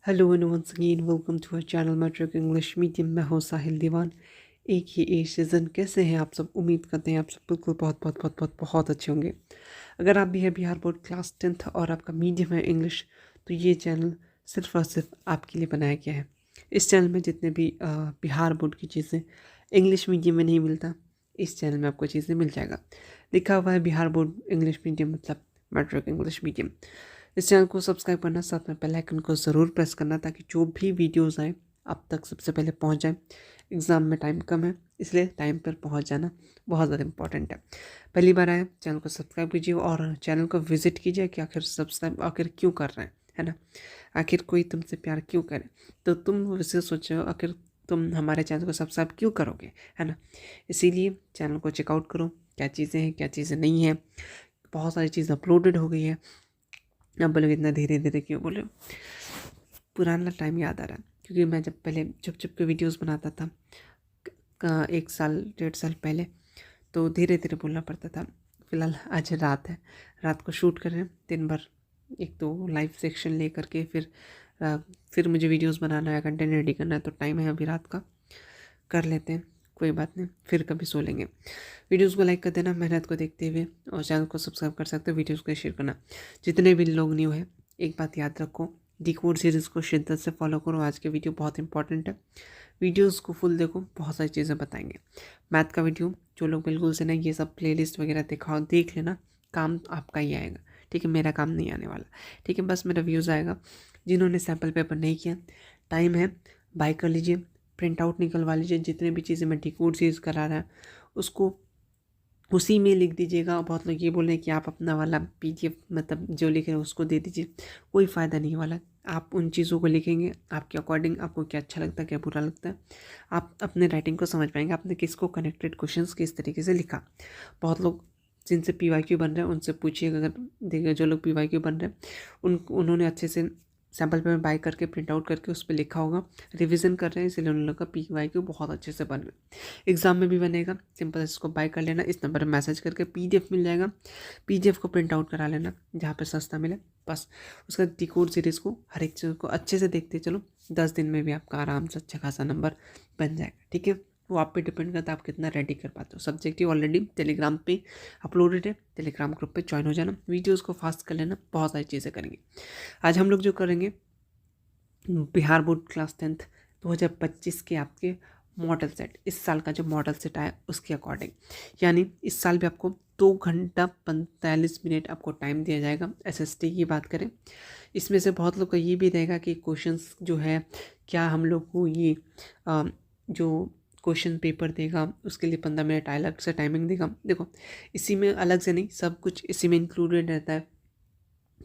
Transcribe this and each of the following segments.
Hello and once again welcome to our channel matric English medium. मैं हूँ साहिल दीवान। एक ही as season. कैसे हैं आप सब? उम्मीद करते हैं आप सब बिल्कुल बहुत बहुत बहुत बहुत बहुत अच्छे होंगे। अगर आप भी है बिहार बोर्ड क्लास 10th और आपका मीडियम है इंग्लिश, तो ये चैनल सिर्फ और सिर्फ आपके लिए बनाया गया है। इस चैनल में जितने भी बिहार बोर्ड की चीज़ें इंग्लिश मीडियम में नहीं मिलता, इस चैनल में आपको चीज़ें मिल जाएगा। लिखा हुआ है बिहार बोर्ड इंग्लिश मीडियम, मतलब मैट्रिक इंग्लिश मीडियम। इस चैनल को सब्सक्राइब करना, साथ में बेल आइकन को ज़रूर प्रेस करना, ताकि जो भी वीडियोस आए आप तक सबसे पहले पहुंच जाए। एग्ज़ाम में टाइम कम है, इसलिए टाइम पर पहुंच जाना बहुत ज़्यादा इंपॉर्टेंट है। पहली बार आए चैनल को सब्सक्राइब कीजिए और चैनल को विजिट कीजिए कि आखिर सब्सक्राइब आखिर क्यों कर रहे हैं, है ना। आखिर कोई तुमसे प्यार क्यों करे, तो तुम वैसे सोचो आखिर तुम हमारे चैनल को सब्सक्राइब क्यों करोगे, है ना। इसीलिए चैनल को चेकआउट करो, क्या चीज़ें हैं क्या चीज़ें नहीं हैं। बहुत सारी चीज़ अपलोडेड हो गई है। अब बोलोगे इतना धीरे धीरे क्यों बोले? पुराना टाइम याद आ रहा है, क्योंकि मैं जब पहले छुप छुप के वीडियोस बनाता था 1 साल 1.5 साल पहले, तो धीरे धीरे बोलना पड़ता था। फिलहाल आज रात है, रात को शूट कर रहे हैं दिन भर, एक तो लाइव सेक्शन ले करके फिर मुझे वीडियोस बनाना है, कंटेंट रेडी करना है, तो टाइम है अभी रात का। कर लेते हैं, कोई बात नहीं, फिर कभी सो लेंगे। वीडियोस को लाइक कर देना मेहनत को देखते हुए, और चैनल को सब्सक्राइब कर सकते हो, वीडियोस को शेयर करना। जितने भी लोग न्यू है, एक बात याद रखो, डिकोड सीरीज़ को शिद्दत से फॉलो करो। आज के वीडियो बहुत इंपॉर्टेंट है, वीडियोस को फुल देखो, बहुत सारी चीज़ें बताएंगे। मैथ का वीडियो जो लोग बिल्कुल से नहीं, ये सब प्लेलिस्ट वगैरह दिखाओ, देख लेना, काम आपका ही आएगा। ठीक है, मेरा काम नहीं आने वाला। ठीक है, बस मेरा व्यूज़ आएगा। जिन्होंने सैम्पल पेपर नहीं किया, टाइम है, बाय कर लीजिए, प्रिंट आउट निकलवा लीजिए। जितने भी चीज़ें मैं डिकोड सीरीज़ करा रहा है उसको उसी में लिख दीजिएगा। बहुत लोग ये बोल रहे हैं कि आप अपना वाला पीडीएफ मतलब जो लिख रहे हैं उसको दे दीजिए, कोई फ़ायदा नहीं वाला। आप उन चीज़ों को लिखेंगे आपके अकॉर्डिंग, आपको क्या अच्छा लगता है क्या बुरा लगता है, आप अपने राइटिंग को समझ पाएंगे आपने किसको कनेक्टेड क्वेश्चंस किस तरीके से लिखा। बहुत लोग जिनसे पीवाईक्यू बन रहे हैं उनसे पूछिएगा, अगर देखिए जो लोग पीवाईक्यू बन रहे हैं उन्होंने अच्छे से सैम्पल पेपर बाय करके प्रिंट आउट करके उस पर लिखा होगा, रिवीजन कर रहे हैं, इसलिए उन लोगों का पीवाईक्यू बहुत अच्छे से बन रहा है। एग्जाम में भी बनेगा, सिंपल इसको बाय कर लेना, इस नंबर पर मैसेज करके पीडीएफ मिल जाएगा, पीडीएफ को प्रिंट आउट करा लेना जहाँ पे सस्ता मिले। बस उसका डिकोड सीरीज़ को हर एक चीज़ को अच्छे से देखते चलो, 10 दिन में भी आपका आराम से अच्छा खासा नंबर बन जाएगा। ठीक है, वो आप पे डिपेंड करता है आप कितना रेडी कर पाते हो। सब्जेक्टिव ऑलरेडी टेलीग्राम पे अपलोडेड है, टेलीग्राम ग्रुप पे ज्वाइन हो जाना, वीडियोस को फास्ट कर लेना, बहुत सारी चीज़ें करेंगे। आज हम लोग जो करेंगे बिहार बोर्ड क्लास 10th 2025 के आपके मॉडल सेट, इस साल का जो मॉडल सेट आया उसके अकॉर्डिंग, यानी इस साल भी आपको 2 घंटा 45 मिनट आपको टाइम दिया जाएगा। एसएसटी की बात करें, इसमें से बहुत लोग का ये भी रहेगा कि क्वेश्चंस जो है क्या हम लोग को ये जो क्वेश्चन पेपर देगा उसके लिए 15 मिनट अलग से टाइमिंग देगा। देखो, इसी में अलग से नहीं, सब कुछ इसी में इंक्लूडेड रहता है।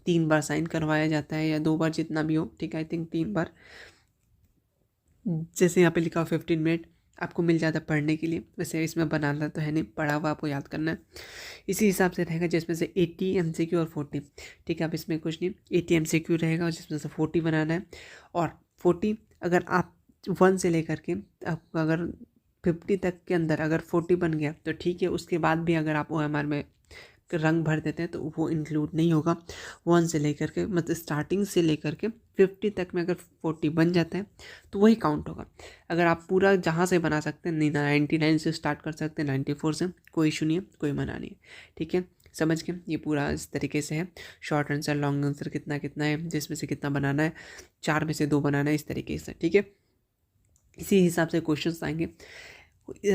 3 बार साइन करवाया जाता है या 2 बार, जितना भी हो। ठीक है, आई थिंक 3 बार। जैसे यहाँ पे लिखा हो 15 मिनट आपको मिल जाता है पढ़ने के लिए। वैसे इसमें बनाना तो है नहीं, पढ़ा हुआ आपको याद करना है। इसी हिसाब से रहेगा, जिसमें से 80 MCQ और 40। ठीक है, अब इसमें कुछ नहीं, 80 MCQ रहेगा और जिसमें से 40 बनाना है। और 40 अगर आप 1 से लेकर के आप अगर 50 तक के अंदर अगर 40 बन गया तो ठीक है, उसके बाद भी अगर आप OMR में रंग भर देते हैं तो वो इंक्लूड नहीं होगा। 1 से लेकर के मतलब स्टार्टिंग से लेकर के 50 तक में अगर 40 बन जाते हैं तो वही काउंट होगा। अगर आप पूरा जहाँ से बना सकते हैं, नहीं 99 से स्टार्ट कर सकते हैं, 94 से, कोई इशू नहीं है, कोई मना नहीं है। ठीक है, समझ के ये पूरा इस तरीके से है। शॉर्ट आंसर लॉन्ग आंसर कितना कितना है, जिसमें से कितना बनाना है, 4 में से 2 बनाना है, इस तरीके से। ठीक है, इसी हिसाब से क्वेश्चंस आएंगे।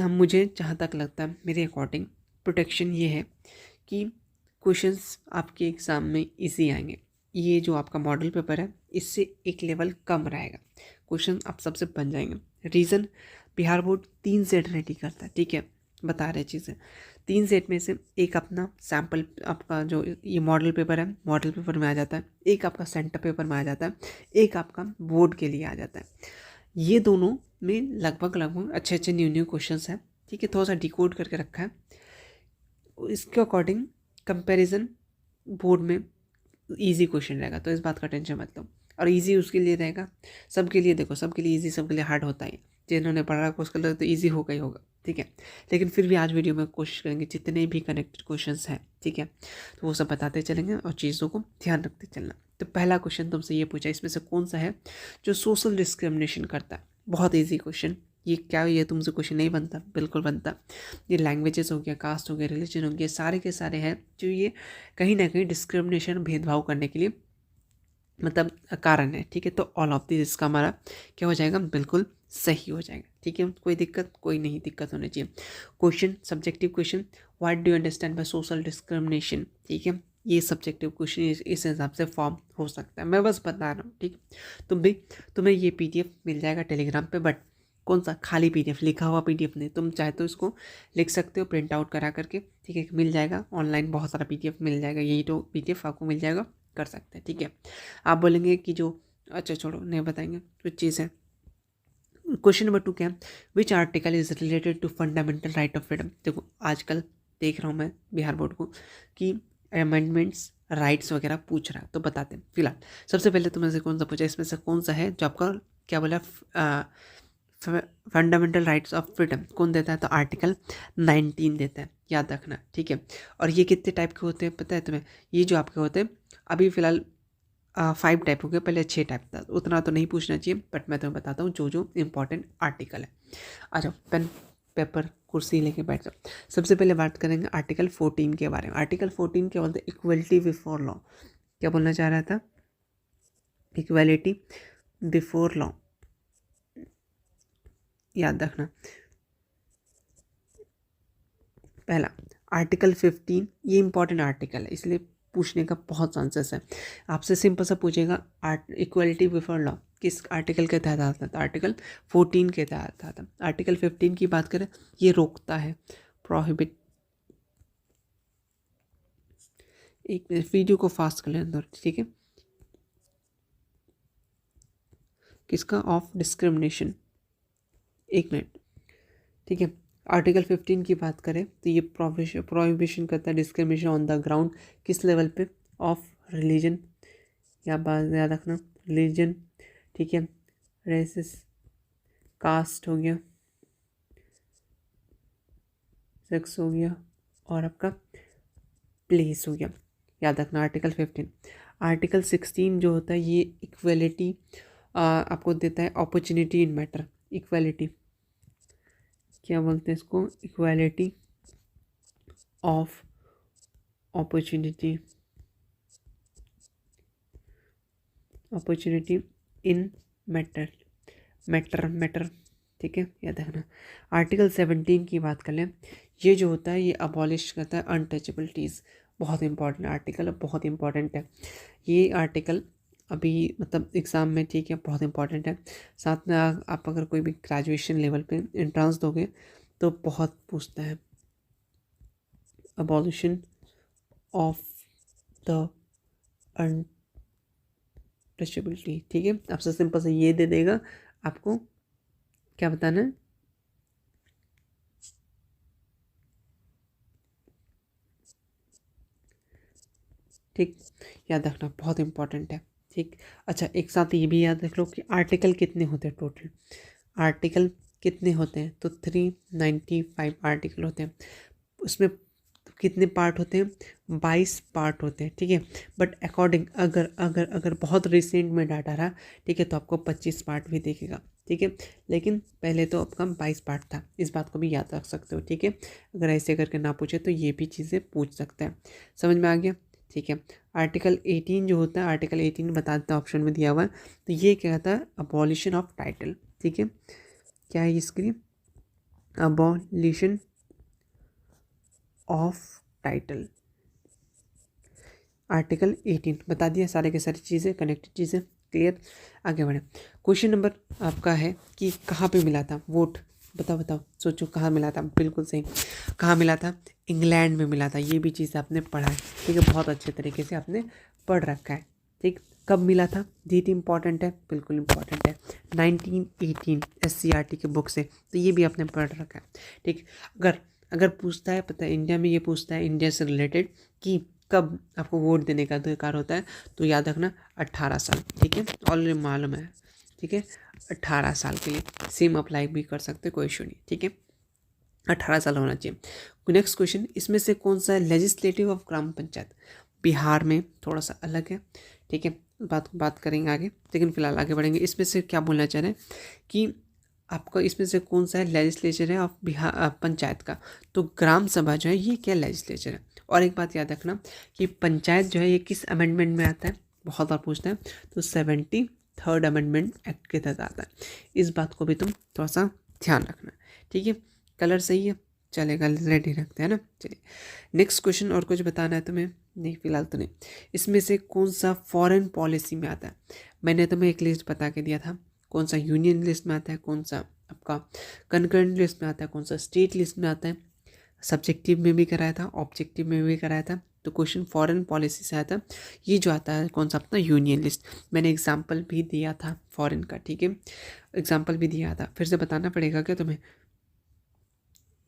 मुझे जहाँ तक लगता है मेरे अकॉर्डिंग प्रोटेक्शन ये है कि क्वेश्चंस आपके एग्ज़ाम में इजी आएंगे। ये जो आपका मॉडल पेपर है इससे एक लेवल कम रहेगा, क्वेश्चन आप सबसे बन जाएंगे। Reason, Bihar board 3 set ready करता है। ठीक है, बता रहे चीज़ें, 3 सेट में से एक अपना सैम्पल, आपका जो ये मॉडल पेपर है मॉडल पेपर में आ जाता है, एक आपका सेंटर पेपर में आ जाता है, एक आपका बोर्ड के लिए आ जाता है। ये दोनों में लगभग लगभग अच्छे अच्छे न्यू क्वेश्चंस हैं। ठीक है, थोड़ा सा डिकोड करके रखा है। इसके अकॉर्डिंग कंपैरिजन बोर्ड में इजी क्वेश्चन रहेगा, तो इस बात का टेंशन मत लो। और इजी उसके लिए रहेगा, सबके लिए देखो, सबके लिए इजी, सबके लिए हार्ड होता है। जिन्होंने पढ़ा कोर्स कर लिया तो इजी होगा ही होगा। ठीक है, लेकिन फिर भी आज वीडियो में कोशिश करेंगे जितने भी कनेक्टेड क्वेश्चंस हैं, ठीक है, तो वो सब बताते चलेंगे और चीज़ों को ध्यान रखते चलना। तो पहला क्वेश्चन तुमसे ये पूछा, इसमें से कौन सा है जो सोशल डिस्क्रिमिनेशन करता है। बहुत ईजी क्वेश्चन, ये क्या, ये तुमसे क्वेश्चन नहीं बनता, बिल्कुल बनता। ये लैंग्वेजेस हो गया, कास्ट हो गया, रिलीजन हो गया, सारे के सारे हैं जो ये कहीं ना कहीं डिस्क्रिमिनेशन, भेदभाव करने के लिए मतलब कारण है। ठीक है, तो ऑल ऑफ दिस इसका हमारा क्या हो जाएगा, बिल्कुल सही हो जाएगा। ठीक है, कोई दिक्कत, कोई नहीं दिक्कत होनी चाहिए। Question subjective question, what do you understand by social discrimination. ठीक है, ये सब्जेक्टिव क्वेश्चन इस हिसाब से फॉर्म हो सकता है, मैं बस बता रहा हूँ। ठीक, तुम्हें ये PDF मिल जाएगा टेलीग्राम पे, बट कौन सा, खाली PDF, लिखा हुआ PDF नहीं। तुम चाहे तो इसको लिख सकते हो प्रिंट आउट करा करके। ठीक है, मिल जाएगा ऑनलाइन, बहुत सारा PDF मिल जाएगा, यही तो PDF आपको मिल जाएगा, कर सकते हैं। ठीक है, आप बोलेंगे कि जो, अच्छा छोड़ो, नहीं बताएंगे कुछ चीज़ है। क्वेश्चन नंबर 2 क्या है, which article is related to fundamental right of freedom. देखो आजकल देख रहा हूँ मैं बिहार बोर्ड को कि अमेंडमेंट्स राइट्स वगैरह पूछ रहा है, तो बताते हैं। फिलहाल सबसे पहले तुमने से कौन सा पूछा, इसमें से कौन सा है जो आपका क्या बोला, फंडामेंटल राइट्स ऑफ फ्रीडम कौन देता है, तो आर्टिकल 19 देता है, याद रखना। ठीक है, और ये कितने टाइप के होते हैं पता है तुम्हें, ये जो आपके होते हैं अभी फ़िलहाल 5 टाइप हो गए, पहले 6 टाइप था, उतना तो नहीं पूछना चाहिए, बट मैं तुम्हें बताता हूँ जो जो इंपॉर्टेंट आर्टिकल है। आ जाओ, पेन पेपर कुर्सी लेके बैठ जाओ। सबसे पहले बात करेंगे आर्टिकल 14 के बारे में। आर्टिकल 14 क्या बोलते हैं, इक्वलिटी बिफोर लॉ। क्या बोलना चाह रहा था, इक्वलिटी बिफोर लॉ, याद रखना। पहला आर्टिकल 15, ये इंपॉर्टेंट आर्टिकल है, इसलिए पूछने का बहुत चांसेस है। आपसे सिंपल सा पूछेगा, इक्वलिटी बिफोर लॉ किस आर्टिकल के तहत आता था, आर्टिकल 14 के तहत आता था। आर्टिकल 15 की बात करें, ये रोकता है, प्रोहिबिट, एक वीडियो को फास्ट कर लें, ठीक है, किसका, ऑफ डिस्क्रिमिनेशन, एक मिनट। ठीक है, आर्टिकल 15 की बात करें तो ये प्रोहिबिशन करता है डिस्क्रिमिनेशन ऑन द ग्राउंड, किस लेवल पे, ऑफ रिलीजन, या बात याद रखना, रिलीजन। ठीक है, रेसिस, कास्ट हो गया, सेक्स हो गया, और आपका प्लेस हो गया, याद रखना आर्टिकल 15। आर्टिकल 16 जो होता है ये इक्वलिटी आपको देता है, अपॉर्चुनिटी इन मैटर, इक्वलिटी, क्या बोलते हैं इसको, equality of opportunity, opportunity in matter, matter. ठीक है, याद रखना। आर्टिकल 17 की बात कर लें, ये जो होता है ये अबॉलिश करता है अनटचेबिलिटीज़, बहुत इंपॉर्टेंट आर्टिकल है, बहुत इंपॉर्टेंट है ये आर्टिकल, अभी मतलब एग्ज़ाम में, ठीक है, बहुत इंपॉर्टेंट है। साथ में आप अगर कोई भी ग्रेजुएशन लेवल पे एंट्रेंस दोगे तो बहुत पूछता है, अबॉलिशन ऑफ द अनटचेबिलिटी। ठीक है, आपसे सिंपल से ये दे देगा, आपको क्या बताना है, ठीक, याद रखना, बहुत इंपॉर्टेंट है। ठीक, अच्छा एक साथ ये भी याद रख लो कि आर्टिकल कितने होते हैं टोटल, आर्टिकल कितने होते हैं, तो 395 आर्टिकल होते हैं, उसमें कितने पार्ट होते हैं, 22 पार्ट होते हैं। ठीक है, बट अकॉर्डिंग अगर अगर अगर बहुत रिसेंट में डाटा रहा, ठीक है, तो आपको 25 पार्ट भी देखेगा। ठीक है, लेकिन पहले तो आपका 22 पार्ट था, इस बात को भी याद रख सकते हो। ठीक है, अगर ऐसे करके ना पूछे तो ये भी चीज़ें पूछ सकते हैं, समझ में आ गया। ठीक है, आर्टिकल 18 जो होता है, आर्टिकल 18 बता देता ऑप्शन में दिया हुआ है, तो ये क्या कहता है, अबॉलिशन ऑफ टाइटल। ठीक है, क्या है इसके लिए, अबॉलिशन ऑफ टाइटल, आर्टिकल 18 बता दिया, सारे के सारी चीज़ें कनेक्टेड चीज़ें, क्लियर। आगे बढ़े, क्वेश्चन नंबर आपका है कि कहाँ पे मिला था वोट, बताओ सोचो कहाँ मिला था, बिल्कुल सही, कहाँ मिला था, इंग्लैंड में मिला था, ये भी चीज़ आपने पढ़ा है। ठीक है, बहुत अच्छे तरीके से आपने पढ़ रखा है। ठीक, कब मिला था, डीट इंपॉर्टेंट है, बिल्कुल इंपॉर्टेंट है, 1918 SCERT के बुक से, तो ये भी आपने पढ़ रखा है। ठीक, अगर पूछता है, पता है इंडिया में ये पूछता है, इंडिया से रिलेटेड कि कब आपको वोट देने का अधिकार होता है, तो याद रखना 18 साल। ठीक है, ऑलरेडी मालूम है। ठीक है, 18 साल के लिए सेम अप्लाई भी कर सकते, कोई इशू नहीं। ठीक है, 18 साल होना चाहिए। नेक्स्ट क्वेश्चन, इसमें से कौन सा है legislative of gram panchayat, Bihar में थोड़ा सा अलग है। ठीक है, बात करेंगे आगे, लेकिन फिलहाल आगे बढ़ेंगे। इसमें से क्या बोलना चाह रहे हैं कि आपका इसमें से कौन सा है लेजिस्लेचर है ऑफ बिहार पंचायत का, तो ग्राम सभा जो है ये क्या लेजिस्लेचर है। और एक बात याद रखना कि पंचायत जो है ये किस अमेंडमेंट में आता है, बहुत बार पूछते हैं, तो 73rd अमेंडमेंट एक्ट के तहत आता है। इस बात को भी तुम थोड़ा सा ध्यान रखना, ठीक है। कलर सही है, चलेगा, रेडी रखते हैं ना। चलिए नेक्स्ट क्वेश्चन। और कुछ बताना है तुम्हें? नहीं, फिलहाल तो नहीं। इसमें से कौन सा फॉरेन पॉलिसी में आता है? मैंने तुम्हें एक लिस्ट बता के दिया था, कौन सा यूनियन लिस्ट में आता है, कौन सा आपका कंकरेंट लिस्ट में आता है, कौन सा स्टेट लिस्ट में आता है। सब्जेक्टिव में भी कराया था, ऑब्जेक्टिव में भी कराया था। तो क्वेश्चन फॉरेन पॉलिसी से आया था। ये जो आता है कौन सा अपना यूनियन लिस्ट। मैंने एग्जाम्पल भी दिया था फॉरेन का, ठीक है, एग्जाम्पल भी दिया था। फिर से बताना पड़ेगा क्या तुम्हें?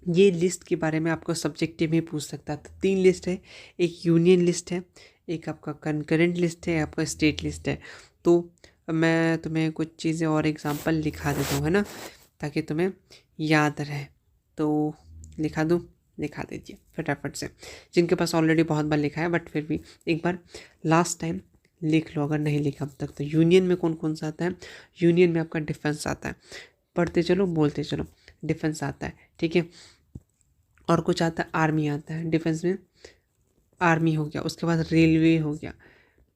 ये लिस्ट के बारे में आपको सब्जेक्टिव में पूछ सकता है। तो 3 लिस्ट है, एक यूनियन लिस्ट है, एक आपका कंकरेंट लिस्ट है, आपका स्टेट लिस्ट है। तो मैं तुम्हें कुछ चीज़ें और एग्जांपल लिखा देता हूँ, है ना, ताकि तुम्हें याद रहे। तो लिखा दूँ? लिखा दीजिए फटाफट से, जिनके पास ऑलरेडी बहुत बार लिखा है, बट फिर भी एक बार लास्ट टाइम लिख लो अगर नहीं लिखा अब तक। तो यूनियन में कौन कौन सा आता है? यूनियन में आपका डिफेंस आता है, पढ़ते चलो बोलते चलो, डिफेंस आता है, ठीक है। और कुछ आता है, आर्मी आता है, डिफेंस में आर्मी हो गया। उसके बाद रेलवे हो गया,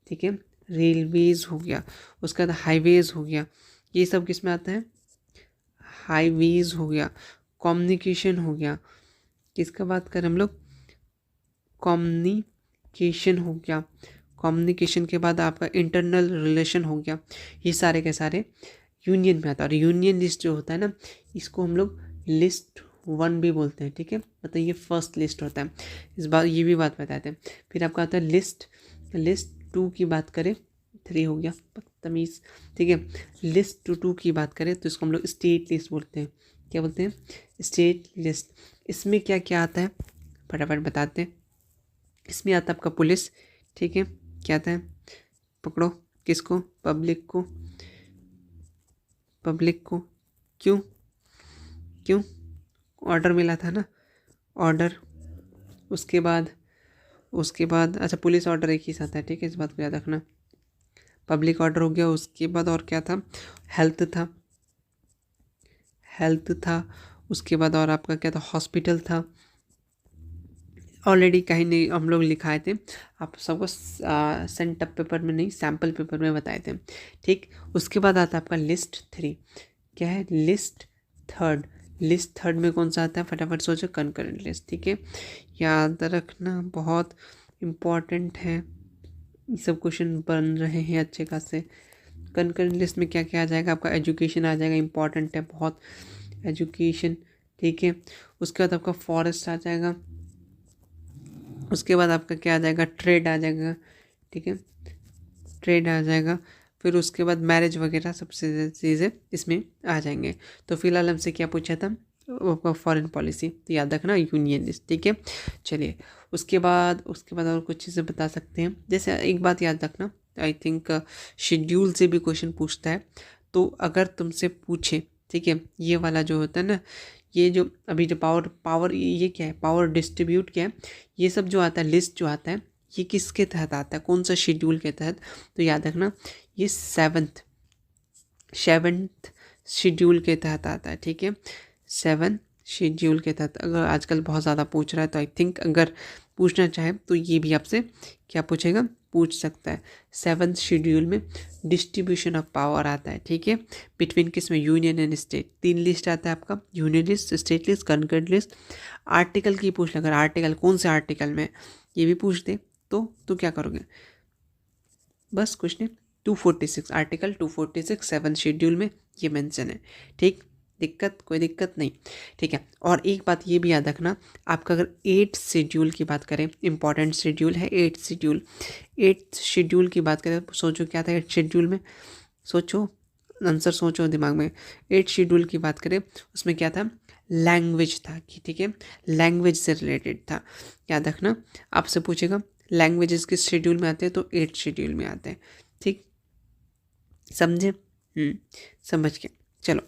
ठीक है, रेलवेज हो गया। उसके बाद हाईवेज हो गया। ये सब किस में आता है? हाईवेज हो गया। कम्युनिकेशन हो गया। किसका बात करें हम लोग? कम्युनिकेशन हो गया। कम्युनिकेशन के बाद आपका इंटरनल रिलेशन हो गया। ये सारे के सारे यूनियन में आता है। और यूनियन लिस्ट जो होता है ना, इसको हम लोग लिस्ट 1 भी बोलते हैं, ठीक है, मतलब ये फर्स्ट लिस्ट होता है। इस बार ये भी बात बताते हैं। फिर आपका आता है लिस्ट 2 की बात करें, 3 हो गया बदतमीज़, ठीक है। लिस्ट 2 की बात करें तो इसको हम लोग स्टेट लिस्ट बोलते हैं। क्या बोलते हैं? State list. इसमें क्या क्या आता है फटाफट बताते हैं। इसमें आता है आपका पुलिस, ठीक है, क्या आता है? पकड़ो किसको? पब्लिक को। क्यों? क्यों? ऑर्डर मिला था ना, ऑर्डर। उसके बाद अच्छा, पुलिस ऑर्डर एक ही साथ है, ठीक है, इस बात को याद रखना। पब्लिक ऑर्डर हो गया। उसके बाद और क्या था? हेल्थ था। उसके बाद और आपका क्या था? हॉस्पिटल था। ऑलरेडी कहीं नहीं हम लोग लिखाए थे, आप सबको सेंटअप पेपर में नहीं, सैम्पल पेपर में बताए थे, ठीक। उसके बाद आता है आपका लिस्ट 3। क्या है? लिस्ट थर्ड में कौन सा आता है? फटाफट सोचो, कंकरेंट लिस्ट, ठीक है, याद रखना, बहुत इम्पॉर्टेंट है। ये सब क्वेश्चन बन रहे हैं अच्छे खासे। कंकरेंट लिस्ट में क्या क्या आ जाएगा? आपका एजुकेशन आ जाएगा, इम्पॉर्टेंट है बहुत, एजुकेशन, ठीक है। उसके बाद आपका फॉरेस्ट आ जाएगा। उसके बाद आपका क्या आ जाएगा? ट्रेड आ जाएगा, ठीक है, ट्रेड आ जाएगा। फिर उसके बाद मैरिज वगैरह सब चीज़ें इसमें आ जाएंगे। तो फिलहाल हमसे क्या पूछा था? फॉरेन पॉलिसी, तो याद रखना यूनियन लिस्ट, ठीक है। चलिए उसके बाद और कुछ चीज़ें बता सकते हैं। जैसे एक बात याद रखना, आई थिंक शेड्यूल से भी क्वेश्चन पूछता है। तो अगर तुमसे पूछे, ठीक है, ये वाला जो होता है ना, ये जो अभी जो पावर ये क्या है? पावर डिस्ट्रीब्यूट क्या है? ये सब जो आता है, लिस्ट जो आता है, ये किसके तहत आता है? कौन सा शेड्यूल के तहत? तो याद रखना ये 7th शेड्यूल के तहत आता है, ठीक है, 7th शेड्यूल के तहत। अगर आजकल बहुत ज़्यादा पूछ रहा है तो आई थिंक अगर पूछना चाहे तो ये भी आपसे क्या पूछेगा? पूछ सकता है। 7th शेड्यूल में डिस्ट्रीब्यूशन ऑफ पावर आता है, ठीक है, बिटवीन किस में? Union and state. 3 लिस्ट आता है आपका, union list, state list, concurrent list. Article की पूछ ले, अगर आर्टिकल कौन से आर्टिकल में ये भी पूछ दे तो क्या करोगे? बस कुछ नहीं, 246 आर्टिकल 246 7th शेड्यूल में ये मेंशन है, ठीक। कोई दिक्कत नहीं, ठीक है। और एक बात ये भी याद रखना, आपका अगर 8th शेड्यूल की बात करें, इंपॉर्टेंट शेड्यूल है 8th शेड्यूल की बात करें, सोचो क्या था 8th शेड्यूल में? सोचो, आंसर सोचो दिमाग में। 8th शेड्यूल की बात करें, उसमें क्या था? लैंग्वेज था, ठीक है, लैंग्वेज से रिलेटेड था। याद रखना, आपसे पूछेगा लैंग्वेजेस किस शेड्यूल में आते हैं, तो 8th शेड्यूल में आते हैं, ठीक, समझे? समझ गए। चलो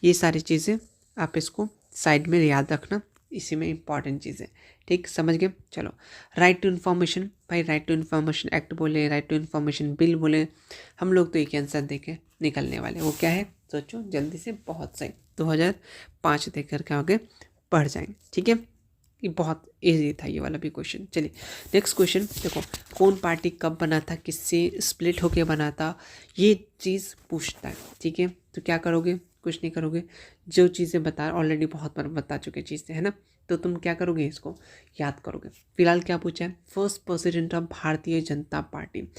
ये सारी चीज़ें आप इसको साइड में याद रखना, इसी में इंपॉर्टेंट चीज़ है। ठीक, समझ गए। चलो, राइट टू इन्फॉर्मेशन, भाई राइट टू इन्फॉर्मेशन एक्ट बोले, राइट टू इन्फॉर्मेशन बिल बोले, हम लोग तो एक आंसर देके निकलने वाले। वो क्या है सोचो जल्दी से, बहुत सही, 2005 देख करके आगे बढ़ जाएंगे। ठीक है, ये बहुत इजी था ये वाला भी क्वेश्चन। चलिए नेक्स्ट क्वेश्चन देखो, कौन पार्टी कब बना था, किससे स्प्लिट होके बना था, ये चीज़ पूछता है। ठीक है, तो क्या करोगे, कुछ नहीं करोगे, जो चीज़ें बता ऑलरेडी बहुत बार बता चुके चीज़ें है ना, तो तुम क्या करोगे, इसको याद करोगे। फिलहाल क्या पूछा है, first president of Bharatiya Janata party,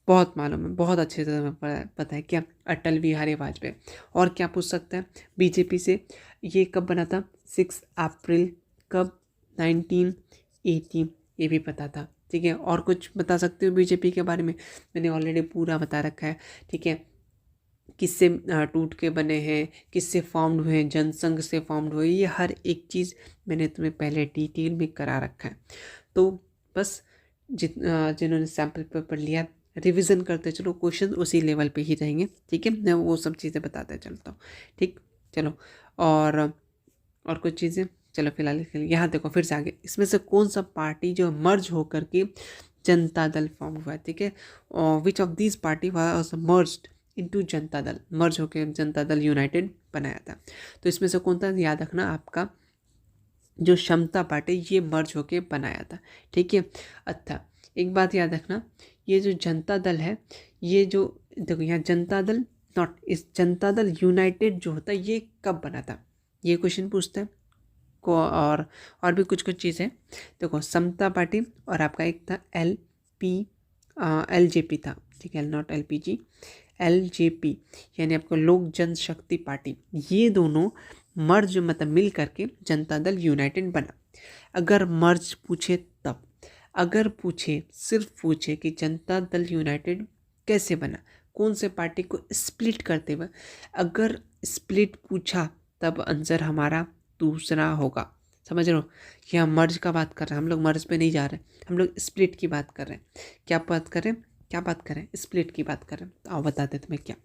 बहुत मालूम है, बहुत अच्छे से पता है क्या, अटल बिहारी वाजपेयी। और क्या पूछ सकता है बीजेपी से, ये कब बना था, 6 अप्रैल कब, 1980, ये भी पता था। ठीक है, और कुछ बता सकते हो बीजेपी के बारे में, मैंने ऑलरेडी पूरा बता रखा है। ठीक है, किससे टूट के बने हैं, किससे फॉर्म्ड हुए हैं, जनसंघ से फॉर्म्ड हुए, ये हर एक चीज़ मैंने तुम्हें पहले डिटेल में करा रखा है। तो बस जिन्होंने सैम्पल पेपर लिया रिवीजन करते चलो, क्वेश्चन उसी लेवल पे ही रहेंगे। ठीक है, मैं वो सब चीज़ें बताते चलता हूँ। ठीक, चलो, और कुछ चीज़ें, चलो फिलहाल यहाँ देखो फिर से आगे, इसमें से कौन सा पार्टी जो मर्ज होकर के जनता दल फॉर्म हुआ है। ठीक है, which of this party was merged into Janata Dal, मर्ज होकर जनता दल यूनाइटेड बनाया था। तो इसमें से कौन था, याद रखना, आपका जो समता पार्टी ये मर्ज होके बनाया था। ठीक है, अच्छा एक बात याद रखना, ये जो जनता दल है, ये जो देखो यहाँ जनता दल नॉट, इस जनता दल यूनाइटेड जो होता है ये कब बना था, ये क्वेश्चन पूछता है को। और भी कुछ चीज़ें देखो, समता पार्टी और आपका एक था LJP था। ठीक है, नॉट LPG, LJP यानी आपको लोक जनशक्ति पार्टी, ये दोनों मर्ज मतलब मिल करके जनता दल यूनाइटेड बना। अगर मर्ज पूछे तब, अगर पूछे सिर्फ पूछे कि जनता दल यूनाइटेड कैसे बना, कौन से पार्टी को स्प्लिट करते हुए, अगर स्प्लिट पूछा तब आंसर हमारा दूसरा होगा। समझ रहे हो, कि हम मर्ज का बात कर रहे हैं, हम लोग मर्ज पे नहीं जा रहे, हम लोग स्प्लिट की बात कर रहे हैं। क्या बात करें, क्या बात करें, स्प्लिट की बात करें। तो आओ बताते तुम्हें क्या।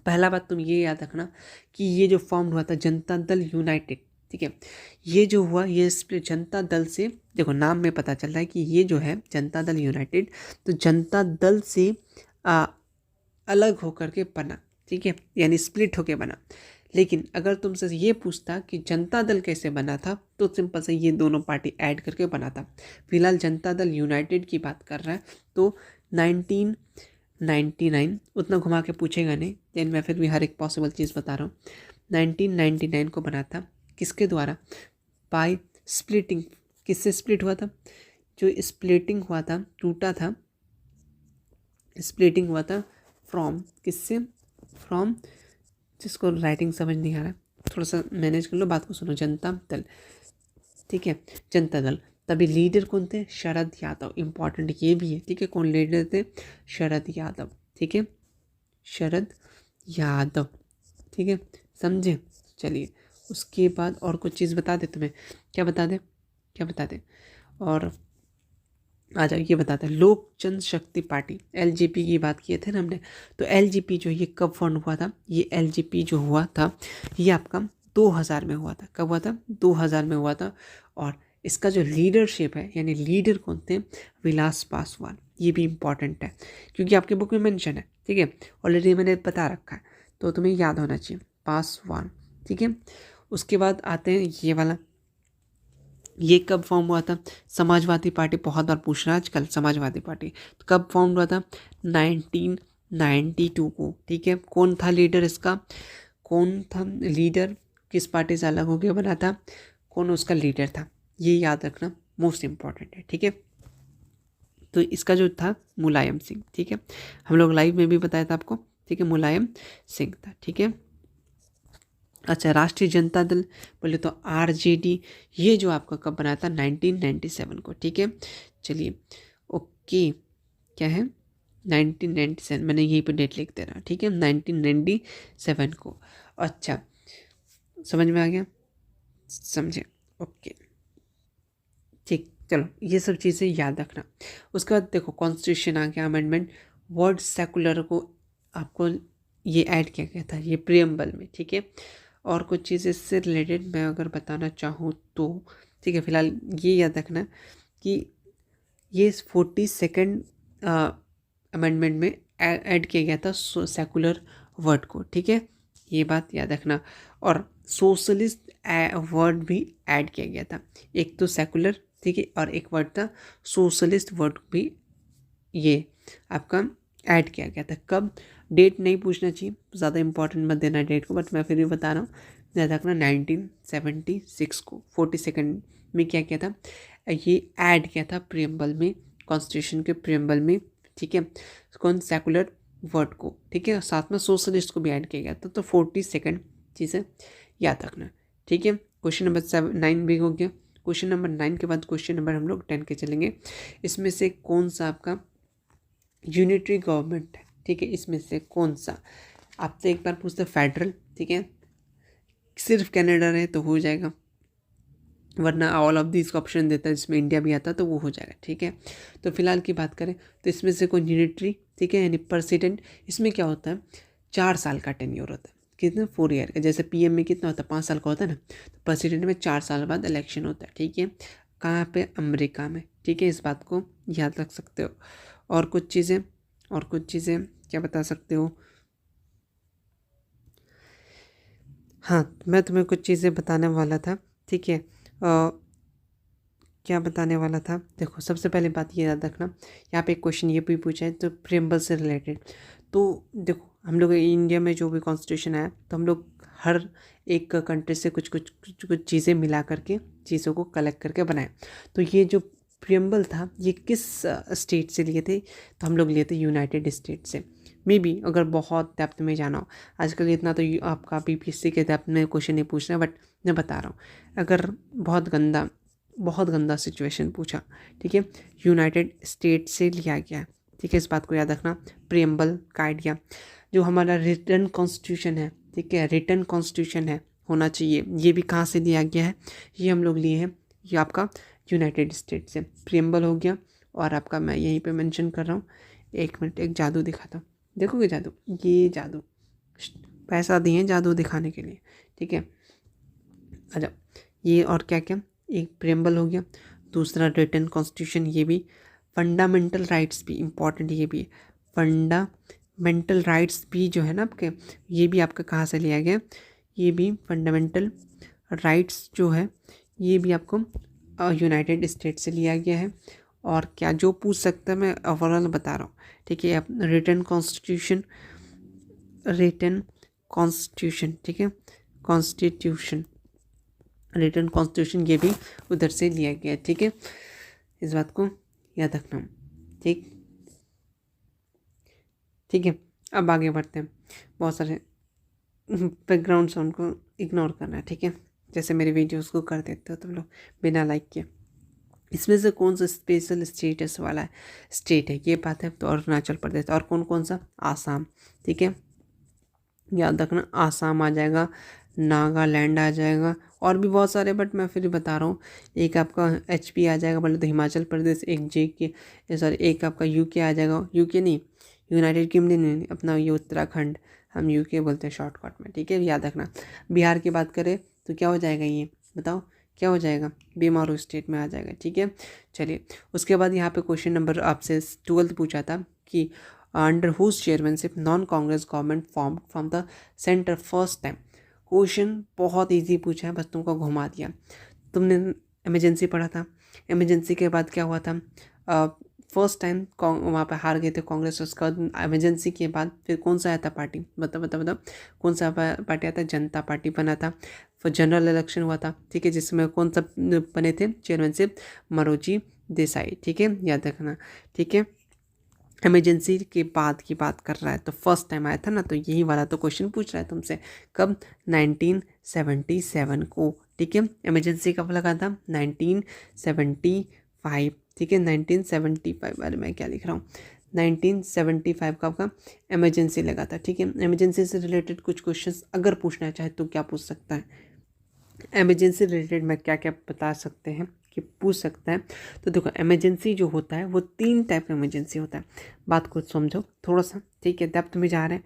पहला बात तुम ये याद रखना कि ये जो फॉर्म हुआ था जनता दल यूनाइटेड, ठीक है, ये जो हुआ ये स्प्लिट जनता दल से, देखो नाम में पता चल रहा है कि ये जो है जनता दल यूनाइटेड, तो जनता दल से अलग होकर के बना। ठीक है, यानी स्प्लिट होके बना। लेकिन अगर तुमसे ये पूछता कि जनता दल कैसे बना था, तो सिंपल से ये दोनों पार्टी ऐड करके बना था। फिलहाल जनता दल यूनाइटेड की बात कर रहा है, तो 1999, उतना घुमा के पूछेगा नहीं, लेकिन मैं फिर भी हर एक पॉसिबल चीज़ बता रहा हूँ। 1999 को बना था, किसके द्वारा, बाय स्प्लिटिंग। किससे स्प्लिट हुआ था, जो स्प्लिटिंग हुआ था, टूटा था, स्प्लिटिंग हुआ था फ्रॉम, किससे, फ्रॉम, जिसको राइटिंग समझ नहीं आ रहा है थोड़ा सा मैनेज कर लो, बात को सुनो, जनता दल। ठीक है, जनता दल, तभी लीडर कौन थे, शरद यादव, इंपॉर्टेंट ये भी है। ठीक है, कौन लीडर थे, शरद यादव। ठीक है, शरद यादव। ठीक है, समझे। चलिए उसके बाद और कुछ चीज़ बता दे तुम्हें, क्या बता दे, क्या बता दे, और आ जाओ ये बताते हैं, लोक जनशक्ति पार्टी LJP की बात किए थे ना हमने, तो LJP जो ये कब फॉर्म हुआ था, ये LJP जो हुआ था ये आपका 2000 में हुआ था। कब हुआ था, 2000 में हुआ था। और इसका जो लीडरशिप है, यानी लीडर कौन थे, विलास पासवान, ये भी इंपॉर्टेंट है क्योंकि आपके बुक में मेंशन है। ठीक है, ऑलरेडी मैंने बता रखा है, तो तुम्हें याद होना चाहिए, पासवान। ठीक है, उसके बाद आते हैं ये वाला, ये कब फॉर्म हुआ था, समाजवादी पार्टी, बहुत बार पूछ रहा है आजकल समाजवादी पार्टी, तो कब फॉर्म हुआ था, 1992 को। ठीक है, कौन था लीडर इसका, कौन था लीडर, किस पार्टी से अलग होकर बना था, कौन उसका लीडर था, ये याद रखना मोस्ट इम्पॉर्टेंट है। ठीक है, तो इसका जो था मुलायम सिंह। ठीक है, हम लोग लाइव में भी बताया था आपको। ठीक है, मुलायम सिंह था। ठीक है, अच्छा, राष्ट्रीय जनता दल बोले तो RJD, ये जो आपका कब बना था, 1997 को। ठीक है, चलिए ओके, क्या है 1997, मैंने यहीं पे डेट लिख दे रहा। ठीक है, 1997 को। अच्छा, समझ में आ गया, समझे, ओके ठीक। चलो ये सब चीज़ें याद रखना। उसके बाद देखो कॉन्स्टिट्यूशन आ गया, अमेंडमेंट, वर्ड सेकुलर को आपको ये ऐड किया गया था ये प्रियम्बल में। ठीक है, और कुछ चीज़ें इससे रिलेटेड मैं अगर बताना चाहूँ तो ठीक है, फिलहाल ये याद रखना कि ये 42nd अमेंडमेंट में ऐड किया गया था सेकुलर वर्ड को, ठीक है, ये बात याद रखना। और सोशलिस्ट वर्ड भी ऐड किया गया था, एक तो सेकुलर, ठीक है, और एक वर्ड था सोशलिस्ट वर्ड भी ये आपका ऐड किया गया था। कब, डेट नहीं पूछना चाहिए, ज़्यादा इंपॉर्टेंट मत देना डेट को, बट मैं फिर भी बता रहा हूँ, याद रखना 1976 को 42nd में क्या किया था, ये ऐड किया था प्रियम्बल में, कॉन्स्टिट्यूशन के प्रियम्बल में, ठीक है, कौन, सेकुलर वर्ड को, ठीक है, साथ में सोशलिस्ट को भी ऐड किया गया था। तो 42nd चीज़ें याद रखना, ठीक है। क्वेश्चन नंबर 9 भी हो गया। क्वेश्चन नंबर 9 के बाद क्वेश्चन नंबर हम लोग 10 के चलेंगे। इसमें से कौन सा आपका यूनिटरी गवर्नमेंट है, ठीक है, इसमें से कौन सा, आपसे एक बार पूछते फेडरल, ठीक है, सिर्फ कनाडा रहे तो हो जाएगा, वरना ऑल ऑफ दिस का ऑप्शन देता है जिसमें इंडिया भी आता तो वो हो जाएगा, ठीक है। तो फिलहाल की बात करें तो इसमें से कोई यूनिटरी, ठीक है, यानी प्रेसिडेंट, इसमें क्या होता है, 4 साल का टेन्योर होता है, कितना, 4 ईयर का। जैसे पीएम में कितना होता है, 5 साल का होता है ना, तो प्रेसिडेंट में 4 साल बाद इलेक्शन होता है, ठीक है। कहाँ पे, अमेरिका में, ठीक है, इस बात को याद रख सकते हो। और कुछ चीज़ें क्या बता सकते हो, हाँ, मैं तुम्हें कुछ चीज़ें बताने वाला था, ठीक है। क्या बताने वाला था, देखो सबसे पहले बात ये याद रखना, यहाँ पे एक क्वेश्चन ये भी पूछा है तो प्रियम्बल से रिलेटेड। तो देखो हम लोग इंडिया में जो भी कॉन्स्टिट्यूशन है, तो हम लोग हर एक कंट्री से कुछ कुछ कुछ कुछ चीज़ें मिला करके, चीज़ों को कलेक्ट करके बनाए। तो ये जो प्रियम्बल था ये किस स्टेट से लिए थे, तो हम लोग लिए थे यूनाइटेड स्टेट से। मे बी अगर बहुत डेप्थ में जाना हो, आजकल इतना तो आपका बीपीएससी के डेप्थ में क्वेश्चन नहीं पूछ रहे, बट मैं बता रहा हूँ, अगर बहुत गंदा सिचुएशन पूछा, ठीक है, यूनाइटेड स्टेट से लिया गया है, ठीक है, इस बात को याद रखना। प्रियम्बल का आइडिया, जो हमारा रिटर्न कॉन्स्टिट्यूशन है, ठीक है, रिटर्न कॉन्स्टिट्यूशन है, होना चाहिए, ये भी कहाँ से दिया गया है, ये हम लोग लिए हैं, ये आपका यूनाइटेड स्टेट से। प्रियम्बल हो गया, और आपका मैं यहीं पे मेंशन कर रहा हूँ, एक मिनट, एक जादू दिखाता हूँ, देखोगे जादू, ये जादू, पैसा दिए जादू दिखाने के लिए, ठीक है। अच्छा, ये और क्या क्या, एक प्रियम्बल हो गया, दूसरा रिटन कॉन्स्टिट्यूशन, ये भी फंडामेंटल राइट्स भी इम्पॉर्टेंट, ये भी फंडामेंटल राइट्स भी जो है ना आपके, ये भी आपका कहाँ से लिया गया, ये भी फंडामेंटल राइट्स जो है ये भी आपको यूनाइटेड स्टेट से लिया गया है। और क्या जो पूछ सकता है, मैं ओवरऑल बता रहा हूँ, ठीक है। रिटन कॉन्स्टिट्यूशन, ठीक है, कॉन्स्टिट्यूशन, रिटन कॉन्स्टिट्यूशन, ये भी उधर से लिया गया है, ठीक है, इस बात को याद रखना, ठीक है। अब आगे बढ़ते हैं, बहुत सारे बैकग्राउंड साउंड को इग्नोर करना है, ठीक है, जैसे मेरी वीडियोस को कर देते हो तुम लोग बिना लाइक के। इसमें से कौन सा स्पेशल स्टेटस वाला स्टेट है, ये बात है, तो अरुणाचल प्रदेश। और कौन कौन सा, आसाम, ठीक है, याद रखना, आसाम आ जाएगा, नागालैंड आ जाएगा, और भी बहुत सारे, बट मैं फिर बता रहा हूँ। एक आपका HP आ जाएगा, बोले तो हिमाचल प्रदेश, एक JK, सॉरी, एक आपका UK आ जाएगा, UK नहीं, यूनाइटेड किंगडम नहीं, अपना ये उत्तराखंड, हम UK बोलते हैं शॉर्टकट में, ठीक है, याद रखना। बिहार की बात करें तो क्या हो जाएगा, ये बताओ क्या हो जाएगा, बीमारू स्टेट में आ जाएगा, ठीक है। चलिए, उसके बाद यहाँ पे क्वेश्चन नंबर आपसे 12th पूछा था कि under whose chairmanship non Congress government form from the centre first time. Question बहुत इजी पूछा है, बस तुमको घुमा दिया। तुमने इमरजेंसी पढ़ा था, इमरजेंसी के बाद क्या हुआ था, फर्स्ट टाइम वहाँ पे हार गए थे कांग्रेस, उसके बाद इमरजेंसी के बाद फिर कौन सा आया था पार्टी, बताओ कौन सा पार्टी आता है, जनता पार्टी बना था। फिर जनरल इलेक्शन हुआ था, ठीक है, जिसमें कौन सा बने थे चेयरमैनशिप, मोरारजी देसाई, ठीक है, याद रखना, ठीक है। इमरजेंसी के बाद की बात कर रहा है, तो फर्स्ट टाइम आया था ना, तो यही वाला तो क्वेश्चन पूछ रहा है तुमसे, कब, 1977 को, ठीक है। इमरजेंसी कब लगा था, 1975, ठीक है, 1975, अरे मैं क्या लिख रहा हूँ, 1975 का आपका इमरजेंसी लगा था, ठीक है। इमरजेंसी से रिलेटेड कुछ क्वेश्चंस अगर पूछना चाहे तो क्या पूछ सकता है, इमरजेंसी रिलेटेड में क्या क्या बता सकते हैं कि पूछ सकता है। तो देखो, इमरजेंसी जो होता है वो 3 टाइप का इमरजेंसी होता है, बात को समझो थोड़ा सा, ठीक है, डेप्थ में जा रहे हैं।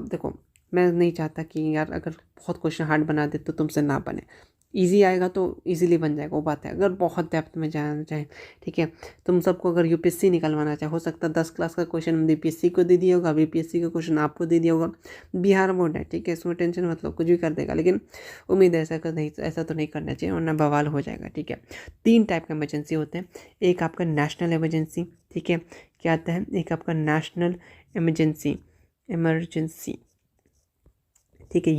देखो, मैं नहीं चाहता कि यार अगर बहुत क्वेश्चन हार्ड बना दे तो तुमसे ना बने, इजी आएगा तो इजीली बन जाएगा, वो बात है। अगर बहुत डेप्थ में जाना चाहे, ठीक है, तुम सबको अगर यूपीएससी निकलवाना चाहे, हो सकता है 10 क्लास का क्वेश्चन बीपीएससी को दे दिया होगा, बीपीएससी का क्वेश्चन आपको दे दिया होगा। बिहार बोर्ड है, ठीक है, इसमें टेंशन मतलब कुछ भी कर देगा, लेकिन उम्मीद है ऐसा तो नहीं करना चाहिए वरना बवाल हो जाएगा, ठीक है। 3 टाइप का इमरजेंसी होते हैं। एक आपका नेशनल इमरजेंसी, ठीक है, क्या आता है, एक आपका नेशनल इमरजेंसी, ठीक है।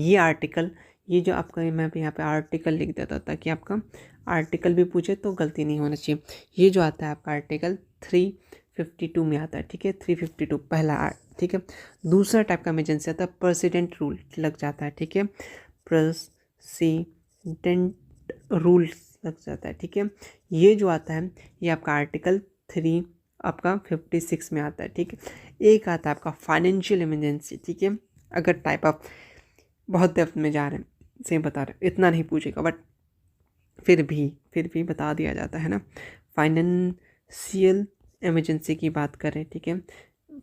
ये जो आपका, मैं यहाँ पे आर्टिकल लिख देता ताकि आपका आर्टिकल भी पूछे तो गलती नहीं होना चाहिए। ये जो आता है आपका आर्टिकल 352 में आता है, ठीक है, 352 पहला ठीक है। दूसरा टाइप का इमरजेंसी आता है प्रेसिडेंट रूल लग जाता है, ठीक है, प्रेसिडेंट रूल लग जाता है, ठीक है। ये जो आता है ये आपका आर्टिकल 3 आपका 56 में आता है, ठीक है। एक आता है आपका फाइनेंशियल इमरजेंसी, ठीक है। अगर टाइप ऑफ बहुत डेप्थ में जा रहे हैं, सेम बता रहे हैं, इतना नहीं पूछेगा बट फिर भी बता दिया जाता है ना। फाइनेंशियल इमरजेंसी की बात करें, ठीक है,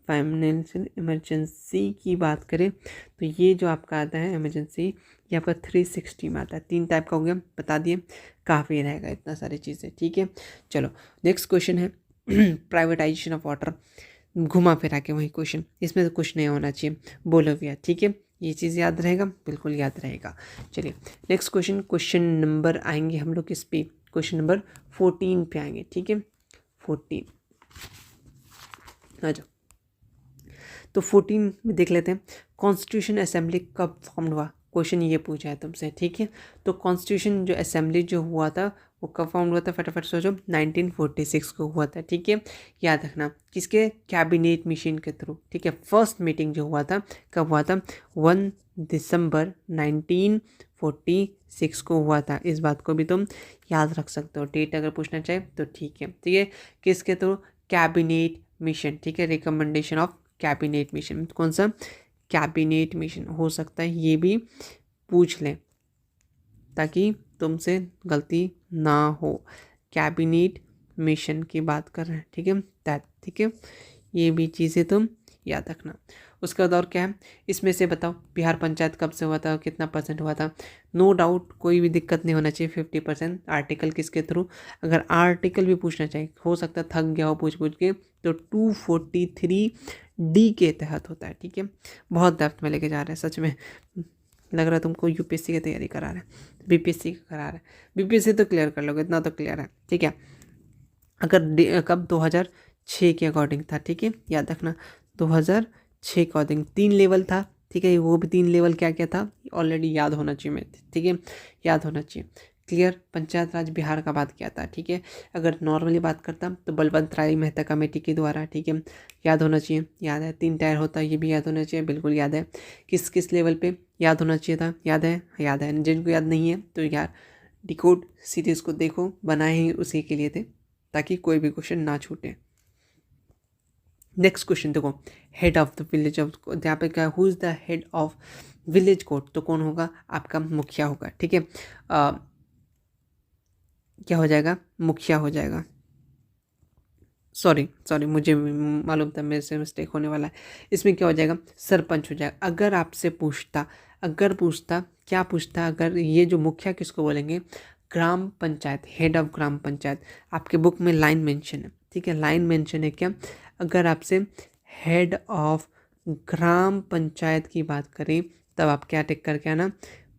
फाइनेंशियल इमरजेंसी की बात करें तो ये जो आपका आता है इमरजेंसी, ये आपका 360 में आता है। 3 टाइप का हो गया, बता दिए, काफ़ी रहेगा इतना सारी चीज़ें, ठीक है। चलो नेक्स्ट क्वेश्चन है प्राइवेटाइजेशन ऑफ वाटर, घुमा फिरा के वही क्वेश्चन, इसमें तो कुछ नहीं होना चाहिए, बोलो भैया, ठीक है। ये चीज़ याद रहेगा, बिल्कुल याद रहेगा। चलिए नेक्स्ट क्वेश्चन नंबर आएंगे हम लोग किस पे, क्वेश्चन नंबर 14 पे आएंगे, ठीक है, 14 आ जाओ। तो 14 में देख लेते हैं, कॉन्स्टिट्यूशन असेंबली कब फॉर्म हुआ, क्वेश्चन ये पूछा है तुमसे, ठीक है। तो कॉन्स्टिट्यूशन जो असेंबली जो हुआ था वो कब फॉर्म हुआ था, फटाफट सोचो, 1946 को हुआ था, ठीक है। याद रखना किसके, कैबिनेट मिशन के थ्रू, ठीक है। फर्स्ट मीटिंग जो हुआ था कब हुआ था, 1 दिसंबर 1946 को हुआ था। इस बात को भी तुम याद रख सकते हो, डेट अगर पूछना चाहे तो, ठीक है, ठीक है। किसके थ्रू, कैबिनेट मिशन, ठीक है, रिकमेंडेशन ऑफ कैबिनेट मिशन, कौन सा, कैबिनेट मिशन हो सकता है ये भी पूछ लें ताकि तुमसे गलती ना हो। कैबिनेट मिशन की बात कर रहे हैं, ठीक है, ठीक है, ये भी चीज़ें तुम याद रखना। उसके बाद और क्या है, इसमें से बताओ बिहार पंचायत कब से हुआ था, कितना परसेंट हुआ था। नो डाउट कोई भी दिक्कत नहीं होना चाहिए, 50%। आर्टिकल किसके थ्रू, अगर आर्टिकल भी पूछना चाहिए, हो सकता है थक गया हो पूछ के, तो 243D के तहत होता है, ठीक है। बहुत डेप्थ में लेके जा रहे हैं सच में, लग रहा है तुमको यूपीएससी की तैयारी करा रहे हैं, बीपीएससी का करा रहे हैं। बीपीएससी तो क्लियर कर लोगे, इतना तो क्लियर है, ठीक है। अगर कब 2006 के अकॉर्डिंग था, ठीक है, याद रखना 2006 के अकॉर्डिंग 3 लेवल था, ठीक है। वो भी 3 लेवल क्या क्या था ऑलरेडी याद होना चाहिए मैं, ठीक है, याद होना चाहिए, क्लियर। पंचायत राज बिहार का बात किया था, ठीक है। अगर नॉर्मली बात करता तो बलवंत राय मेहता कमेटी के द्वारा, ठीक है, याद होना चाहिए, याद है। 3 टायर होता है, ये भी याद होना चाहिए, बिल्कुल याद है। किस किस लेवल पे याद होना चाहिए था, याद है, याद है। जिनको याद नहीं है तो यार डिकोड सीरीज को देखो, बनाए ही उसी के लिए थे ताकि कोई भी क्वेश्चन ना छूटे। नेक्स्ट क्वेश्चन देखो, head of the village of, यहाँ पे क्या, who is the head of village court, तो कौन होगा, आपका मुखिया होगा, ठीक है। क्या हो जाएगा, मुखिया हो जाएगा, सॉरी मुझे मालूम था मेरे से मिस्टेक होने वाला है। इसमें क्या हो जाएगा, सरपंच हो जाएगा। अगर पूछता क्या पूछता, अगर ये जो मुखिया किसको बोलेंगे, ग्राम panchayat, head of gram panchayat. आपके बुक में लाइन मेंशन है, ठीक है, लाइन मेंशन है क्या, अगर आपसे हेड ऑफ ग्राम पंचायत की बात करें तब आप क्या टिक करके आना,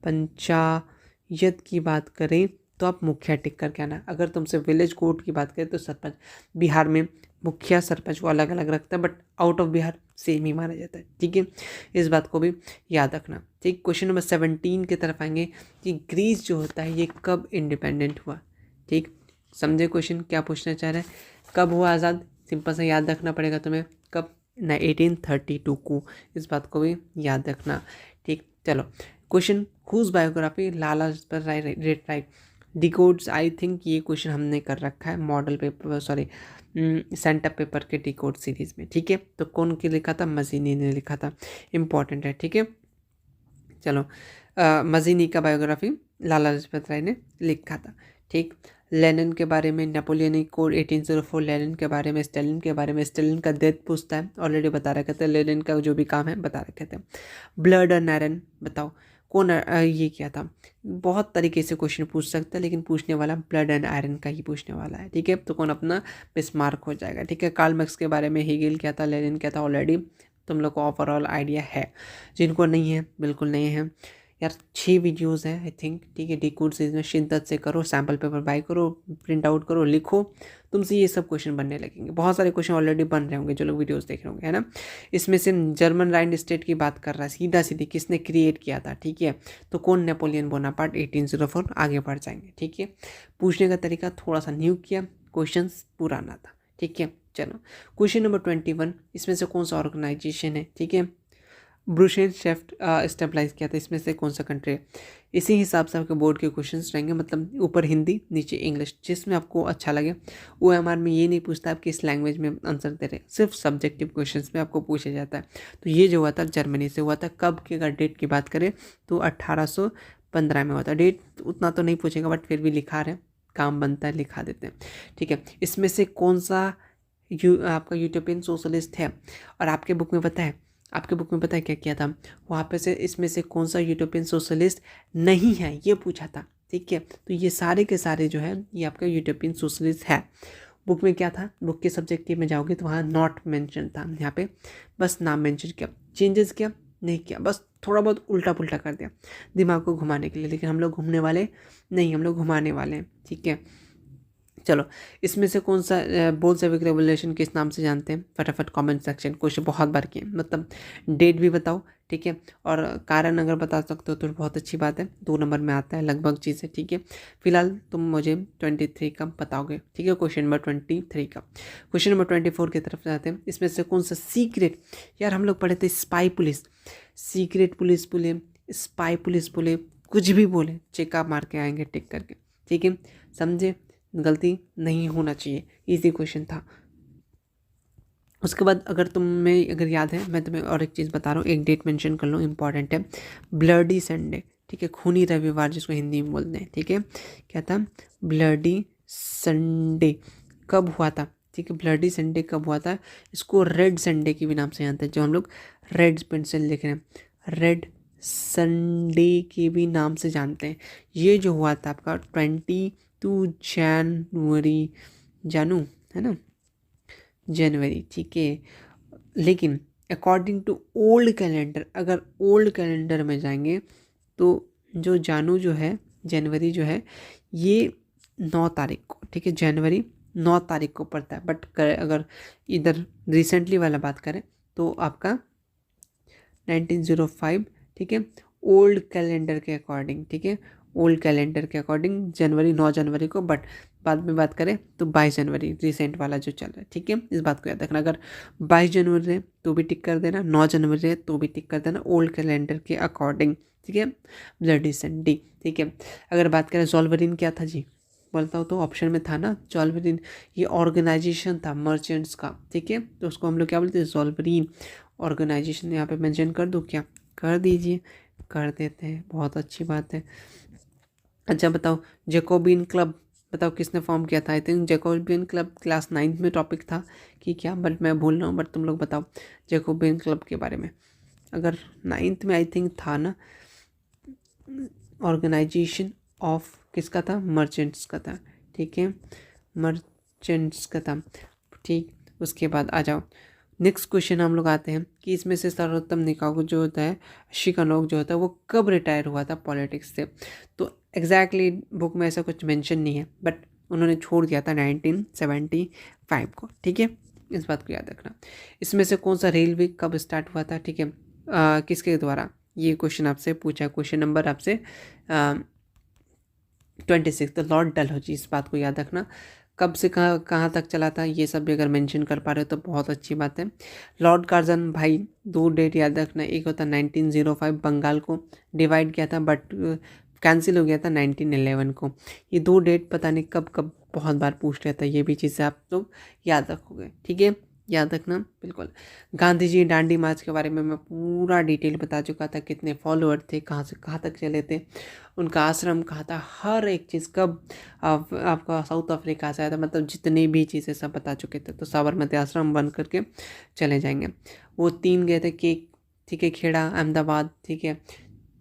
पंचायत की बात करें तो आप मुखिया टिक करके आना। अगर तुमसे विलेज कोर्ट की बात करें तो सरपंच। बिहार में मुखिया सरपंच को अलग अलग रखता है but out of Bihar same ही माना जाता है, ठीक है। इस बात को भी याद रखना, ठीक। क्वेश्चन नंबर 17 की तरफ आएंगे कि ग्रीस जो होता है ये कब इंडिपेंडेंट हुआ, ठीक। समझे क्वेश्चन क्या पूछना चाह रहे हैं, कब हुआ आज़ाद, सिंपल सा याद रखना पड़ेगा तुम्हें, कब, 1832 को। इस बात को भी याद रखना, ठीक। चलो question, whose biography, Lala Lajpat Rai write decodes. I think ये क्वेश्चन हमने कर रखा है model paper, sorry centre paper के डिकोड सीरीज में, ठीक है। तो कौन के लिखा था, मजीनी ने लिखा था, इम्पॉर्टेंट है, ठीक है। चलो मजीनी का बायोग्राफी लाला लाजपत राय ने लिखा था, ठीक। लेनिन के बारे में, नेपोलियनिक कोड 1804, लेनिन के बारे में, स्टालिन के बारे में, स्टालिन का डेथ पूछता है, ऑलरेडी बता रखे थे, लेनिन का जो भी काम है बता रखे थे। ब्लड एंड आयरन बताओ कौन ये किया था। बहुत तरीके से क्वेश्चन पूछ सकता है, लेकिन पूछने वाला ब्लड एंड आयरन का ही पूछने वाला है, ठीक है। तो कौन अपना बिस्मार्क हो जाएगा, ठीक है। कार्ल मार्क्स के बारे में हेगेल क्या था, लेनिन क्या था, ऑलरेडी तुम लोग को ओवरऑल आइडिया है। जिनको नहीं है बिल्कुल नहीं है यार, 6 वीडियोस है आई थिंक, ठीक है। डिकोड सीरीज में शिद्दत से करो, सैम्पल पेपर बाय करो, प्रिंट आउट करो, लिखो, तुमसे ये सब क्वेश्चन बनने लगेंगे। बहुत सारे क्वेश्चन ऑलरेडी बन रहे होंगे जो लोग वीडियोस देख रहे होंगे, है ना। इसमें से जर्मन राइन स्टेट की बात कर रहा है, सीधा सीधी किसने क्रिएट किया था, ठीक है। तो कौन, नेपोलियन बोनापार्ट, 1804। आगे बढ़ जाएंगे, ठीक है। पूछने का तरीका थोड़ा सा न्यू किया, क्वेश्चन पुराना था, ठीक है। चलो क्वेश्चन नंबर 21, इसमें से कौन सा ऑर्गेनाइजेशन है, ठीक है। ब्रुशेन शेफ्ट स्टेबलाइज किया था, इसमें से कौन सा कंट्री है। इसी हिसाब से आपके बोर्ड के क्वेश्चंस रहेंगे, मतलब ऊपर हिंदी नीचे इंग्लिश, जिसमें आपको अच्छा लगे। OMR में ये नहीं पूछता आप किस लैंग्वेज में आंसर दे रहे हैं, सिर्फ सब्जेक्टिव क्वेश्चंस में आपको पूछा जाता है। तो ये जो हुआ था जर्मनी से हुआ था, कब की अगर डेट की बात करें तो 1815 में हुआ था। डेट उतना तो नहीं पूछेगा, बट फिर भी लिखा रहे, काम बनता है, लिखा देते हैं, ठीक है। इसमें से कौन सा आपका यूटोपियन सोशलिस्ट है, और आपके बुक में पता है, आपके बुक में पता है क्या किया था वहाँ पे से, इसमें से कौन सा यूटोपियन सोशलिस्ट नहीं है ये पूछा था, ठीक है। तो ये सारे के सारे जो है ये आपका यूटोपियन सोशलिस्ट है। बुक में क्या था, बुक के सब्जेक्टिव में जाओगे तो वहाँ नॉट मेंशन था, यहाँ पे बस नाम मेंशन किया, चेंजेस किया नहीं किया, बस थोड़ा बहुत उल्टा पुल्टा कर दिया दिमाग को घुमाने के लिए। लेकिन हम लोग घूमने वाले नहीं, हम लोग घुमाने वाले हैं, ठीक है। चलो इसमें से कौन सा बोल्शेविक रेवोल्यूशन किस नाम से जानते हैं, फटाफट कमेंट सेक्शन, क्वेश्चन बहुत बार किए, मतलब डेट भी बताओ, ठीक है। और कारण अगर बता सकते हो तो बहुत अच्छी बात है, 2 नंबर में आता है लगभग चीज़ें, ठीक है। फिलहाल तुम मुझे 23 का बताओगे, ठीक है। क्वेश्चन नंबर 23 का। क्वेश्चन नंबर 24 की तरफ जाते हैं। इसमें से कौन सा सीक्रेट, यार हम लोग पढ़े थे स्पाई पुलिस, सीक्रेट पुलिस बोले, स्पाई पुलिस बोले, कुछ भी बोले, चेकअप मार के आएंगे टिक करके, ठीक है। समझे, गलती नहीं होना चाहिए, इजी क्वेश्चन था। उसके बाद अगर तुम्हें अगर याद है, मैं तुम्हें और एक चीज़ बता रहा हूँ, एक डेट मेंशन कर लो, इंपॉर्टेंट है, ब्लडी संडे, ठीक है, खूनी रविवार जिसको हिंदी में बोलते हैं, ठीक है। क्या था, ब्लडी संडे कब हुआ था, ठीक है। ब्लडी संडे कब हुआ था, इसको रेड संडे के भी नाम से जानते हैं, जो हम लोग रेड पेंसिल लिख रहे हैं, रेड संडे के भी नाम से जानते हैं। ये जो हुआ था आपका 22 जनवरी, जानू है ना, जनवरी, ठीक है। लेकिन अकॉर्डिंग टू ओल्ड कैलेंडर, अगर ओल्ड कैलेंडर में जाएंगे तो जो जानू जो है, जनवरी जो है ये 9 तारीख को, ठीक है, जनवरी 9 तारीख को पड़ता है। बट अगर इधर रिसेंटली वाला बात करें तो आपका 1905, ठीक है, ओल्ड कैलेंडर के अकॉर्डिंग, ठीक है, ओल्ड कैलेंडर के अकॉर्डिंग जनवरी 9 जनवरी को, बट बाद में बात करें तो 22 जनवरी रिसेंट वाला जो चल रहा है, ठीक है। इस बात को याद रखना, अगर 22 जनवरी है तो भी टिक कर देना, 9 जनवरी है तो भी टिक कर देना, ओल्ड कैलेंडर के अकॉर्डिंग, ठीक है। ब्लडी संडे, ठीक है। अगर बात करें जॉल्वरिन क्या था जी, बोलता हूँ तो ऑप्शन में था ना जॉल्वरिन, ये ऑर्गेनाइजेशन था मर्चेंट्स का, ठीक है। तो उसको हम लोग क्या बोलते हैं, जॉल्वरिन ऑर्गेनाइजेशन। यहाँ पे मेंशन कर दूँ क्या, कर दीजिए, कर देते हैं, बहुत अच्छी बात है। अच्छा बताओ, जैकोबिन क्लब बताओ किसने फॉर्म किया था। I think Jacobin club class 9 में टॉपिक था कि क्या, बट मैं भूल रहा हूँ, बट तुम लोग बताओ जैकोबिन क्लब के बारे में। अगर 9th में आई थिंक था ना, ऑर्गेनाइजेशन ऑफ किसका था, मर्चेंट्स का था, ठीक है, मर्चेंट्स का था, ठीक। उसके बाद आ जाओ नेक्स्ट क्वेश्चन हम लोग आते हैं कि इसमें से सर्वोत्तम निकाय जो होता है, शिकानोग जो होता है, वो कब रिटायर हुआ था पॉलिटिक्स से। तो एग्जैक्टली बुक में ऐसा कुछ मेंशन नहीं है, बट उन्होंने छोड़ दिया था 1975 को, ठीक है। इस बात को याद रखना। इसमें से कौन सा रेलवे कब स्टार्ट हुआ था, ठीक है, किसके द्वारा, ये क्वेश्चन आपसे पूछा, क्वेश्चन नंबर आपसे 26, तो लॉर्ड डलहौजी, इस बात को याद रखना। कब से कहाँ तक चला था, ये सब भी अगर मेंशन कर पा रहे हो तो बहुत अच्छी बात है। लॉर्ड कार्जन भाई, 2 डेट याद रखना, एक होता 1905 बंगाल को डिवाइड किया था, बट कैंसिल हो गया था 1911 को। ये 2 डेट पता नहीं कब कब बहुत बार पूछ रहा था, ये भी चीज़ें आप लोग याद रखोगे, ठीक है। याद रखना बिल्कुल। गांधी जी दांडी मार्च के बारे में मैं पूरा डिटेल बता चुका था, कितने फॉलोअर थे, कहाँ से कहाँ तक चले थे, उनका आश्रम कहाँ था, हर एक चीज़ कब आपका साउथ अफ्रीका से आया था, मतलब जितनी भी चीज़ें सब बता चुके थे। तो साबरमती आश्रम बंद करके चले जाएंगे। वो 3 गए थे कि ठीक है खेड़ा अहमदाबाद, ठीक है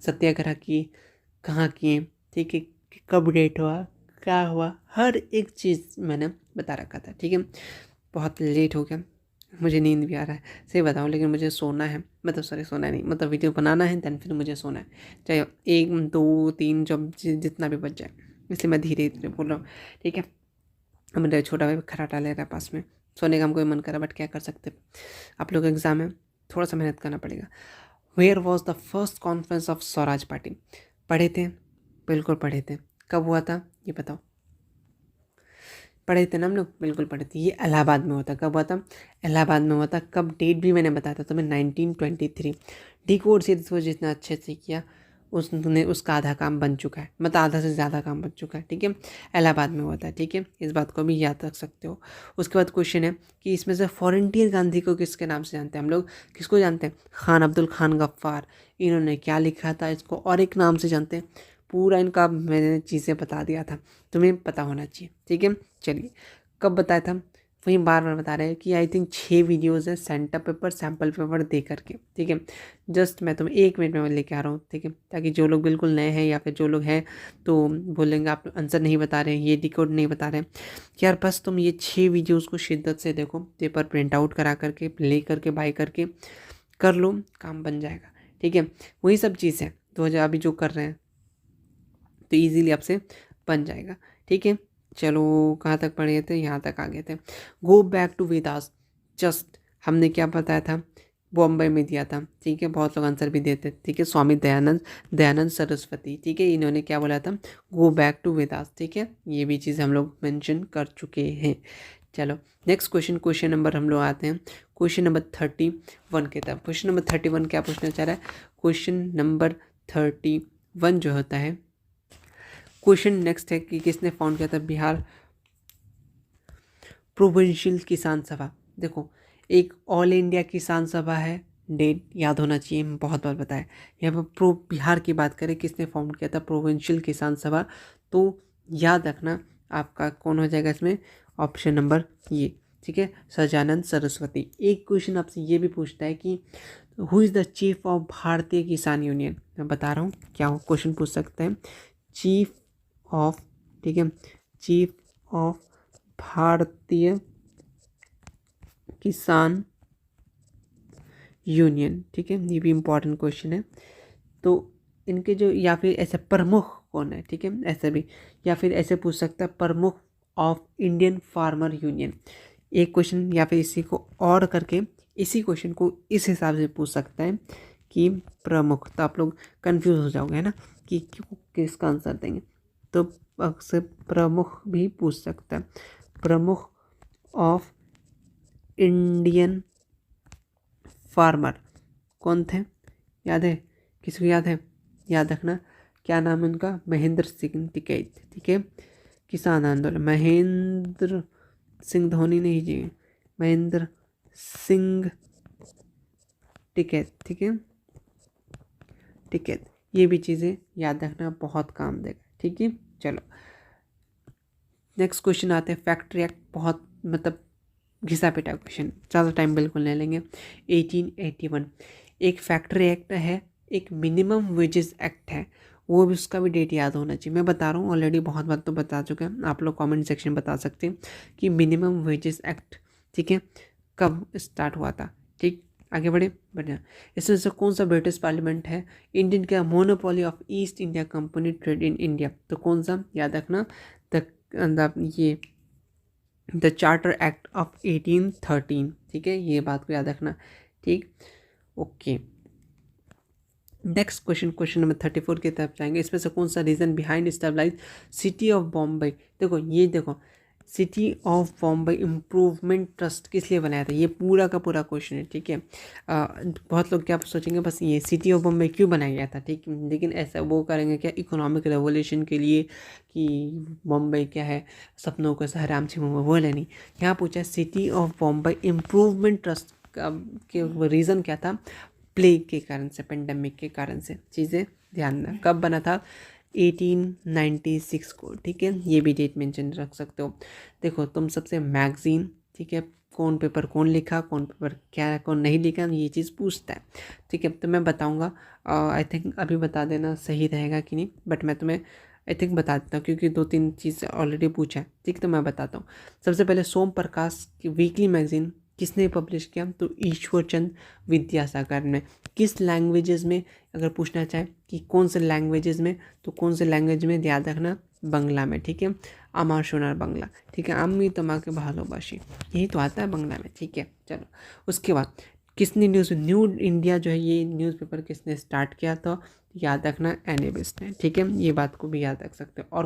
सत्याग्रह की कहाँ किए, ठीक है कब डेट हुआ, क्या हुआ, हर एक चीज़ मैंने बता रखा था। ठीक है बहुत लेट हो गया, मुझे नींद भी आ रहा है, सही बताऊँ, लेकिन मुझे सोना है, मतलब सॉरी सोना नहीं, मतलब वीडियो बनाना है, देन फिर मुझे सोना है, चाहे 1 2 3 जब जितना भी बच जाए, इसलिए मैं धीरे धीरे बोल रहा हूँ। ठीक है मेरा छोटा भाई खराटा ले रहा है पास में, सोने का हमको मन करा, बट क्या कर सकते, आप लोग एग्जाम है, थोड़ा सा मेहनत करना पड़ेगा। Where was the first conference of Swaraj party, पढ़े थे, बिल्कुल पढ़े थे, कब हुआ था ये बताओ, पढ़े थे ना हम लोग, बिल्कुल पढ़े थे, ये इलाहाबाद में हुआ था, कब हुआ था, इलाहाबाद में हुआ था, कब डेट भी मैंने बताया था तुम्हें 1923। डी कोड से वो जितना अच्छे से किया उसने उसका आधा काम बन चुका है, मतलब आधा से ज़्यादा काम बन चुका है। ठीक है इलाहाबाद में हुआ था, ठीक है इस बात को भी याद रख सकते हो। उसके बाद क्वेश्चन है कि इसमें से फॉरेंटियर गांधी को किसके नाम से जानते हैं हम लोग, किसको जानते हैं, खान अब्दुल खान गफ्फार, इन्होंने क्या लिखा था, इसको और एक नाम से जानते हैं, पूरा इनका मैंने चीज़ें बता दिया था, तुम्हें पता होना चाहिए। ठीक है चलिए कब बताया था, वही बार बार बता रहे हैं कि आई थिंक 6 वीडियोज़ है सेंटर पेपर सैम्पल पेपर दे करके। ठीक है जस्ट मैं तुम्हें 1 मिनट में लेके आ रहा हूँ, ठीक है ताकि जो लोग बिल्कुल नए हैं या फिर जो लोग हैं तो बोलेंगे आप आंसर नहीं बता रहे हैं, ये डिकोड नहीं बता रहे हैं, यार बस तुम ये 6 वीडियोज़ को शिद्दत से देखो, पेपर प्रिंट आउट करा करके ले करके बाई करके कर लो, काम बन जाएगा। ठीक है वही सब चीज़ है 2000 अभी जो कर रहे हैं, तो ईजीली आपसे बन जाएगा। ठीक है चलो कहाँ तक पढ़े थे, यहाँ तक आ गए थे। Go back to Vedas, just हमने क्या बताया था, बॉम्बे में दिया था। ठीक है बहुत लोग आंसर भी देते। ठीक है स्वामी दयानंद दयानंद सरस्वती, ठीक है इन्होंने क्या बोला था, गो बैक टू वेदास। ठीक है ये भी चीज़ हम लोग मेंशन कर चुके हैं। चलो नेक्स्ट क्वेश्चन नंबर हम लोग आते हैं क्वेश्चन नंबर 31 के तरफ। क्वेश्चन नंबर 31 क्या पूछना चाह रहा है, क्वेश्चन नंबर 31 जो होता है, क्वेश्चन नेक्स्ट है कि किसने फाउंड किया था बिहार प्रोविंशियल किसान सभा। देखो एक ऑल इंडिया किसान सभा है, डेट याद होना चाहिए, बहुत बार बताया। यहाँ पर प्रो बिहार की बात करें किसने फाउंड किया था प्रोविंशियल किसान सभा, तो याद रखना आपका कौन हो जाएगा इसमें, ऑप्शन नंबर ये। ठीक है सजानंद सरस्वती। एक क्वेश्चन आपसे ये भी पूछता है कि who is the chief of भारतीय किसान यूनियन, मैं बता रहा हूँ क्या क्वेश्चन पूछ सकते हैं, चीफ ऑफ, ठीक है चीफ ऑफ भारतीय किसान यूनियन। ठीक है ये भी इम्पोर्टेंट क्वेश्चन है। तो इनके जो या फिर ऐसे प्रमुख कौन है, ठीक है ऐसे भी, या फिर ऐसे पूछ सकता है प्रमुख ऑफ इंडियन फार्मर यूनियन, एक क्वेश्चन, या फिर इसी को और करके इसी क्वेश्चन को इस हिसाब से पूछ सकता है कि प्रमुख, तो आप लोग कंफ्यूज हो जाओगे है ना कि किसका आंसर देंगे, तो अक्सर प्रमुख भी पूछ सकता है, प्रमुख ऑफ इंडियन फार्मर कौन थे, याद है किसी को, याद है, याद रखना क्या नाम है उनका, महेंद्र सिंह टिकैत। ठीक है किसान आंदोलन, महेंद्र सिंह धोनी नहीं जी, महेंद्र सिंह टिकैत। ठीक है टिकैत, ये भी चीज़ें याद रखना बहुत काम देगा। ठीक है चलो नेक्स्ट क्वेश्चन आते हैं फैक्ट्री एक्ट, बहुत मतलब घिसा पिटा क्वेश्चन, ज़्यादा टाइम बिल्कुल नहीं लेंगे। 1881 एक फैक्ट्री एक्ट है, एक मिनिमम वेजेस एक्ट है, वो भी उसका भी डेट याद होना चाहिए। मैं बता रहा हूँ ऑलरेडी बहुत बार तो बता चुके हैं, आप लोग कमेंट सेक्शन में बता सकते हैं कि मिनिमम वेजेस एक्ट ठीक है कब स्टार्ट हुआ था। ठीक आगे बढ़े बढ़िया। इसमें से कौन सा ब्रिटिश पार्लियामेंट है, इंडियन का monopoly of east India company trade in India, तो कौन सा याद रखना, ये द चार्टर एक्ट ऑफ 1813। ठीक है ये बात को याद रखना। ठीक ओके नेक्स्ट क्वेश्चन नंबर 34 की तरफ जाएंगे। इसमें से कौन सा reason behind stabilize city of Bombay, देखो ये देखो city of Bombay improvement trust किस लिए बनाया था, ये पूरा का पूरा क्वेश्चन है, ठीक है। बहुत लोग क्या सोचेंगे बस ये सिटी ऑफ बॉम्बे क्यों बनाया गया था, ठीक, लेकिन ऐसा वो करेंगे क्या इकोनॉमिक रेवोल्यूशन के लिए कि बॉम्बे क्या है सपनों का शहर आमची मुंबई, वो नहीं। यहाँ पूछा city of Bombay improvement trust का के रीज़न क्या था, प्लेग के कारण से, पेंडेमिक के कारण से। चीज़ें ध्यान दें कब बना था, 1896 को, ठीक है। ये भी डेट मेंशन रख सकते हो। देखो तुम सबसे मैगजीन, ठीक है, कौन पेपर कौन लिखा, कौन पेपर क्या कौन नहीं लिखा, ये चीज़ पूछता है, ठीक है। तो मैं बताऊंगा, आई थिंक अभी बता देना सही रहेगा कि नहीं, बट मैं तुम्हें आई थिंक बता देता हूँ क्योंकि 2-3 चीज़ ऑलरेडी पूछा है, ठीक। तो मैं बताता हूँ। सबसे पहले सोम प्रकाश की वीकली मैगजीन किसने पब्लिश किया, तो ईश्वर चंद विद्यासागर ने। किस लैंग्वेजेस में, अगर पूछना चाहे कि कौन से लैंग्वेजेस में, तो कौन से लैंग्वेज में, याद रखना बंगला में, ठीक है। আমার সোনার বাংলা, ठीक है। আমি তোমাকে ভালোবাসি, यही तो आता है बंगला में, ठीक है। चलो उसके बाद किसने न्यू इंडिया जो है ये न्यूज़पेपर किसने स्टार्ट किया, तो याद रखना एनी बेस्ट ने, ठीक है। ये बात को भी याद रख सकते हो। और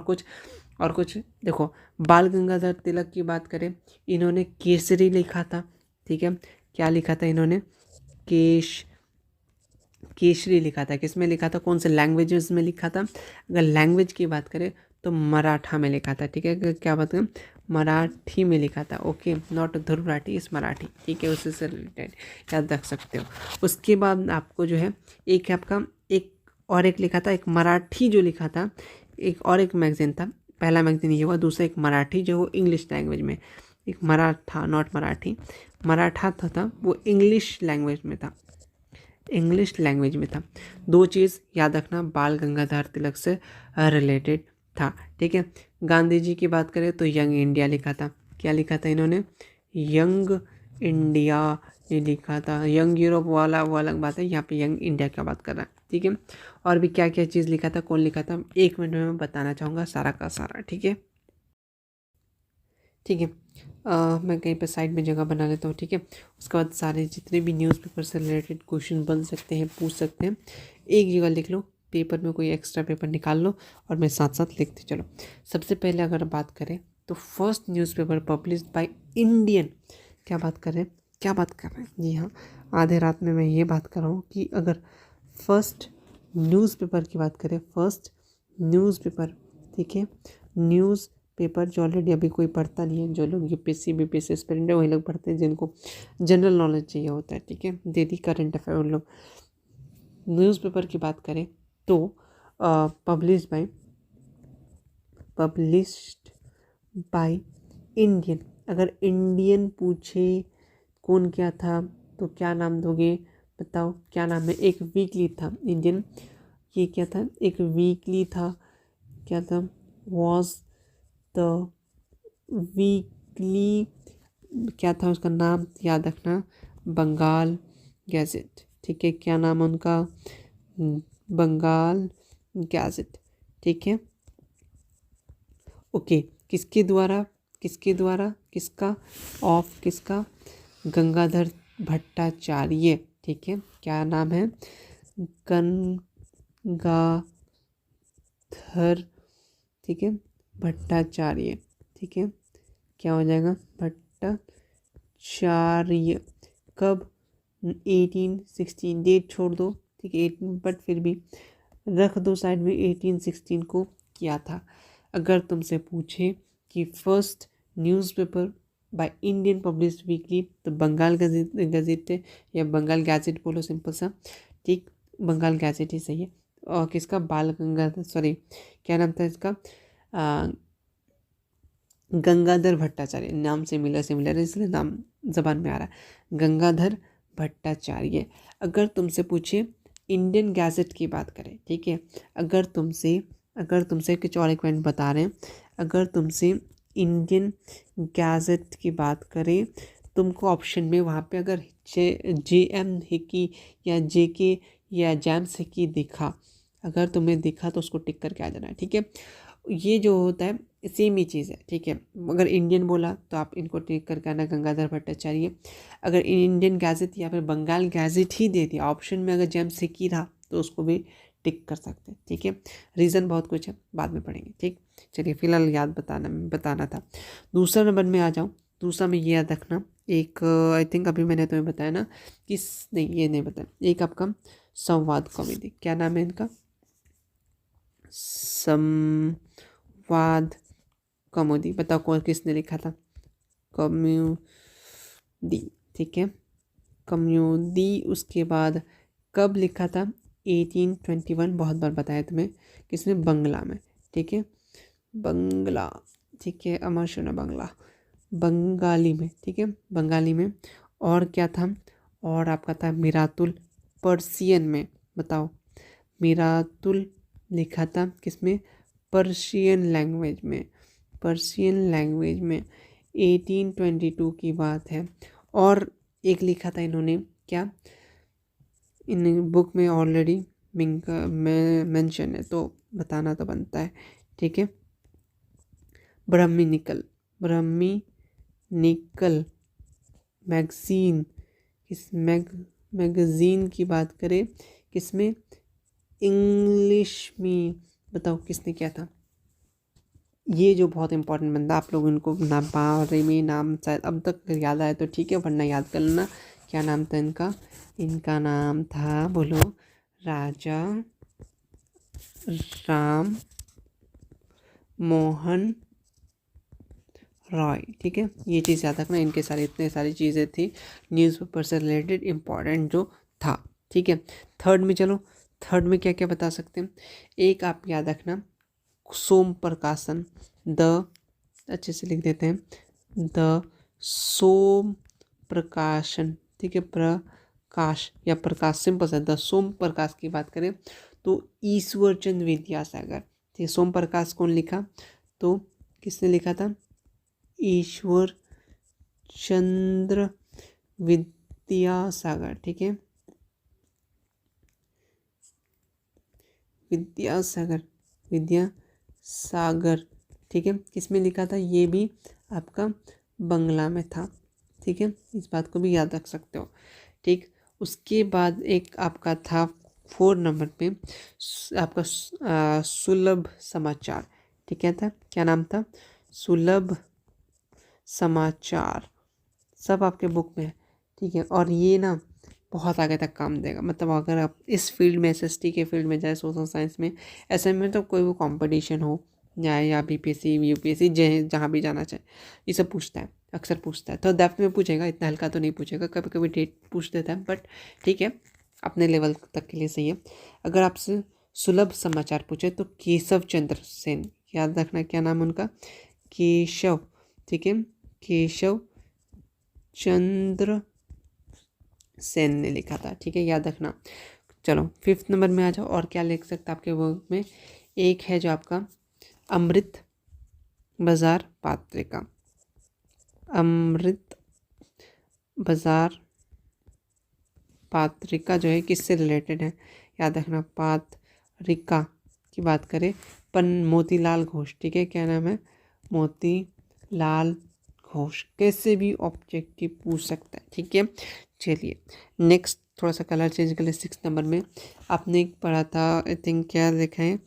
कुछ देखो, बाल गंगाधर तिलक की बात करें, इन्होंने केसरी लिखा था, ठीक है। क्या लिखा था इन्होंने, केसरी लिखा था। किस में लिखा था, कौन से लैंग्वेजेस में लिखा था, अगर लैंग्वेज की बात करें तो मराठा में लिखा था, ठीक है। क्या बात करें, मराठी में लिखा था, ओके, नॉट ध्रुवराठी इस मराठी, ठीक है, उससे रिलेटेड याद रख सकते हो। उसके बाद आपको जो है एक है आपका एक लिखा था, एक मराठी जो लिखा था, एक और एक मैगजीन था, पहला मैगजीन ये हुआ, दूसरा एक मराठी जो वो इंग्लिश लैंग्वेज में, एक मराठा नॉट मराठी, मराठा था वो इंग्लिश लैंग्वेज में था, इंग्लिश लैंग्वेज में था। दो चीज़ याद रखना, बाल गंगाधर तिलक से रिलेटेड था, ठीक है। गांधी जी की बात करें तो यंग इंडिया लिखा था। क्या लिखा था इन्होंने, यंग इंडिया ये लिखा था। यंग यूरोप वाला वो अलग बात है, यहाँ पे यंग इंडिया की बात कर रहा है, ठीक है। और भी क्या क्या चीज़ लिखा था, कौन लिखा था, 1 मिनट में मैं बताना चाहूँगा सारा का सारा, ठीक है, ठीक है। मैं कहीं पर साइड में जगह बना लेता हूँ, ठीक है। उसके बाद सारे जितने भी न्यूज़पेपर से रिलेटेड क्वेश्चन बन सकते हैं, पूछ सकते हैं, एक जगह लिख लो, पेपर में कोई एक्स्ट्रा पेपर निकाल लो और मैं साथ साथ लिखते चलो। सबसे पहले अगर बात करें तो first newspaper publish by Indian, क्या बात कर रहे हैं, जी हाँ, आधे रात में मैं ये बात कर रहा हूँ कि अगर फर्स्ट न्यूज़पेपर की बात करें, फर्स्ट न्यूज़पेपर, ठीक है, न्यूज़ पेपर जो ऑलरेडी अभी कोई पढ़ता नहीं है, जो लोग यूपीएससी बीपीएससी एस्पिरेंट है वही लोग पढ़ते हैं जिनको जनरल नॉलेज चाहिए होता है, ठीक है, डेली करंट अफेयर उन लोग। न्यूज़पेपर की बात करें तो पब्लिश्ड बाय इंडियन, अगर इंडियन पूछे कौन क्या था तो क्या नाम दोगे, बताओ क्या नाम है। एक वीकली था इंडियन, ये क्या था, एक वीकली था, क्या था, वॉज द वीकली, क्या था उसका नाम, याद रखना, बंगाल गैजेट, ठीक है। क्या नाम है उनका, बंगाल गैजेट, ठीक है, ओके। किसका ऑफ किसका, गंगाधर भट्टाचार्य, ठीक है। क्या नाम है, गंगाधर, ठीक है, भट्टाचार्य, ठीक है। क्या हो जाएगा, भट्टाचार्य। कब, 1816, डेट छोड़ दो, ठीक है, 18, बट फिर भी रख दो साइड में, 1816 को किया था। अगर तुमसे पूछे कि first newspaper by Indian published weekly, तो बंगाल गजेट या बंगाल गैजेट बोलो, सिंपल सा, ठीक, बंगाल गैजेट ही सही है। और किसका, बाल गंगाधर, सॉरी क्या नाम था इसका, गंगाधर भट्टाचार्य, नाम से सिमिलर है इसलिए नाम जबान में आ रहा है, गंगाधर भट्टाचार्य। अगर तुमसे पूछे इंडियन गैजेट की बात करें, ठीक है, अगर तुमसे कुछ और एक पॉइंट बता रहे हैं, अगर तुमसे इंडियन गैजेट की बात करें, तुमको ऑप्शन में वहाँ पे अगर JM हिकी या JK या जैम्स हिकी दिखा, अगर तुम्हें दिखा तो उसको टिक करके आ जाना है, ठीक है। ये जो होता है सेम ही चीज़ है, ठीक है। अगर इंडियन बोला तो आप इनको टिक करके आना, गंगाधर भट्टाचार्य। अगर इंडियन गैजेट या फिर बंगाल गैजेट ही दे दिया ऑप्शन में, अगर जेम्स हिकी रहा तो उसको भी टिक कर सकते हैं। ठीक है, रीज़न बहुत कुछ है, बाद में पढ़ेंगे। ठीक, चलिए फिलहाल याद बताना था। दूसरा नंबर में आ जाऊँ। दूसरा में ये याद रखना, एक आई थिंक अभी मैंने तुम्हें बताया ना, किस नहीं ये नहीं बताया, एक आपका संवाद कॉमेडी, क्या नाम है इनका, संवाद कॉमेडी। बताओ कौन किसने लिखा था, कम्युदी। ठीक है, कम्युदी। उसके बाद कब लिखा था, 1821, बहुत बार बताया तुम्हें, किसने, बंगला में। ठीक है, बंगला। ठीक है, अमर शोना बंगला, बंगाली में। ठीक है, बंगाली में। और क्या था, और आपका था मिरातुल, पर्शियन में। बताओ, मिरातुल लिखा था किसमें, पर्शियन लैंग्वेज में, पर्शियन लैंग्वेज में। 1822 की बात है। और एक लिखा था इन्होंने, क्या, इन बुक में ऑलरेडी मेंशन है तो बताना तो बनता है। ठीक है, ब्रह्मी निकल मैगजीन, किस मैगजीन की बात करें, किसमें, इंग्लिश में। बताओ किसने किया था। ये जो बहुत इंपॉर्टेंट बंदा, आप लोग इनको नाम बारे में नाम शायद अब तक याद आया तो ठीक है, वरना याद कर लेना। क्या नाम था इनका, इनका नाम था, बोलो, राजा राम मोहन रॉय। ठीक है, ये चीज़ याद रखना, इनके सारे इतने सारी चीज़ें थी न्यूज़पेपर से रिलेटेड इम्पॉर्टेंट जो था। ठीक है, थर्ड में चलो, थर्ड में क्या क्या बता सकते हैं। एक आप याद रखना, सोम प्रकाशन, द, अच्छे से लिख देते हैं, द सोम प्रकाशन। ठीक है, प्रकाश या प्रकाश सिंपल से, द सोम प्रकाश की बात करें तो ईश्वर चंद्र विद्यासागर। ठीक है, सोम प्रकाश कौन लिखा, तो किसने लिखा था, ईश्वर चंद्र विद्यासागर। ठीक है, विद्यासागर। ठीक है, किसमें लिखा था, ये भी आपका बंगला में था। ठीक है, इस बात को भी याद रख सकते हो। ठीक, उसके बाद एक आपका था 4 नंबर पे, आपका सुलभ समाचार। ठीक है, था क्या नाम था, सुलभ समाचार, सब आपके बुक में है। ठीक है, और ये ना बहुत आगे तक काम देगा, मतलब अगर आप इस फील्ड में, एसएसटी के फील्ड में जाए, सोशल साइंस में, ऐसे में तो कोई भी कंपटीशन हो जाए, या बीपीएससी यूपीएससी जहाँ भी जाना चाहे, ये सब पूछता है, अक्सर पूछता है। तो डेप्थ में पूछेगा, इतना हल्का तो नहीं पूछेगा, कभी कभी डेट पूछ देता है, बट ठीक है, अपने लेवल तक के लिए सही है। अगर आपसे सुलभ समाचार पूछे तो केशव चंद्र सेन, याद रखना क्या नाम उनका, केशव। ठीक है, केशव चंद्र सेन ने लिखा था। ठीक है, याद रखना। चलो 5th नंबर में आ जाओ, और क्या लिख सकता आपके वर्क में, एक है जो आपका अमृत बाजार पत्रिका, अमृत बाजार पत्रिका जो है किससे रिलेटेड है, याद रखना, पत्रिका की बात करें, मोतीलाल घोष। ठीक है, क्या नाम है, मोतीलाल घोष। कैसे भी ऑब्जेक्टिव पूछ सकता है। ठीक है, चलिए नेक्स्ट, थोड़ा सा कलर चेंज कर ले। 6 नंबर में आपने एक पढ़ा था, आई थिंक क्या लिखा है,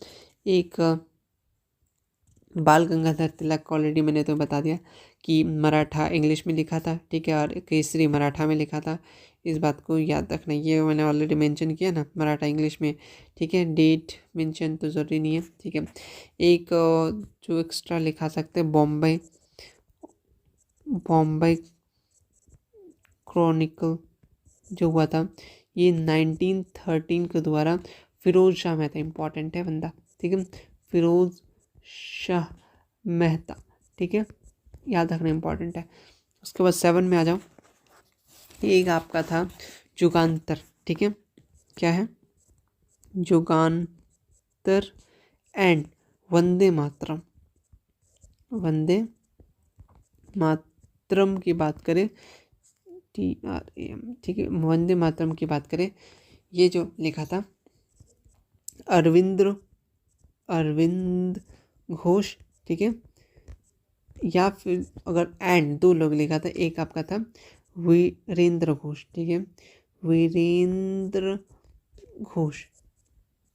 एक बाल गंगाधर तिलक, ऑलरेडी मैंने तो बता दिया कि मराठा इंग्लिश में लिखा था। ठीक है, और केसरी मराठा में लिखा था, इस बात को याद रखना, ये मैंने ऑलरेडी मेंशन किया ना, मराठा इंग्लिश में। ठीक है, डेट मेंशन तो ज़रूरी नहीं है। ठीक है, एक जो एक्स्ट्रा लिखा सकते हैं, बॉम्बे क्रॉनिकल जो हुआ था, ये 1913 के द्वारा फिरोज शाह मेहता, इंपॉर्टेंट है बंदा। ठीक है, फिरोज शाह मेहता। ठीक है, याद रखना इंपॉर्टेंट है। उसके बाद 7 में आ जाओ, एक आपका था जुगान्तर। ठीक है, क्या है, जुगान्तर एंड वंदे मातरम, वंदे मातरम की बात करें, TRAM। ठीक है, वंदे मातरम की बात करें, ये जो लिखा था अरविंद घोष। ठीक है, या फिर अगर एंड दो लोग लिखा था, एक आपका था वीरेंद्र घोष। ठीक है, वीरेंद्र घोष।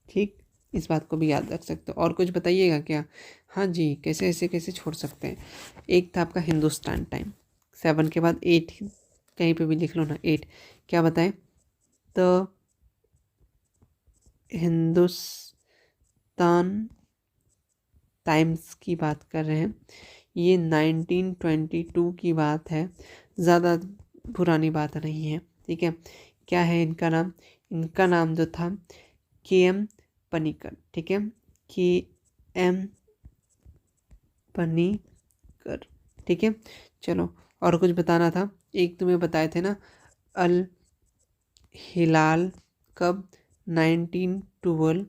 ठीक, इस बात को भी याद रख सकते हो। और कुछ बताइएगा क्या? हाँ जी, कैसे ऐसे कैसे छोड़ सकते हैं। एक था आपका हिंदुस्तान टाइम, 7 के बाद 8 कहीं पे भी लिख लो ना, 8 क्या बताएं? तो हिंदुस्तान टाइम्स की बात कर रहे हैं, ये 1922 की बात है, ज़्यादा पुरानी बात नहीं है। ठीक है, क्या है इनका नाम? इनका नाम जो था KM पनिकर। ठीक है, KM पनिकर। ठीक है, चलो और कुछ बताना था। एक तुम्हें बताए थे ना, अल हिलाल कब? 1912,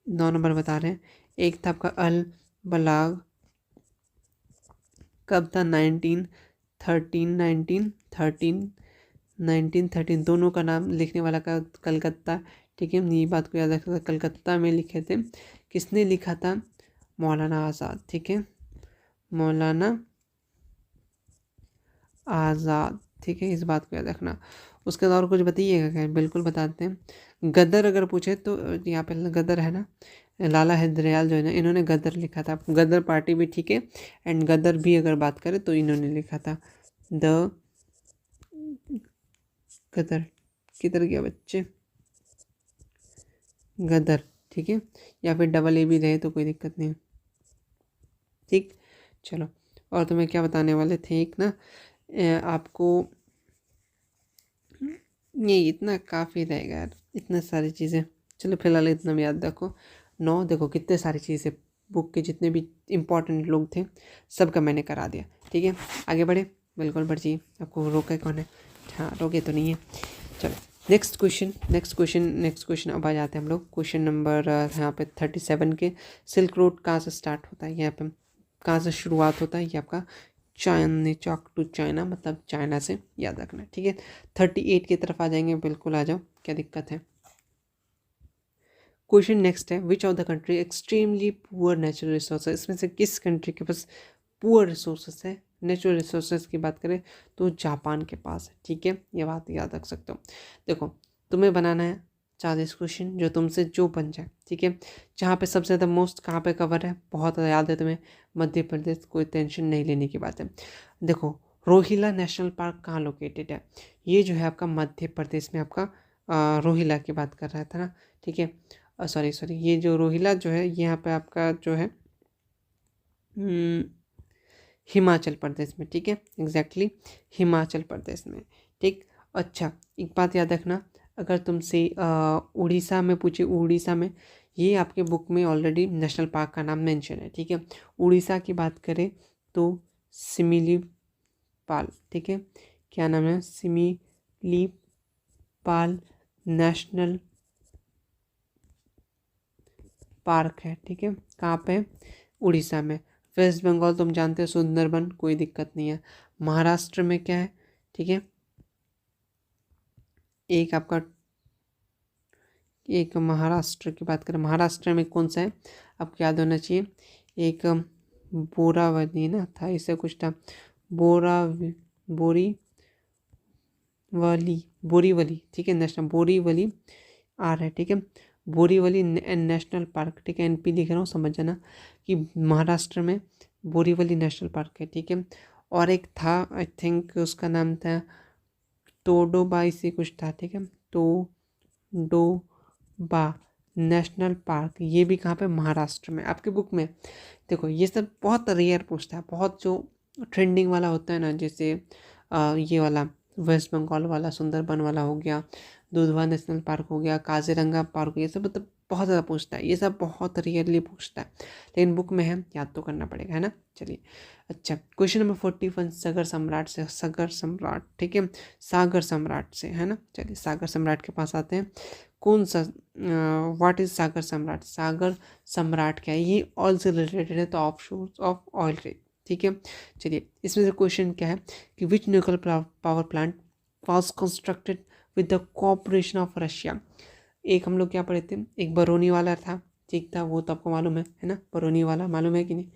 9 नंबर बता रहे हैं। एक था आपका अल बलाग कब था? 1913, 1913 दोनों का नाम लिखने वाला का कलकत्ता। ठीक है, ये बात को याद रखना, कलकत्ता में लिखे थे। किसने लिखा था? मौलाना आज़ाद। ठीक है, मौलाना आज़ाद। ठीक है, इस बात को याद रखना। उसके बाद और कुछ बताइएगा क्या? बिल्कुल बताते हैं। गदर अगर पूछे तो यहाँ पे गदर है ना, लाला हरदयाल जो है ना, इन्होंने गदर लिखा था। गदर पार्टी भी ठीक है, एंड गदर भी अगर बात करें तो इन्होंने लिखा था। द गदर, किधर गया बच्चे? गदर। ठीक है, या फिर डबल ए भी रहे तो कोई दिक्कत नहीं है। ठीक, चलो और तुम्हें क्या बताने वाले थे एक ना, आपको ये इतना काफ़ी रहेगा यार, इतने सारी चीज़ें। चलो फिलहाल इतना भी याद रखो। 9 देखो कितने सारी चीज़ें, बुक के जितने भी इम्पोर्टेंट लोग थे सबका मैंने करा दिया। ठीक है, आगे बढ़े, बिल्कुल बढ़िए। आपको रोके कौन है? हाँ, रोके तो नहीं है। चलो नेक्स्ट क्वेश्चन अब आ जाते हैं हम लोग क्वेश्चन नंबर यहाँ पे 37 के। सिल्क रोड कहाँ से स्टार्ट होता है? यहाँ पे कहाँ से शुरुआत होता है? ये आपका चाइना चौक टू चाइना, मतलब चाइना से, याद रखना। ठीक है, 38 की तरफ आ जाएंगे, बिल्कुल आ जाओ, क्या दिक्कत है। क्वेश्चन नेक्स्ट है, which of the country extremely poor natural resources? इसमें से किस कंट्री के पास पुअर रिसोर्सेज है? नेचुरल रिसोर्सेज की बात करें तो जापान के पास है। ठीक है, ये बात याद रख सकते हो। देखो तुम्हें बनाना है 40 क्वेश्चन जो तुमसे जो बन जाए। ठीक है, जहाँ पे सबसे ज़्यादा मोस्ट कहाँ पे कवर है, बहुत याद है तुम्हें, मध्य प्रदेश, कोई टेंशन नहीं लेने की बात है। देखो रोहिला नेशनल पार्क कहाँ लोकेटेड है? ये जो है आपका मध्य प्रदेश में, आपका रोहिला की बात कर रहा था ना। ठीक है, सॉरी ये जो रोहिला जो है यहाँ पे आपका जो है हिमाचल प्रदेश में। ठीक है, एग्जैक्टली हिमाचल प्रदेश में। ठीक, अच्छा एक बात याद रखना, अगर तुमसे उड़ीसा में पूछे, उड़ीसा में ये आपके बुक में ऑलरेडी नेशनल पार्क का नाम मेंशन है। ठीक है, उड़ीसा की बात करें तो सिमिलीपाल। ठीक है, क्या नाम है? सिमिलीपाल नेशनल पार्क है। ठीक है, कहाँ पे? उड़ीसा में। वेस्ट बंगाल तुम जानते हो, सुंदरबन, कोई दिक्कत नहीं है। महाराष्ट्र में क्या है? ठीक है, एक आपका, एक महाराष्ट्र की बात करें, महाराष्ट्र में कौन सा है आपको याद होना चाहिए? एक बोरावली ना था, इससे कुछ था, बोरा बोरी वली, बोरीवली। ठीक है, नेशनल बोरीवली आ रहा है। ठीक है, बोरीवली नेशनल पार्क। ठीक है, NP लिख रहा हूँ, समझ जाना कि महाराष्ट्र में बोरीवली नेशनल पार्क है। ठीक है, और एक था, आई थिंक उसका नाम था टोडोबा, इसी कुछ था। ठीक है, टोडोबा नेशनल पार्क, ये भी कहाँ पे? महाराष्ट्र में। आपके बुक में देखो ये सब बहुत रेयर पूछता है, बहुत जो ट्रेंडिंग वाला होता है ना, जैसे ये वाला वेस्ट बंगाल वाला सुंदरबन वाला हो गया, दुधवा नेशनल पार्क हो गया, काजीरंगा पार्क, ये सब मतलब बहुत ज़्यादा पूछता है, ये सब बहुत रेयरली पूछता है, लेकिन बुक में है, याद तो करना पड़ेगा, है ना। चलिए, अच्छा क्वेश्चन नंबर 41 सागर सम्राट से, सागर सम्राट। ठीक है, सागर सम्राट से, है ना। चलिए सागर सम्राट के पास आते हैं। कौन सा, व्हाट इज सागर सम्राट? सागर सम्राट क्या है? ये ऑयल से रिलेटेड है, तो of shores of oil trade. ठीक है, चलिए इसमें से क्वेश्चन क्या है कि which nuclear power plant was constructed with the cooperation of Russia? एक हम लोग क्या पढ़े थे, एक बरौनी वाला था। ठीक था, वो तो आपको मालूम है ना, बरौनी वाला मालूम है कि नहीं?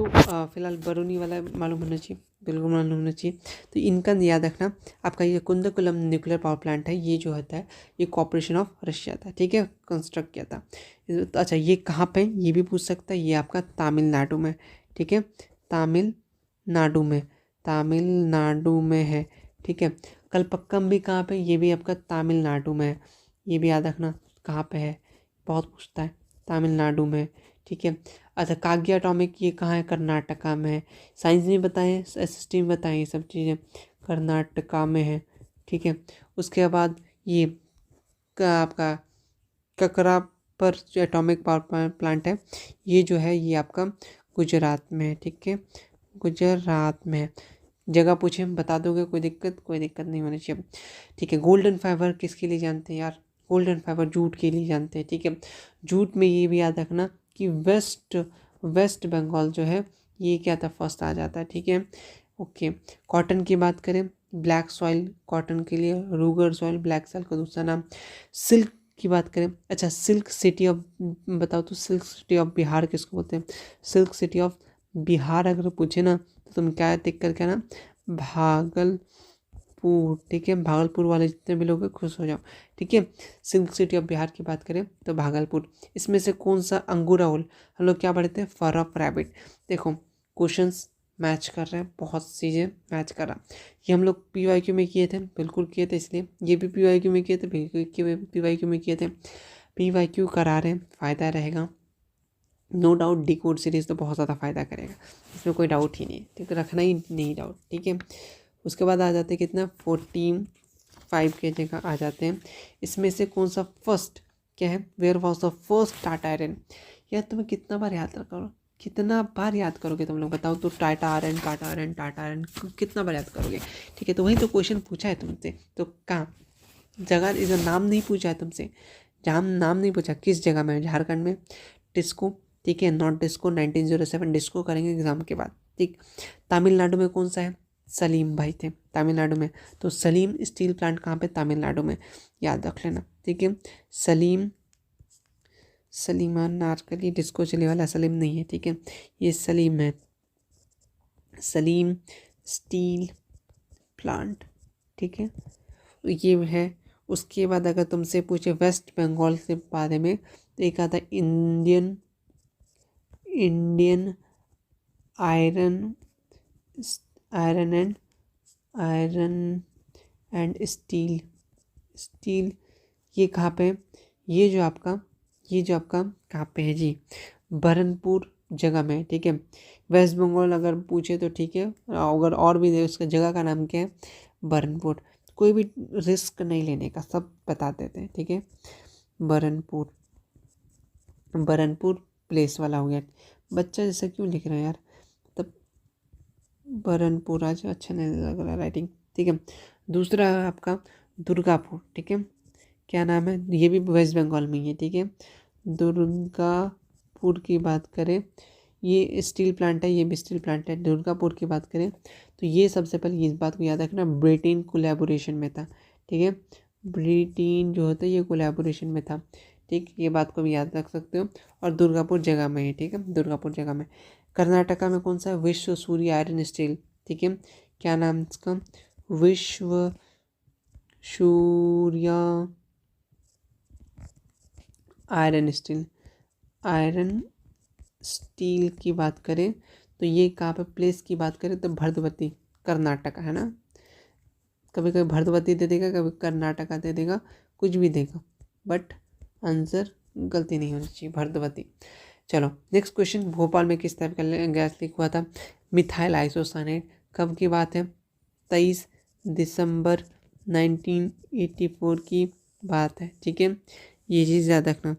तो फिलहाल बरूनी वाला मालूम होना चाहिए, बिल्कुल मालूम होना चाहिए। तो इनका याद रखना, आपका ये कुंदकुलम न्यूक्लियर पावर प्लांट है, ये जो होता है ये कॉर्पोरेशन ऑफ रशिया था, ठीक है, कंस्ट्रक्ट किया था। तो अच्छा ये कहाँ पे, ये भी पूछ सकता है, ये आपका तमिलनाडु में, ठीक है, तमिलनाडु में, तमिलनाडु में है, ठीक है। कलपक्कम भी कहाँ पे, ये भी आपका तमिलनाडु में है, ये भी याद रखना कहाँ पे है, बहुत पूछता है, तमिलनाडु में, ठीक है। अच्छा काग्या एटॉमिक ये कहाँ है, कर्नाटका में है। साइंस में बताएं, एसएसटी में बताएं, ये सब चीज़ें कर्नाटका में है, ठीक है। उसके बाद ये आपका ककरा पर जो एटॉमिक पावर प्लांट है, ये जो है ये आपका गुजरात में है, ठीक है, गुजरात में है। जगह पूछे हम बता दोगे, कोई दिक्कत नहीं होनी चाहिए, ठीक है। गोल्डन फाइबर किसके लिए जानते हैं यार, गोल्डन फाइबर जूट के लिए जानते हैं, ठीक है। जूट में ये भी याद रखना कि वेस्ट बंगाल जो है ये क्या था, फर्स्ट आ जाता है, ठीक है, ओके। कॉटन की बात करें, ब्लैक सॉइल कॉटन के लिए, रूगर सॉइल ब्लैक सॉइल का दूसरा नाम। सिल्क की बात करें, अच्छा सिल्क सिटी ऑफ, बताओ तो सिल्क सिटी ऑफ बिहार किसको बोलते हैं, सिल्क सिटी ऑफ बिहार अगर पूछे ना तो तुम क्या टिक करके ना, भागलपुर, ठीक है, भागलपुर वाले जितने भी लोग हैं खुश हो जाओ, ठीक है। सिल्क सिटी ऑफ बिहार की बात करें तो भागलपुर। इसमें से कौन सा अंगूरा होल, हम लोग क्या पढ़ते हैं, फर ऑफ रैबिट। देखो क्वेश्चंस मैच कर रहे हैं, बहुत चीज़ें मैच कर रहा। ये हम लोग PYQ में किए थे, बिल्कुल किए थे, इसलिए ये भी PYQ में किए थे, PYQ में किए थे, PYQ करा रहे हैं, फ़ायदा रहेगा no doubt. Decode series तो बहुत ज़्यादा फ़ायदा करेगा, इसमें कोई डाउट ही नहीं है, ठीक है, रखना ही नहीं डाउट, ठीक है। उसके बाद आ जाते हैं कितना, 45 के जगह आ जाते हैं। इसमें से कौन सा फर्स्ट क्या है, where was the first Tata iron. यार तुम्हें कितना बार याद करो, कितना बार याद करोगे तुम लोग, बताओ तो, Tata iron Tata iron Tata iron कितना बार याद करोगे, ठीक है। तो वही तो क्वेश्चन पूछा है तुमसे, तो कहाँ जगह, इधर नाम नहीं पूछा है तुमसे, जहाँ नाम नहीं पूछा, किस जगह में, झारखंड में डिस्को, ठीक है, नॉट डिस्को 1907 डिस्को करेंगे एग्जाम के बाद, ठीक। तमिलनाडु में कौन सा है, सलीम भाई थे तमिलनाडु में, तो सलीम स्टील प्लांट कहाँ पे, तमिलनाडु में, याद रख लेना, ठीक है। सलीमान नारकली डिस्को चले वाला सलीम नहीं है, ठीक है, ये सलीम है, सलीम स्टील प्लांट, ठीक है, ये है। उसके बाद अगर तुमसे पूछे वेस्ट बंगाल के बारे में, तो एक आता इंडियन आयरन एंड स्टील, ये कहाँ पे, ये जो आपका कहाँ पे है जी, बरनपुर जगह में, ठीक है। वेस्ट बंगाल अगर पूछे तो ठीक है, अगर और भी दे उसका जगह का नाम क्या है, बरनपुर। कोई भी रिस्क नहीं लेने का, सब बता देते हैं, ठीक है। बरनपुर प्लेस वाला हो गया, बच्चा जैसा क्यों लिख रहा है यार, तब बरनपुर आज अच्छा नहीं लग रहा राइटिंग, ठीक है। दूसरा है आपका दुर्गापुर, ठीक है, क्या नाम है, ये भी वेस्ट बंगाल में ही है, ठीक है। दुर्गापुर की बात करें, ये स्टील प्लांट है, ये भी स्टील प्लांट है। दुर्गापुर की बात करें तो ये सबसे पहले इस बात को याद रखना, ब्रिटेन कोलैबोरेशन में था, ठीक है, ब्रिटेन जो होता है ये कोलैबोरेशन में था, ठीक, ये बात को भी याद रख सकते हो। और दुर्गापुर जगह में है, ठीक है, दुर्गापुर जगह में। कर्नाटका में कौन सा है, विश्व सूर्य आयरन स्टील, ठीक है, क्या नाम इसका, विश्व सूर्य आयरन स्टील की बात करें तो ये कहाँ पे, प्लेस की बात करें तो भरदवती कर्नाटका है ना, कभी कभी भरदवती दे देगा, कभी कर्नाटका दे देगा, कुछ भी देगा, बट आंसर गलती नहीं होनी चाहिए, भरदवती। चलो नेक्स्ट क्वेश्चन, भोपाल में किस टाइप का गैस लीक हुआ था, मिथाइल आइसोसाइनेट, कब की बात है, 23 दिसंबर 1984 की बात है, ठीक है, ये चीज़ याद रखना।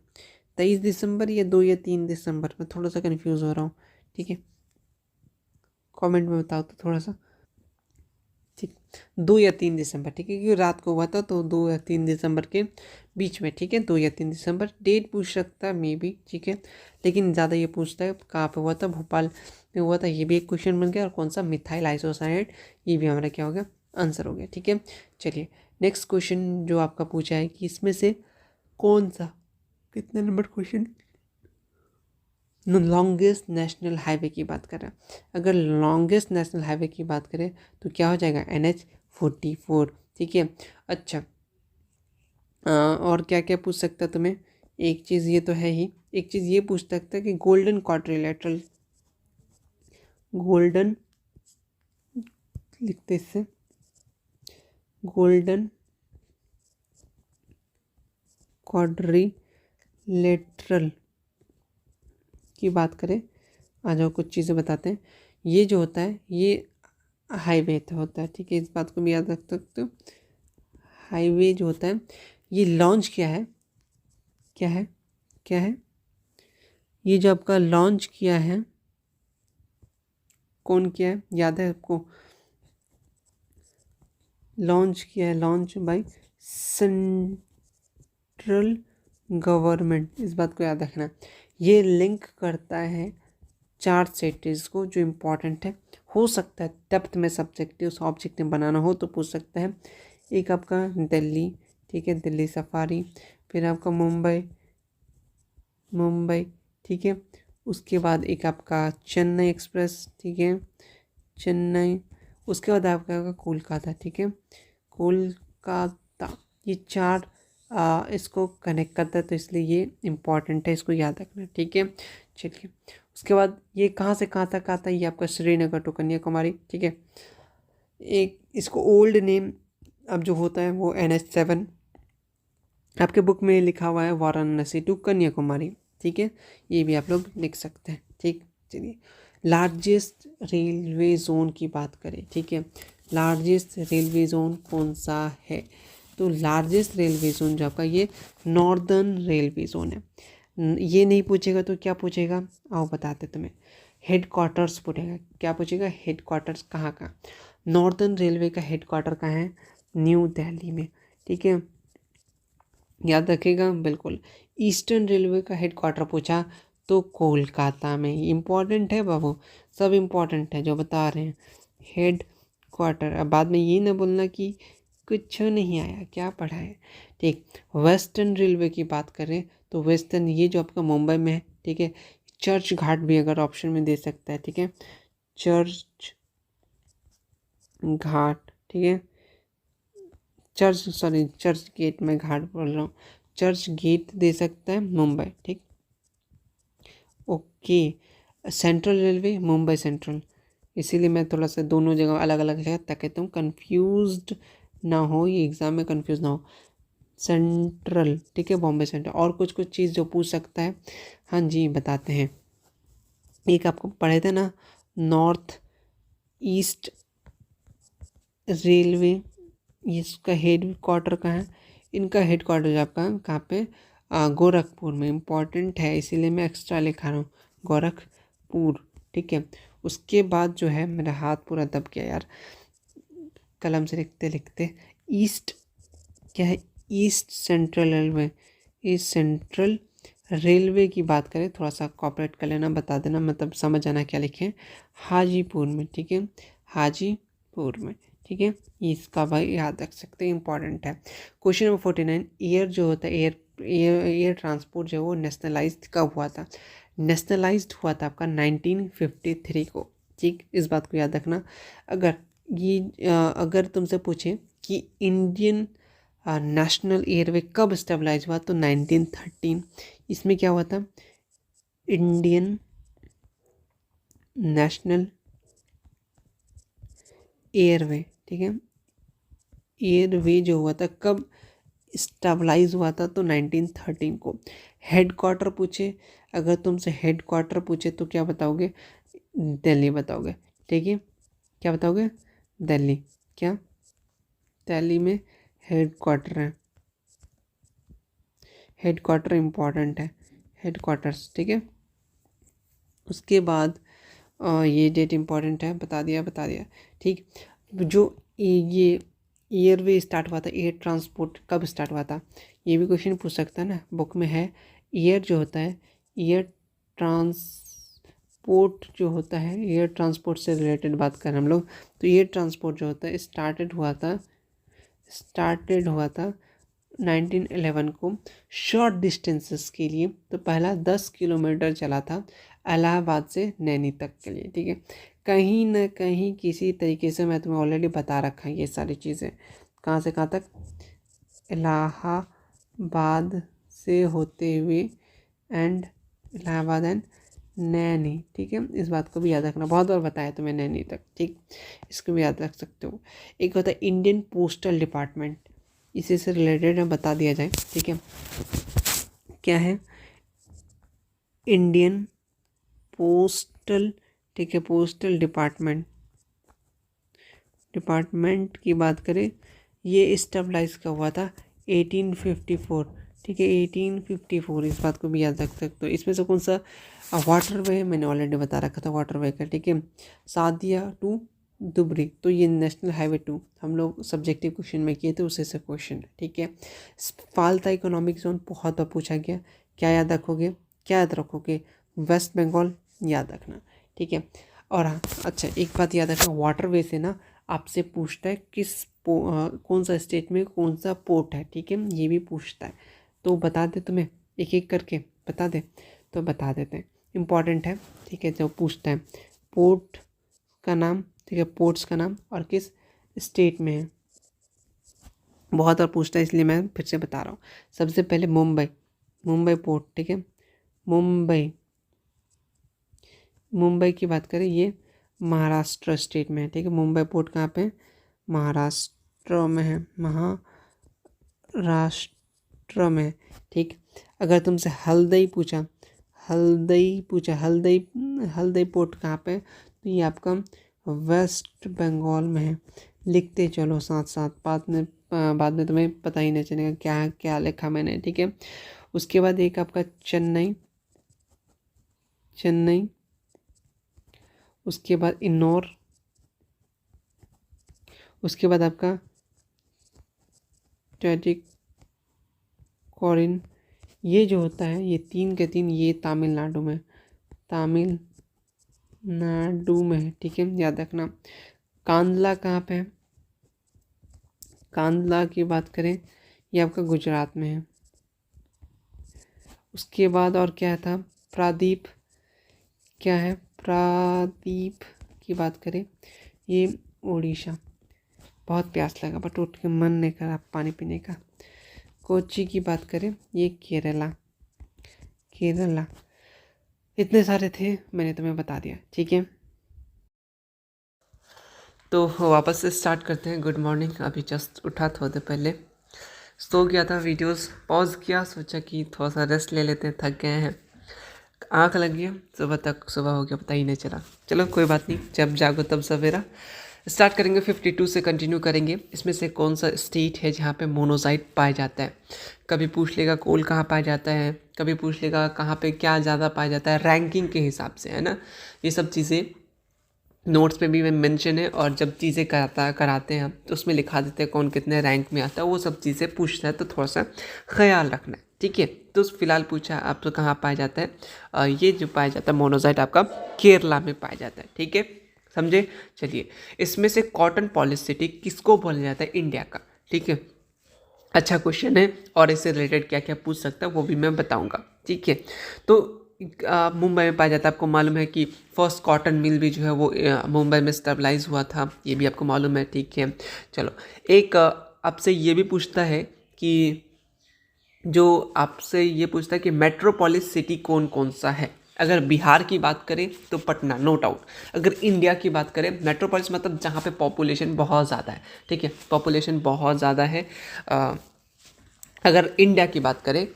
23 दिसंबर या 2 या 3 दिसंबर, मैं थोड़ा सा कन्फ्यूज़ हो रहा हूँ, ठीक है, कमेंट में बताओ तो थोड़ा सा, ठीक, 2 या 3 दिसंबर, ठीक है, क्योंकि रात को हुआ था, तो 2 या 3 दिसंबर के बीच में, ठीक है, 2 या 3 दिसंबर, डेट पूछ सकता है मे बी, ठीक है, लेकिन ज़्यादा ये पूछता है कहाँ पे हुआ था, भोपाल में हुआ था, ये भी एक क्वेश्चन बन गया। और कौन सा, मिथाइल आइसोसाइनेट, ये भी हमारा क्या हो गया, आंसर हो गया, ठीक है। चलिए नेक्स्ट क्वेश्चन जो आपका पूछा है कि इसमें से कौन सा, कितने number question, longest national highway की बात करें, अगर लॉन्गेस्ट नेशनल हाईवे की बात करें तो क्या हो जाएगा, NH 44। ठीक है। अच्छा, और क्या क्या पूछ सकता है तुम्हें, एक चीज़ ये तो है ही, एक चीज़ ये पूछ सकता है कि गोल्डन क्वाड्रिलेटरल, गोल्डन लिखते इससे, गोल्डन क्वाड्रिलेटरल की बात करें, आ जाओ कुछ चीज़ें बताते हैं। ये जो होता है ये हाईवे होता है, ठीक है, इस बात को भी याद रख सकते हो। हाईवे जो होता है ये लॉन्च क्या है, क्या है, क्या है, ये जो आपका लॉन्च किया है, कौन किया है, याद है आपको, लॉन्च किया है, लॉन्च बाय सेंट्रल गवर्नमेंट, इस बात को याद रखना। ये लिंक करता है 4 सिटीज़ को जो इम्पोर्टेंट है, हो सकता है डेप्थ में सब्जेक्टिव ऑब्जेक्टिव बनाना हो तो पूछ सकता है। एक आपका दिल्ली, ठीक है, दिल्ली सफारी, फिर आपका मुंबई, मुंबई, ठीक है, उसके बाद एक आपका चेन्नई एक्सप्रेस, ठीक है, चेन्नई, उसके बाद आपका होगा कोलकाता, ठीक है, कोलकाता, ये 4 इसको कनेक्ट करता है तो इसलिए ये इम्पॉर्टेंट है, इसको याद रखना, ठीक है। चलिए, उसके बाद ये कहाँ से कहाँ तक आता है, ये आपका श्रीनगर टू कन्याकुमारी, ठीक है। एक इसको ओल्ड नेम अब जो होता है वो NH 7, आपके बुक में लिखा हुआ है वाराणसी टू कन्याकुमारी, ठीक है, ये भी आप लोग लिख सकते हैं, ठीक। चलिए, लार्जेस्ट रेलवे जोन की बात करें, ठीक है, लार्जेस्ट रेलवे जोन कौन सा है, तो लार्जेस्ट रेलवे जोन जो आपका ये नॉर्दर्न रेलवे जोन है। ये नहीं पूछेगा तो क्या पूछेगा, आओ बताते तुम्हें, हेड क्वार्टर्स पूछेगा, क्या पूछेगा, हेड क्वार्टर्स कहाँ का, नॉर्दर्न रेलवे का हेड क्वार्टर कहाँ है, न्यू दिल्ली में, ठीक है, याद रखेगा बिल्कुल। ईस्टर्न रेलवे का हेड क्वार्टर पूछा तो कोलकाता में, इम्पॉर्टेंट है बाबू, सब इम्पॉर्टेंट है जो बता रहे हैं, हेड क्वार्टर। अब बाद में ये ना बोलना कि कुछ नहीं आया, क्या पढ़ा है, ठीक। वेस्टर्न रेलवे की बात करें तो वेस्टर्न ये जो आपका मुंबई में है, ठीक है, चर्च घाट भी अगर ऑप्शन में दे सकता है, ठीक है, चर्च घाट, ठीक है, चर्च गेट में घाट बोल रहा हूँ, चर्च गेट दे सकता है मुंबई, ठीक। Okay, central railway Mumbai central, इसीलिए मैं थोड़ा सा दोनों जगह अलग अलग है ताकि तुम कंफ्यूज्ड ना हो, ये एग्ज़ाम में कंफ्यूज ना हो। सेंट्रल, ठीक है, बॉम्बे सेंट्रल। और कुछ कुछ चीज़ जो पूछ सकता है, हाँ जी बताते हैं। एक आपको पढ़े थे ना, नॉर्थ ईस्ट रेलवे, ये इसका हेड क्वार्टर कहाँ है, इनका हेड क्वार्टर आपका कहाँ पे, गोरखपुर में, इम्पॉर्टेंट है इसीलिए मैं एक्स्ट्रा लिखा रहा हूँ, गोरखपुर, ठीक है। उसके बाद जो है, मेरा हाथ पूरा दब गया यार कलम से लिखते लिखते, ईस्ट क्या है, east central railway, east central railway की बात करें, थोड़ा सा कॉपरेट कर लेना, बता देना मतलब समझ आना क्या लिखे, हाजीपुर में, ठीक है, हाजीपुर में, ठीक है, इसका भाई याद रख सकते हैं, इंपॉर्टेंट है। क्वेश्चन नंबर 49, एयर जो होता है, एयर ट्रांसपोर्ट जो है वो नेशनलाइज्ड कब हुआ था, नेशनलाइज्ड हुआ था आपका 1953 को, ठीक, इस बात को याद रखना। अगर ये अगर तुमसे पूछे कि इंडियन नेशनल एयरवे कब स्टेबलाइज हुआ तो 1913, इसमें क्या हुआ था, इंडियन नेशनल एयरवे, ठीक है, एयरवे जो हुआ था कब स्टेबलाइज हुआ था तो 1913 को। हेड क्वार्टर पूछे, अगर तुमसे हेड क्वार्टर पूछे तो क्या बताओगे, दिल्ली बताओगे, ठीक है, क्या बताओगे, दिल्ली, क्या, दिल्ली में हेड क्वार्टर है, हेड क्वार्टर इम्पॉर्टेंट है, हेड क्वार्टर्स, ठीक है। उसके बाद ये डेट इम्पॉर्टेंट है, बता दिया बता दिया, ठीक। जो ये एयरवे स्टार्ट हुआ था, एयर ट्रांसपोर्ट कब स्टार्ट हुआ था, ये भी क्वेश्चन पूछ सकता है ना, बुक में है। एयर जो होता है, एयर ट्रांसपोर्ट जो होता है, एयर ट्रांसपोर्ट से रिलेटेड बात करें हम लोग, तो एयर ट्रांसपोर्ट जो होता है स्टार्टेड हुआ था 1911 को शॉर्ट डिस्टेंसेस के लिए, तो पहला 10 किलोमीटर चला था इलाहाबाद से नैनी तक के लिए, ठीक है। कहीं ना कहीं किसी तरीके से मैं तुम्हें ऑलरेडी बता रखा है ये सारी चीज़ें, कहाँ से कहाँ तक, इलाहाबाद से होते हुए एंड इलाहाबाद एंड नैनी, ठीक है। इस बात को भी याद रखना, बहुत बार बताया तुम्हें नैनी तक, ठीक, इसको भी याद रख सकते हो। एक होता है इंडियन पोस्टल डिपार्टमेंट, इसी से रिलेटेड है, बता दिया जाए, ठीक है। क्या है इंडियन पोस्टल, ठीक है, पोस्टल डिपार्टमेंट की बात करें, ये इस्टेब्लाइज का हुआ था 1854, ठीक है, 1854, इस बात को भी याद रख सकते हो। इसमें से कौन सा वाटर वे, मैंने ऑलरेडी बता रखा था वाटर वे का, ठीक है। सादिया टू दुबरी, तो ये नेशनल हाईवे 2 हम लोग सब्जेक्टिव क्वेश्चन में किए थे, उसे से क्वेश्चन है, ठीक है। फालता इकोनॉमिक जोन बहुत बार पूछा गया, क्या याद रखोगे, क्या याद रखोगे, वेस्ट बंगाल याद रखना, ठीक है। और हाँ, अच्छा एक बात याद रखना, वाटर वे से ना आपसे पूछता है कौन सा स्टेट में कौन सा पोर्ट है, ठीक है, ये भी पूछता है। तो बता दे तुम्हें, एक एक करके बता दे, तो बता देते हैं, इम्पॉर्टेंट है, ठीक है। जो पूछता है पोर्ट का नाम, ठीक है, पोर्ट्स का नाम और किस स्टेट में है, बहुत बार पूछता है, इसलिए मैं फिर से बता रहा हूँ। सबसे पहले मुंबई पोर्ट, ठीक है, मुंबई की बात करें, ये महाराष्ट्र स्टेट में है, ठीक है। मुंबई पोर्ट कहाँ पे, महाराष्ट्र में है, महाराष्ट्र में, ठीक। अगर तुमसे हल्दई पोर्ट कहाँ पे, तो ये आपका वेस्ट बंगाल में है। लिखते चलो साथ साथ, बाद में तुम्हें पता ही नहीं चलेगा क्या क्या लिखा मैंने, ठीक है। उसके बाद एक आपका चेन्नई, उसके बाद इन्नौर, उसके बाद आपका टुटिकोरिन, ये जो होता है ये 3 के 3 ये तमिलनाडु में है, ठीक है, याद रखना। कांदला कहाँ पे है, कांदला की बात करें, ये आपका गुजरात में है। उसके बाद और क्या था, प्रादीप, क्या है, प्रादीप की बात करें, ये उड़ीसा। बहुत प्यास लगा बट उठ के मन नहीं करा पानी पीने का। कोच्चि की बात करें, ये केरला। इतने सारे थे, मैंने तुम्हें बता दिया, ठीक है। तो वापस से स्टार्ट करते हैं। गुड मॉर्निंग, अभी जस्ट उठा, थोड़ी देर पहले सो गया था, वीडियोस पॉज किया, सोचा कि थोड़ा सा रेस्ट ले लेते हैं, थक गए हैं, आँख लग गया, सुबह हो गया, पता ही नहीं चला। चलो कोई बात नहीं, जब जागो तब सवेरा। स्टार्ट करेंगे 52 से, कंटिन्यू करेंगे। इसमें से कौन सा स्टेट है जहाँ पे मोनोसाइट पाया जाता है। कभी पूछ लेगा कोल कहाँ पाया जाता है, कभी पूछ लेगा कहाँ पे क्या ज़्यादा पाया जाता है, रैंकिंग के हिसाब से, है ना। ये सब चीज़ें नोट्स पे भी मैं मेंशन है, और जब चीज़ें कराते हैं हम तो उसमें लिखा देते हैं कौन कितने रैंक में आता है, वो सब चीज़ें पूछता है, तो थोड़ा सा ख्याल रखना है, ठीक है। तो फिलहाल पूछा आप तो कहाँ पाया जाता है, ये जो पाया जाता है मोनोसाइट आपका केरला में पाया जाता है, ठीक है, समझे। चलिए, इसमें से कॉटन पॉलिसिटी किसको बोला जाता है, इंडिया का, ठीक है। अच्छा क्वेश्चन है, और इससे रिलेटेड क्या क्या पूछ सकता है वो भी मैं बताऊंगा, ठीक है। तो मुंबई में पाया जाता है, आपको मालूम है कि फर्स्ट कॉटन मिल भी जो है वो मुंबई में स्टेबलाइज हुआ था, ये भी आपको मालूम है, ठीक है। चलो, एक आपसे ये भी पूछता है कि मेट्रोपोलिस सिटी कौन कौन सा है। अगर बिहार की बात करें तो पटना, नो डाउट। अगर इंडिया की बात करें, मेट्रोपोलिस मतलब जहाँ पे पॉपुलेशन बहुत ज़्यादा है, ठीक है, पॉपुलेशन बहुत ज़्यादा है। अगर इंडिया की बात करें,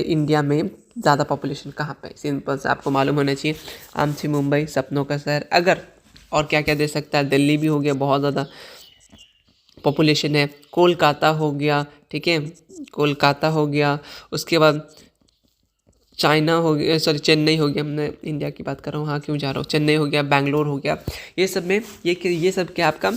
इंडिया में ज़्यादा पॉपुलेशन कहाँ पे, सिंपल से आपको मालूम होना चाहिए, आमची मुंबई, सपनों का शहर। अगर और क्या क्या दे सकता है, दिल्ली भी हो गया, बहुत ज़्यादा पॉपुलेशन है, कोलकाता हो गया, ठीक है, कोलकाता हो गया। उसके बाद चाइना हो गया, सॉरी चेन्नई हो गया, मैं इंडिया की बात कर रहा हूँ, हाँ क्यों जा रहा हूँ, चेन्नई हो गया, बैंगलोर हो गया। ये सब में ये सब क्या आपका,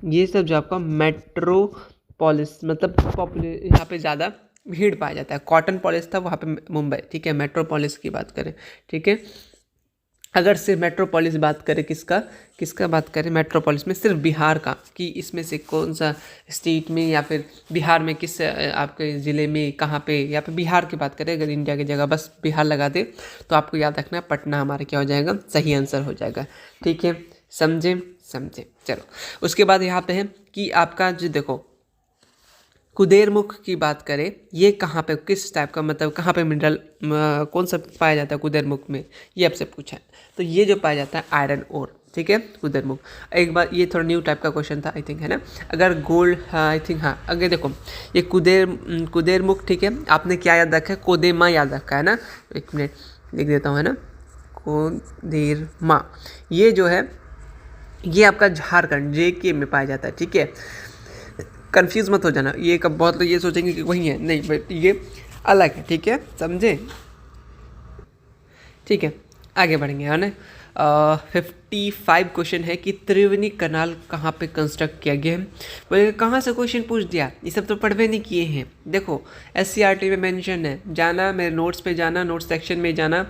ये सब जो आपका मेट्रोपोलिस मतलब यहाँ पे ज़्यादा भीड़ पाया जाता है। कॉटन पॉलिस था वहाँ पे मुंबई, ठीक है, मेट्रोपोलिस की बात करें, ठीक है। अगर सिर्फ मेट्रोपोलिस बात करें, किसका किसका बात करें मेट्रोपोलिस में, सिर्फ बिहार का, कि इसमें से कौन सा स्टेट में या फिर बिहार में किस आपके ज़िले में कहाँ पे, या फिर बिहार की बात करें, अगर इंडिया की जगह बस बिहार लगा दे तो आपको याद रखना पटना हमारा क्या हो जाएगा, सही आंसर हो जाएगा। ठीक है, समझे समझे। चलो उसके बाद यहाँ पे है कि आपका जो देखो कुदेरमुख की बात करें, ये कहाँ पे किस टाइप का, मतलब कहाँ पे मिनरल कौन सा पाया जाता है कुदेरमुख में, ये आपसे पूछा है। तो ये जो पाया जाता है आयरन ओर, ठीक है, कुदेरमुख। एक बार ये थोड़ा न्यू टाइप का क्वेश्चन था आई थिंक, है ना। अगर गोल्ड, हाँ आई थिंक, हाँ अगर देखो ये कुदेरमुख, ठीक है, आपने क्या याद रखा है, कोदेमा याद रखा है ना। एक मिनट लिख देता हूँ, है ना, कोदेरमा। ये जो है ये आपका झारखंड JK में पाया जाता है। ठीक है, कंफ्यूज मत हो जाना, ये कब बहुत लोग ये सोचेंगे कि वही है, नहीं बट ये अलग है। ठीक है, समझे। ठीक है, आगे बढ़ेंगे, है ना। 55 क्वेश्चन है कि त्रिवेणी कनाल कहाँ पे कंस्ट्रक्ट किया गया है। बोले कहाँ से क्वेश्चन पूछ दिया, ये सब तो पढ़वे नहीं किए हैं। देखो SCRT में मेंशन है, जाना मेरे नोट्स पे जाना, नोट्स सेक्शन में जाना,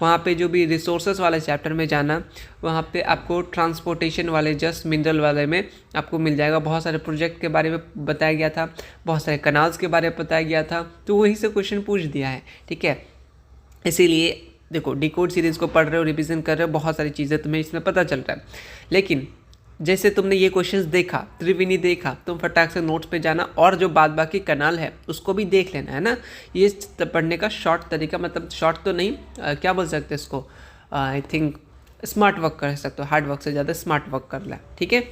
वहाँ पे जो भी रिसोर्सेज वाले चैप्टर में जाना, वहाँ पे आपको ट्रांसपोर्टेशन वाले जस्ट मिनरल वाले में आपको मिल जाएगा। बहुत सारे प्रोजेक्ट के बारे में बताया गया था, बहुत सारे कनाल्स के बारे में बताया गया था, तो वहीं से क्वेश्चन पूछ दिया है। ठीक है, इसीलिए देखो डिकोड सीरीज़ को पढ़ रहे हो, रिवीजन कर रहे हो, बहुत सारी चीज़ें तुम्हें इसमें पता चल रहा है। लेकिन जैसे तुमने ये क्वेश्चंस देखा, त्रिवेणी देखा, तुम फटाक से नोट्स पे जाना और जो बाद बाकी कनाल है उसको भी देख लेना, है ना। ये पढ़ने का शॉर्ट तरीका, मतलब शॉर्ट तो नहीं, क्या बोल सकते हैं इसको, आई थिंक स्मार्ट वर्क कर सकते हो, हार्ड वर्क से ज़्यादा स्मार्ट वर्क कर ला। ठीक है,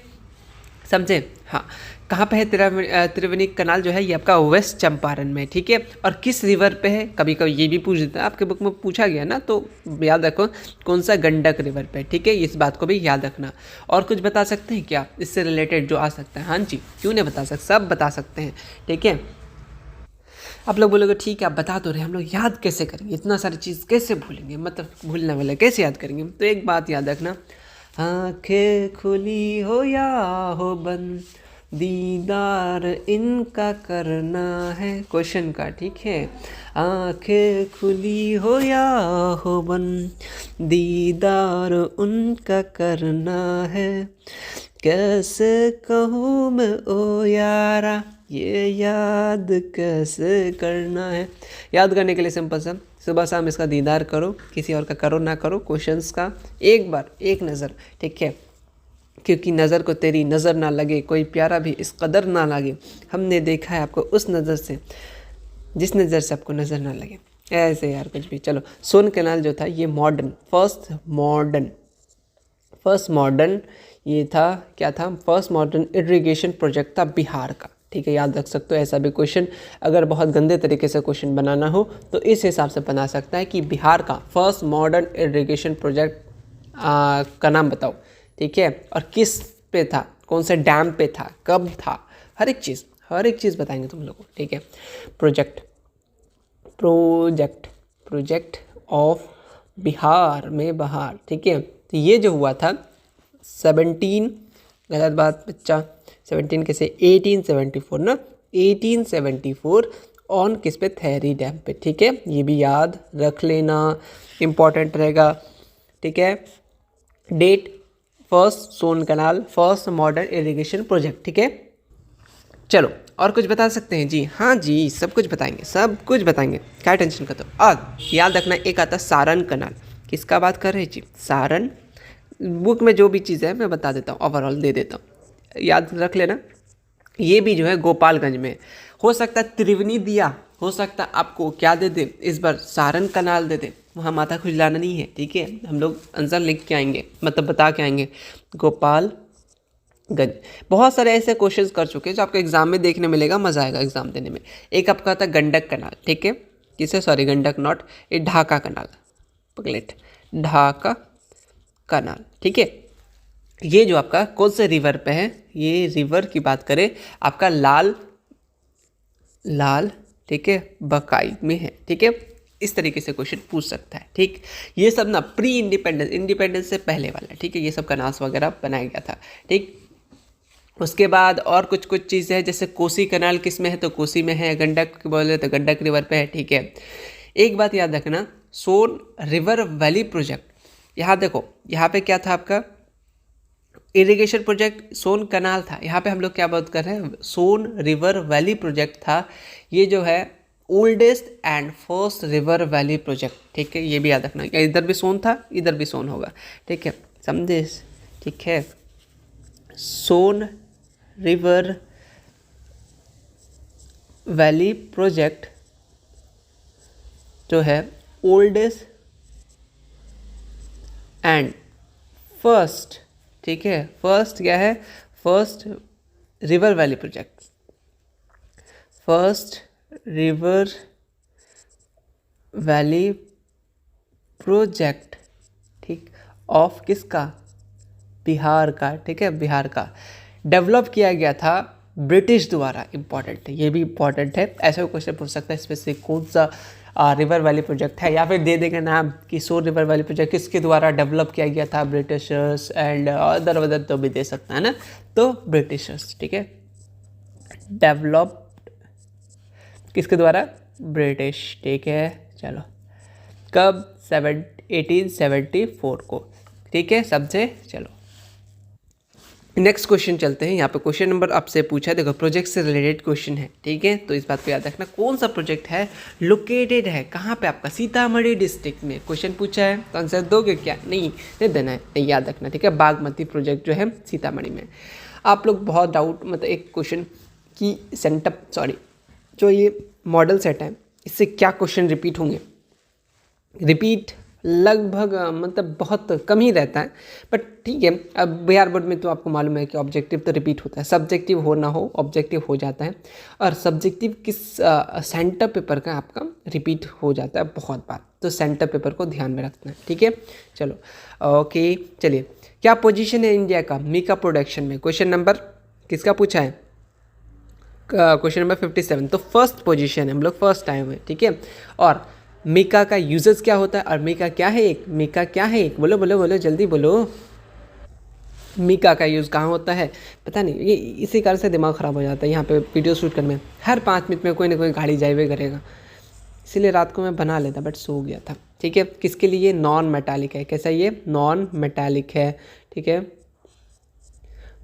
समझे। हाँ, कहाँ पे है त्रिवेणी कनाल जो है, ये आपका वेस्ट चंपारण में। ठीक है, और किस रिवर पे है, कभी कभी ये भी पूछ देता है, आपके बुक में पूछा गया ना, तो याद रखो कौन सा, गंडक रिवर पे। ठीक है, इस बात को भी याद रखना। और कुछ बता सकते हैं क्या इससे रिलेटेड जो आ सकता है? हाँ जी, क्यों नहीं बता सकते, सब बता सकते हैं। ठीक है, आप लोग बोलोगे ठीक है आप बता तो रहे, हम लोग याद कैसे करेंगे, इतना सारी चीज़ कैसे भूलेंगे, मतलब भूलने वाले कैसे याद करेंगे। तो एक बात याद रखना, आंखें खुली हो या हो बंद, दीदार इनका करना है, क्वेश्चन का। ठीक है, आंखें खुली हो या हो बंद, दीदार उनका करना है, कैसे कहूँ मैं ओ यारा, ये याद कैसे करना है। याद करने के लिए सिंपल सा, सुबह शाम इसका दीदार करो, किसी और का करो ना करो, क्वेश्चंस का एक बार एक नज़र। ठीक है, क्योंकि नज़र को तेरी नज़र ना लगे, कोई प्यारा भी इस कदर ना लगे, हमने देखा है आपको उस नज़र से जिस नज़र से आपको नज़र ना लगे। ऐसे यार कुछ भी। चलो, सोन कैनाल जो था ये फर्स्ट मॉडर्न ये था, क्या था, फर्स्ट मॉडर्न इरिगेशन प्रोजेक्ट था बिहार का। ठीक है, याद रख सकते हो। ऐसा भी क्वेश्चन अगर बहुत गंदे तरीके से क्वेश्चन बनाना हो तो इस हिसाब से बना सकता है कि बिहार का फर्स्ट मॉडर्न इरिगेशन प्रोजेक्ट का नाम बताओ। ठीक है, और किस पे था, कौन से डैम पे था, कब था, हर एक चीज़ बताएंगे तुम लोगों को। ठीक है, प्रोजेक्ट ऑफ बिहार में बहार। ठीक है, तो ये जो हुआ था 17, गलत बात बच्चा, 17 कैसे, 1874 ना, 1874 ऑन किस पे, थेरी डैम पे। ठीक है, ये भी याद रख लेना, इम्पॉर्टेंट रहेगा। ठीक है, date, first Son canal, first modern irrigation project. ठीक है, चलो और कुछ बता सकते हैं जी? हाँ जी, सब कुछ बताएंगे, क्या टेंशन करते हो। और याद रखना एक आता सारण कैनाल, किसका बात कर रहे हैं जी, सारण। बुक में जो भी चीज़ है मैं बता देता हूँ, ओवरऑल दे देता हूँ, याद रख लेना। ये भी जो है गोपालगंज में, हो सकता है त्रिवेणी दिया, हो सकता है आपको क्या दे दे इस बार, सारण कैनाल दे दे, वहाँ माथा खुजलाना नहीं है। ठीक है, हम लोग आंसर लिख के आएंगे, मतलब बता के आएंगे, गोपालगंज। बहुत सारे ऐसे क्वेश्चंस कर चुके हैं जो आपको एग्जाम में देखने मिलेगा, मजा आएगा एग्जाम देने में। एक आपका था गंडक कैनाल। ठीक है, किसे, सॉरी गंडक नॉट, ये ढाका कैनाल, पगलेट, ढाका कैनाल। ठीक है, ये जो आपका कौन से रिवर पे है, ये रिवर की बात करें आपका लाल, ठीक है, बकाई में है। ठीक है, इस तरीके से क्वेश्चन पूछ सकता है। ठीक, ये सब ना प्री इंडिपेंडेंस से पहले वाला। ठीक है, ये सब कनाल्स वगैरह बनाया गया था। ठीक, उसके बाद और कुछ चीज़ें हैं, जैसे कोसी कैनाल किस में है, तो कोसी में है, गंडक बोले तो गंडक रिवर पे है। ठीक है, एक बात याद रखना, सोन रिवर वैली प्रोजेक्ट यहाँ देखो, यहाँ पे क्या था आपका इरिगेशन प्रोजेक्ट, सोन कनाल था। यहाँ पे हम लोग क्या बात कर रहे हैं, सोन रिवर वैली प्रोजेक्ट था। ये जो है oldest and first river valley project, ठीक है, ये भी याद रखना। इधर भी सोन था, इधर भी सोन होगा, ठीक है, समझे, ठीक है। सोन रिवर वैली प्रोजेक्ट जो है ओल्डेस्ट एंड फर्स्ट, ठीक है, फर्स्ट क्या है, first river valley project, first river valley project, ठीक, ऑफ किसका, बिहार का, ठीक है, बिहार का। डेवलप किया गया था ब्रिटिश द्वारा, इंपॉर्टेंट है, ये भी इंपॉर्टेंट है, ऐसा क्वेश्चन पूछ सकता है स्पेसिफिक कौन सा रिवर वैली प्रोजेक्ट है, या फिर दे देंगे नाम कि सोन रिवर वैली प्रोजेक्ट किसके द्वारा डेवलप किया गया था, ब्रिटिशर्स एंड अदर अदर, तो भी दे सकता है ना, तो ब्रिटिशर्स, ठीक है, डेवलप किसके द्वारा, ब्रिटिश, ठीक है। चलो कब, 1874 को, ठीक है, समझे। चलो नेक्स्ट क्वेश्चन चलते हैं। यहाँ पे क्वेश्चन नंबर आपसे पूछा है, देखो प्रोजेक्ट से रिलेटेड क्वेश्चन है, ठीक है, तो इस बात को याद रखना, कौन सा प्रोजेक्ट है, लोकेटेड है कहाँ पे, आपका सीतामढ़ी डिस्ट्रिक्ट में क्वेश्चन पूछा है, तो आंसर दोगे क्या, नहीं देना है, नहीं याद रखना, ठीक है। बागमती प्रोजेक्ट जो है सीतामढ़ी में। आप लोग बहुत डाउट, मतलब एक क्वेश्चन की सेंटअप, सॉरी, जो ये मॉडल सेट है इससे क्या क्वेश्चन रिपीट होंगे, रिपीट लगभग मतलब बहुत कम ही रहता है, बट ठीक है। अब बिहार बोर्ड में तो आपको मालूम है कि ऑब्जेक्टिव तो रिपीट होता है, सब्जेक्टिव हो ना हो ऑब्जेक्टिव हो जाता है, और सब्जेक्टिव किस सेंटर पेपर का आपका रिपीट हो जाता है बहुत बार, तो सेंटर पेपर को ध्यान में रखना है, ठीक है। चलो ओके, चलिए, क्या पोजीशन है इंडिया का मीका प्रोडक्शन में, क्वेश्चन नंबर किसका पूछा है, क्वेश्चन नंबर 57, तो फर्स्ट पोजीशन है, हम लोग फर्स्ट आए हुए हैं, ठीक है। और मीका का यूजेस क्या होता है, और मीका क्या है एक, मीका क्या है एक, बोलो बोलो बोलो जल्दी बोलो, मीका का यूज़ कहाँ होता है, पता नहीं, ये इसी कारण से दिमाग ख़राब हो जाता है। यहाँ पे वीडियो शूट करने में हर 5 मिनट में कोई ना कोई गाड़ी जाए करेगा, इसीलिए रात को मैं बना लेता, बट सो गया था, ठीक है। किसके लिए, नॉन मेटालिक है, कैसा ये नॉन मेटालिक है, ठीक है,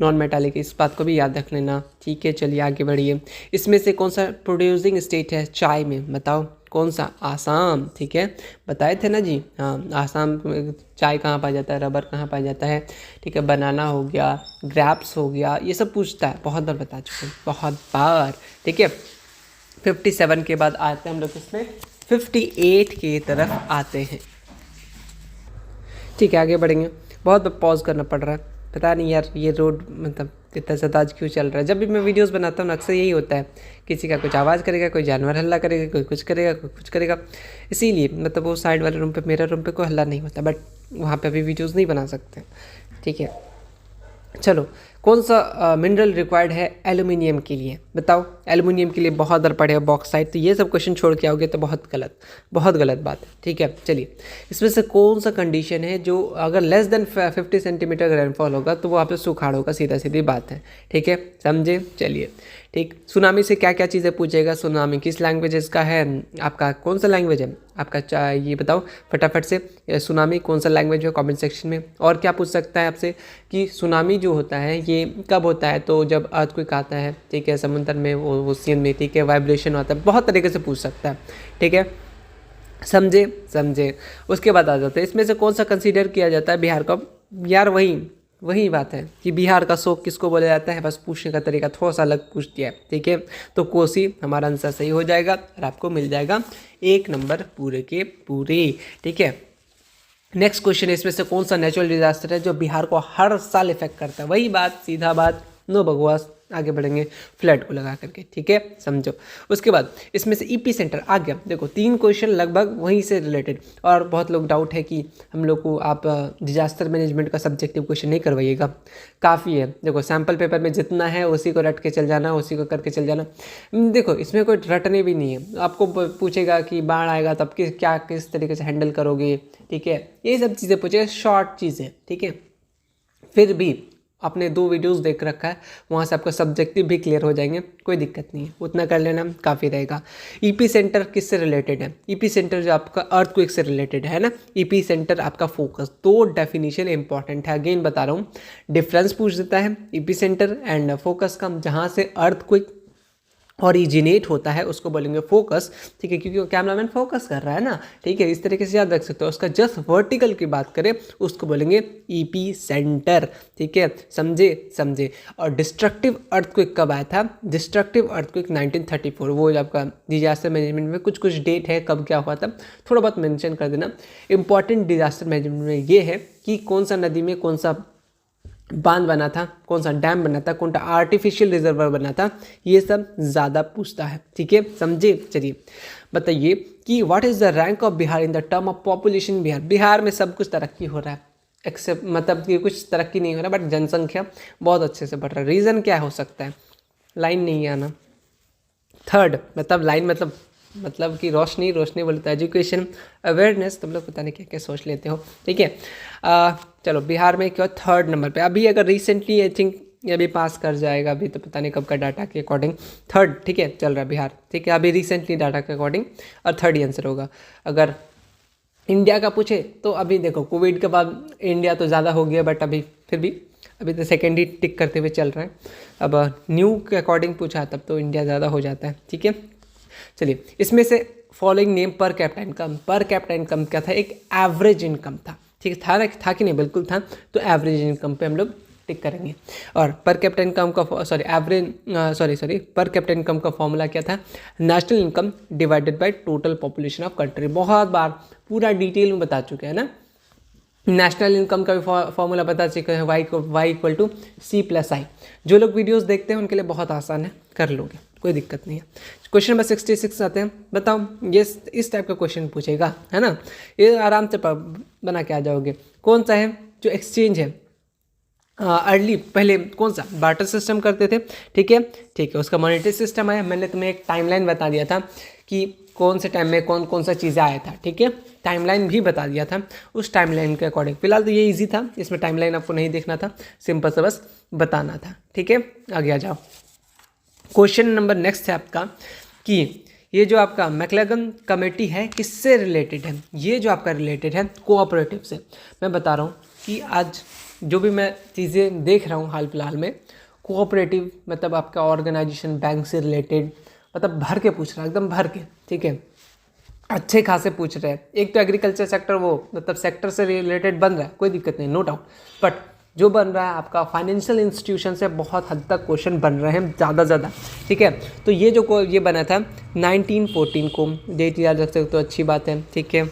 नॉन मेटालिक, इस बात को भी याद रख लेना, ठीक है। चलिए आगे बढ़िए। इसमें से कौन सा प्रोड्यूसिंग स्टेट है चाय में, बताओ कौन सा, आसाम, ठीक है, बताए थे ना जी, हाँ, आसाम में चाय कहाँ पाया जाता है, रबर कहाँ पाया जाता है, ठीक है, बनाना हो गया, ग्रैप्स हो गया, ये सब पूछता है, बहुत बार बता चुके हैं, बहुत बार, ठीक है। 57 के बाद आते हैं हम लोग इसमें 58 की तरफ आते हैं, ठीक है, आगे बढ़ेंगे। बहुत पॉज करना पड़ रहा है, पता नहीं यार ये रोड मतलब इतना ज़्यादा आज क्यों चल रहा है। जब भी मैं वीडियोस बनाता हूँ ना अक्सर यही होता है, किसी का कुछ आवाज़ करेगा, कोई जानवर हल्ला करेगा, कोई कुछ करेगा, कोई कुछ करेगा, इसीलिए मतलब वो साइड वाले रूम पे, मेरा रूम पे कोई हल्ला नहीं होता, बट वहाँ पे अभी वीडियोज़ नहीं बना सकते, ठीक है। चलो, कौन सा मिनरल रिक्वायर्ड है एल्यूमिनियम के लिए, बताओ, एल्यूमिनियम के लिए बहुत बार पढ़े बॉक्साइट, तो ये सब क्वेश्चन छोड़ के आओगे तो बहुत गलत बात है, ठीक है। चलिए, इसमें से कौन सा कंडीशन है जो अगर लेस देन 50 सेंटीमीटर रेनफॉल होगा तो वो वहाँ पे सुखाड़ होगा, सीधी बात है, ठीक है, समझे। चलिए, ठीक, सुनामी से क्या क्या चीज़ें पूछेगा, सुनामी किस लैंग्वेजेस का है, आपका कौन सा लैंग्वेज है आपका, ये बताओ फटाफट से, सुनामी कौन सा लैंग्वेज है कमेंट सेक्शन में। और क्या पूछ सकता है आपसे कि सुनामी जो होता है ये कब होता है, तो जब अर्थक्वेक आता है, ठीक है, समुद्र में, वो ओशियन में, ठीक है, वाइब्रेशन आता है, बहुत तरीके से पूछ सकता है, ठीक है, समझे। उसके बाद आ जाता है, इसमें से कौन सा कंसीडर किया जाता है बिहार का, यार वही बात है कि बिहार का शोक किसको बोला जाता है, बस पूछने का तरीका थोड़ा सा अलग पूछ दिया है, ठीक है। तो कोसी हमारा आंसर सही हो जाएगा और आपको मिल जाएगा 1 नंबर पूरे के पूरे, ठीक है। नेक्स्ट क्वेश्चन है, इसमें से कौन सा नेचुरल डिजास्टर है जो बिहार को हर साल इफेक्ट करता है, वही बात, सीधा बात, नो बकवास, आगे बढ़ेंगे फ्लड को लगा करके, ठीक है, समझो। उसके बाद इसमें से ईपी सेंटर आ गया, देखो 3 क्वेश्चन लगभग वहीं से रिलेटेड, और बहुत लोग डाउट है कि हम लोग को आप डिजास्टर मैनेजमेंट का सब्जेक्टिव क्वेश्चन नहीं करवाइएगा, काफ़ी है, देखो सैम्पल पेपर में जितना है उसी को रट के चल जाना, उसी को करके चल जाना। देखो इसमें कोई रटने भी नहीं है, आपको पूछेगा कि बाढ़ आएगा तब किस तरीके से हैंडल करोगे, ठीक है, ये सब चीज़ें पूछेगा, शॉर्ट चीज़ें, ठीक है। फिर भी आपने 2 वीडियोस देख रखा है, वहाँ से आपका सब्जेक्टिव भी क्लियर हो जाएंगे, कोई दिक्कत नहीं है, उतना कर लेना काफ़ी रहेगा। ईपी सेंटर किससे रिलेटेड है? ईपी सेंटर जो आपका अर्थक्वेक से रिलेटेड है ना, ईपी सेंटर आपका फोकस। 2 डेफिनेशन इंपॉर्टेंट है, अगेन बता रहा हूँ, डिफरेंस पूछ देता है ईपी सेंटर एंड फोकस का। जहाँ से अर्थक्वेक ओरिजिनेट होता है उसको बोलेंगे फोकस, ठीक है, क्योंकि कैमरामैन फोकस कर रहा है ना, ठीक है, इस तरीके से याद रख सकते हो। उसका जस्ट वर्टिकल की बात करें उसको बोलेंगे ईपी सेंटर, ठीक है, समझे। और डिस्ट्रक्टिव अर्थक्वेक कब आया था? डिस्ट्रक्टिव अर्थक्वेक 1934, वो आपका डिजास्टर मैनेजमेंट में कुछ डेट है कब क्या हुआ था, थोड़ा बहुत मेंशन कर देना। इंपॉर्टेंट डिजास्टर मैनेजमेंट में ये है कि कौन सा नदी में कौन सा बांध बना था, कौन सा डैम बना था, कौन सा आर्टिफिशियल रिजर्वर बना था, ये सब ज़्यादा पूछता है, ठीक है, समझे। चलिए बताइए कि what is the rank of Bihar in the term of population. Bihar में सब कुछ तरक्की हो रहा है, एक्सेप्ट मतलब कि कुछ तरक्की नहीं हो रहा, बट जनसंख्या बहुत अच्छे से बढ़ रहा है। रीज़न क्या हो सकता है? लाइन नहीं आना। थर्ड मतलब लाइन मतलब कि रोशनी बोले तो एजुकेशन, अवेयरनेस, तुम लोग पता नहीं क्या क्या सोच लेते हो, ठीक है। चलो बिहार में क्या 3rd नंबर पे, अभी अगर रिसेंटली आई थिंक ये भी पास कर जाएगा, अभी तो पता नहीं कब का डाटा के अकॉर्डिंग 3rd, ठीक है, चल रहा है बिहार, ठीक है, अभी रिसेंटली डाटा के अकॉर्डिंग, और 3rd ही आंसर होगा। अगर इंडिया का पूछे तो अभी देखो कोविड के बाद इंडिया तो ज़्यादा हो गया, बट अभी फिर भी अभी तो 2nd ही टिक करते हुए चल रहा है। अब न्यू के अकॉर्डिंग पूछा तब तो इंडिया ज़्यादा हो जाता है, ठीक है। चलिए इसमें से following name per capita income क्या था? एक एवरेज इनकम था, ठीक है, था कि नहीं? बिल्कुल था। तो एवरेज इनकम पे हम लोग टिक करेंगे। और पर कैपिटा इनकम का पर कैपिटा इनकम का फॉर्मूला क्या था? National income divided by total population of country. बहुत बार पूरा डिटेल में बता चुके हैं ना। नेशनल इनकम का भी फॉर्मूला बता चुके हैं, वाई इक्वल टू C+I। जो लोग वीडियोस देखते हैं उनके लिए बहुत आसान है, कर लोगे, कोई दिक्कत नहीं है। क्वेश्चन नंबर 66 आते हैं। बताओ ये इस टाइप का क्वेश्चन पूछेगा, है ना, ये आराम से बना के आ जाओगे। कौन सा है जो एक्सचेंज है अर्ली पहले कौन सा बार्टर सिस्टम करते थे, ठीक है, उसका मॉनेटरी सिस्टम आया। मैंने तुम्हें एक टाइमलाइन बता दिया था कि कौन से टाइम में कौन सा चीज़ें आया था, ठीक है, टाइमलाइन भी बता दिया था। उस टाइमलाइन के अकॉर्डिंग फिलहाल तो ये इजी था, इसमें टाइमलाइन आपको नहीं देखना था, सिंपल से बस बताना था, ठीक है। आगे आ जाओ। क्वेश्चन नंबर नेक्स्ट है आपका कि ये जो आपका मैक्लेगन कमेटी है किससे रिलेटेड है? ये जो आपका रिलेटेड है कोऑपरेटिव से। मैं बता रहा हूँ कि आज जो भी मैं चीज़ें देख रहा हूँ हाल फिलहाल में, कोऑपरेटिव मतलब आपका ऑर्गेनाइजेशन बैंक से रिलेटेड, मतलब भर के पूछ रहा है, एकदम भर के, ठीक है, अच्छे खासे पूछ रहे हैं। एक तो एग्रीकल्चर सेक्टर वो मतलब सेक्टर से रिलेटेड बन रहा है, कोई दिक्कत नहीं, नो डाउट, बट जो बन रहा है आपका फाइनेंशियल इंस्टीट्यूशन से बहुत हद तक क्वेश्चन बन रहे हैं ज़्यादा, ठीक है। तो ये जो ये बना था 1914 को, डेट याद रख सकते हो तो अच्छी बात है, ठीक है।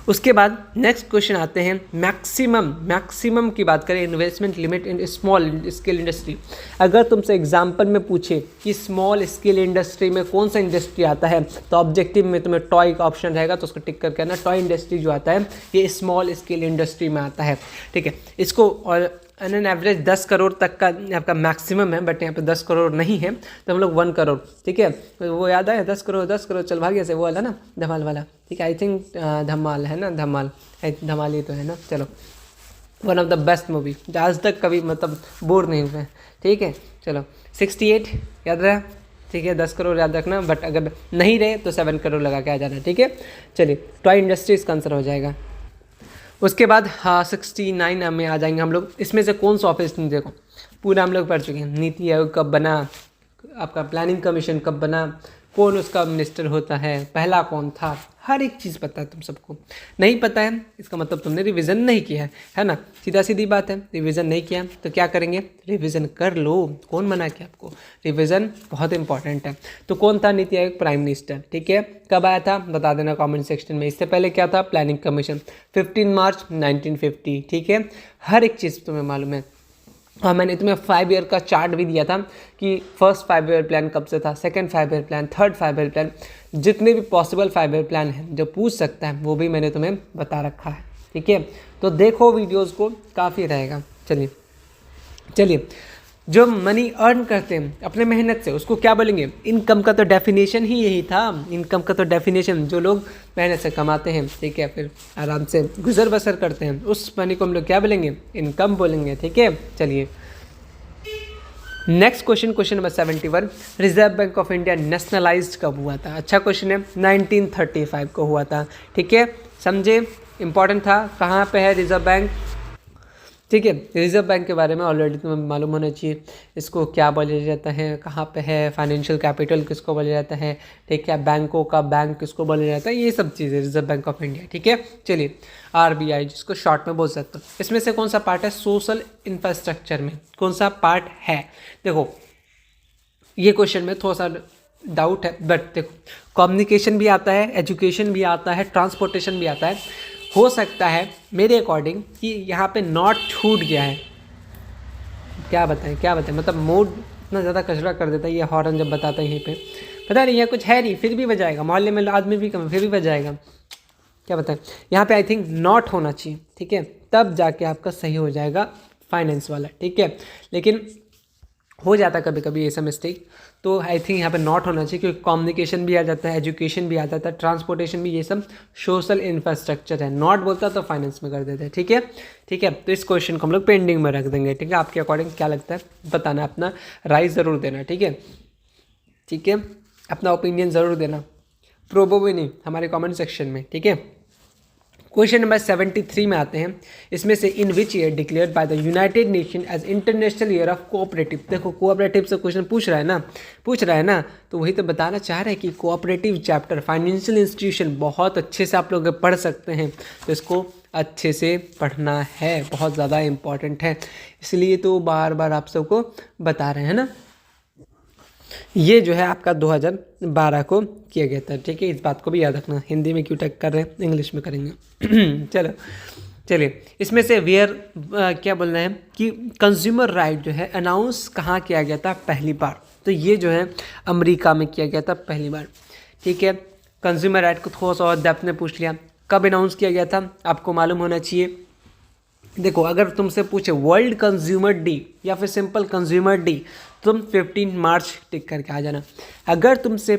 उसके बाद नेक्स्ट क्वेश्चन आते हैं मैक्सिमम की बात करें, investment limit in small scale industry. अगर तुमसे एग्जांपल में पूछे कि स्मॉल स्केल इंडस्ट्री में कौन सा इंडस्ट्री आता है, तो ऑब्जेक्टिव में तुम्हें टॉय का ऑप्शन रहेगा, तो उसको टिक करके ना, टॉय इंडस्ट्री जो आता है ये स्मॉल स्केल इंडस्ट्री में आता है, ठीक है। इसको और एन एवरेज 10 करोड़ तक का आपका मैक्सिमम है, बट यहाँ पे 10 करोड़ नहीं है, तो हम लोग 1 करोड़, ठीक है। वो याद है 10 करोड़ चल भाग्य से, वो वाला ना धमाल वाला, ठीक है, आई थिंक धमाल है ना, धमाल ही तो है ना। चलो, one of the best movie, आज तक कभी मतलब बोर नहीं हुए, ठीक है। चलो 68 याद रहा, ठीक है, 10 करोड़ याद रखना, बट अगर नहीं रहे तो 7 करोड़ लगा के आ जाना, ठीक है। चलिए टॉय इंडस्ट्री इसका आंसर हो जाएगा। उसके बाद 69 में आ जाएंगे हम लोग। इसमें से कौन सा ऑफिस नहीं, देखो पूरा हम लोग पढ़ चुके हैं। नीति आयोग कब बना, आपका प्लानिंग कमीशन कब बना, कौन उसका मिनिस्टर होता है, पहला कौन था, हर एक चीज़ पता है तुम सबको। नहीं पता है इसका मतलब तुमने रिवीजन नहीं किया है ना, सीधी बात है। रिवीजन नहीं किया तो क्या करेंगे, रिवीजन कर लो, कौन मना किया आपको, रिवीजन बहुत इंपॉर्टेंट है। तो कौन था नीति आयोग? प्राइम मिनिस्टर, ठीक है। कब आया था बता देना कमेंट सेक्शन में। इससे पहले क्या था? प्लानिंग कमीशन 15 मार्च 1950, ठीक है। हर एक चीज़ तुम्हें मालूम है। और मैंने तुम्हें 5 ईयर का चार्ट भी दिया था कि फर्स्ट 5 ईयर प्लान कब से था, second 5 year plan, third 5 year plan, जितने भी पॉसिबल 5 ईयर प्लान हैं जो पूछ सकता है वो भी मैंने तुम्हें बता रखा है, ठीक है। तो देखो वीडियोस को, काफ़ी रहेगा। चलिए जो मनी अर्न करते हैं अपने मेहनत से उसको क्या बोलेंगे? इनकम का तो डेफिनेशन ही यही था। इनकम का तो डेफिनेशन जो लोग मेहनत से कमाते हैं, ठीक है, फिर आराम से गुजर बसर करते हैं, उस मनी को हम लोग क्या बोलेंगे? इनकम बोलेंगे, ठीक है। चलिए next question, question number 71, reserve bank of India nationalised कब हुआ था? अच्छा क्वेश्चन है, 1935 को हुआ था, ठीक है, समझे, इंपॉर्टेंट था। कहाँ पे है रिजर्व बैंक? ठीक है, रिजर्व बैंक के बारे में ऑलरेडी तुम्हें मालूम होना चाहिए, इसको क्या बोला जाता है, कहाँ पे है, फाइनेंशियल कैपिटल किसको बोला जाता है, ठीक है, बैंकों का बैंक किसको बोला जाता है, ये सब चीज़ें रिजर्व बैंक ऑफ इंडिया, ठीक है। चलिए आरबीआई जिसको शॉर्ट में बोल सकते हो, इसमें से कौन सा पार्ट है? सोशल इंफ्रास्ट्रक्चर में कौन सा पार्ट है? देखो ये क्वेश्चन में थोड़ा सा डाउट है, बट देखो कम्युनिकेशन भी आता है, एजुकेशन भी आता है, ट्रांसपोर्टेशन भी आता है। हो सकता है मेरे अकॉर्डिंग कि यहाँ पे नॉट छूट गया है, क्या बताएं, मतलब मूड इतना ज़्यादा कचरा कर देता है ये हॉर्न जब बताता है यहीं पे, पता नहीं यहाँ कुछ है नहीं, फिर भी बजाएगा, मोहल्ले में आदमी भी कम है फिर भी बजाएगा, क्या बताएं। यहाँ पे आई थिंक नॉट होना चाहिए, ठीक है, तब जाके आपका सही हो जाएगा फाइनेंस वाला, ठीक है, लेकिन हो जाता है कभी कभी ऐसा मिस्टेक, तो आई थिंक यहाँ पे नॉट होना चाहिए, क्योंकि कम्युनिकेशन भी आ जाता है, एजुकेशन भी आ जाता है, ट्रांसपोर्टेशन भी, ये सब सोशल इंफ्रास्ट्रक्चर है। नॉट बोलता तो फाइनेंस में कर देते हैं, ठीक है, ठीक है। तो इस क्वेश्चन को हम लोग पेंडिंग में रख देंगे, ठीक है। आपके अकॉर्डिंग क्या लगता है बताना, अपना राय ज़रूर देना, ठीक है, ठीक है, अपना ओपिनियन ज़रूर देना, प्रोबो भी नहीं, हमारे कॉमेंट सेक्शन में, ठीक है। क्वेश्चन नंबर 73 में आते हैं, इसमें से in which year declared by the United Nation as international year of cooperative. देखो कोऑपरेटिव से क्वेश्चन पूछ रहा है ना, तो वही तो बताना चाह रहे हैं कि कोऑपरेटिव चैप्टर फाइनेंशियल इंस्टीट्यूशन बहुत अच्छे से आप लोग पढ़ सकते हैं, तो इसको अच्छे से पढ़ना है, बहुत ज़्यादा इम्पॉर्टेंट है, इसलिए तो बार बार आप सबको बता रहे हैं ना। ये जो है आपका 2012 को किया गया था, ठीक है, इस बात को भी याद रखना। हिंदी में क्यों टक कर रहे हैं, इंग्लिश में करेंगे। चलो चलिए, इसमें से क्या बोलना है कि कंज्यूमर राइट जो है अनाउंस कहाँ किया गया था पहली बार? तो ये जो है अमेरिका में किया गया था पहली बार, ठीक है। कंज्यूमर राइट को थोड़ा सा और डेप्थ में पूछ लिया, कब अनाउंस किया गया था आपको मालूम होना चाहिए। देखो अगर तुमसे पूछे वर्ल्ड कंज्यूमर डे या फिर सिंपल कंज्यूमर डे, तुम 15 मार्च टिक करके आ जाना। अगर तुमसे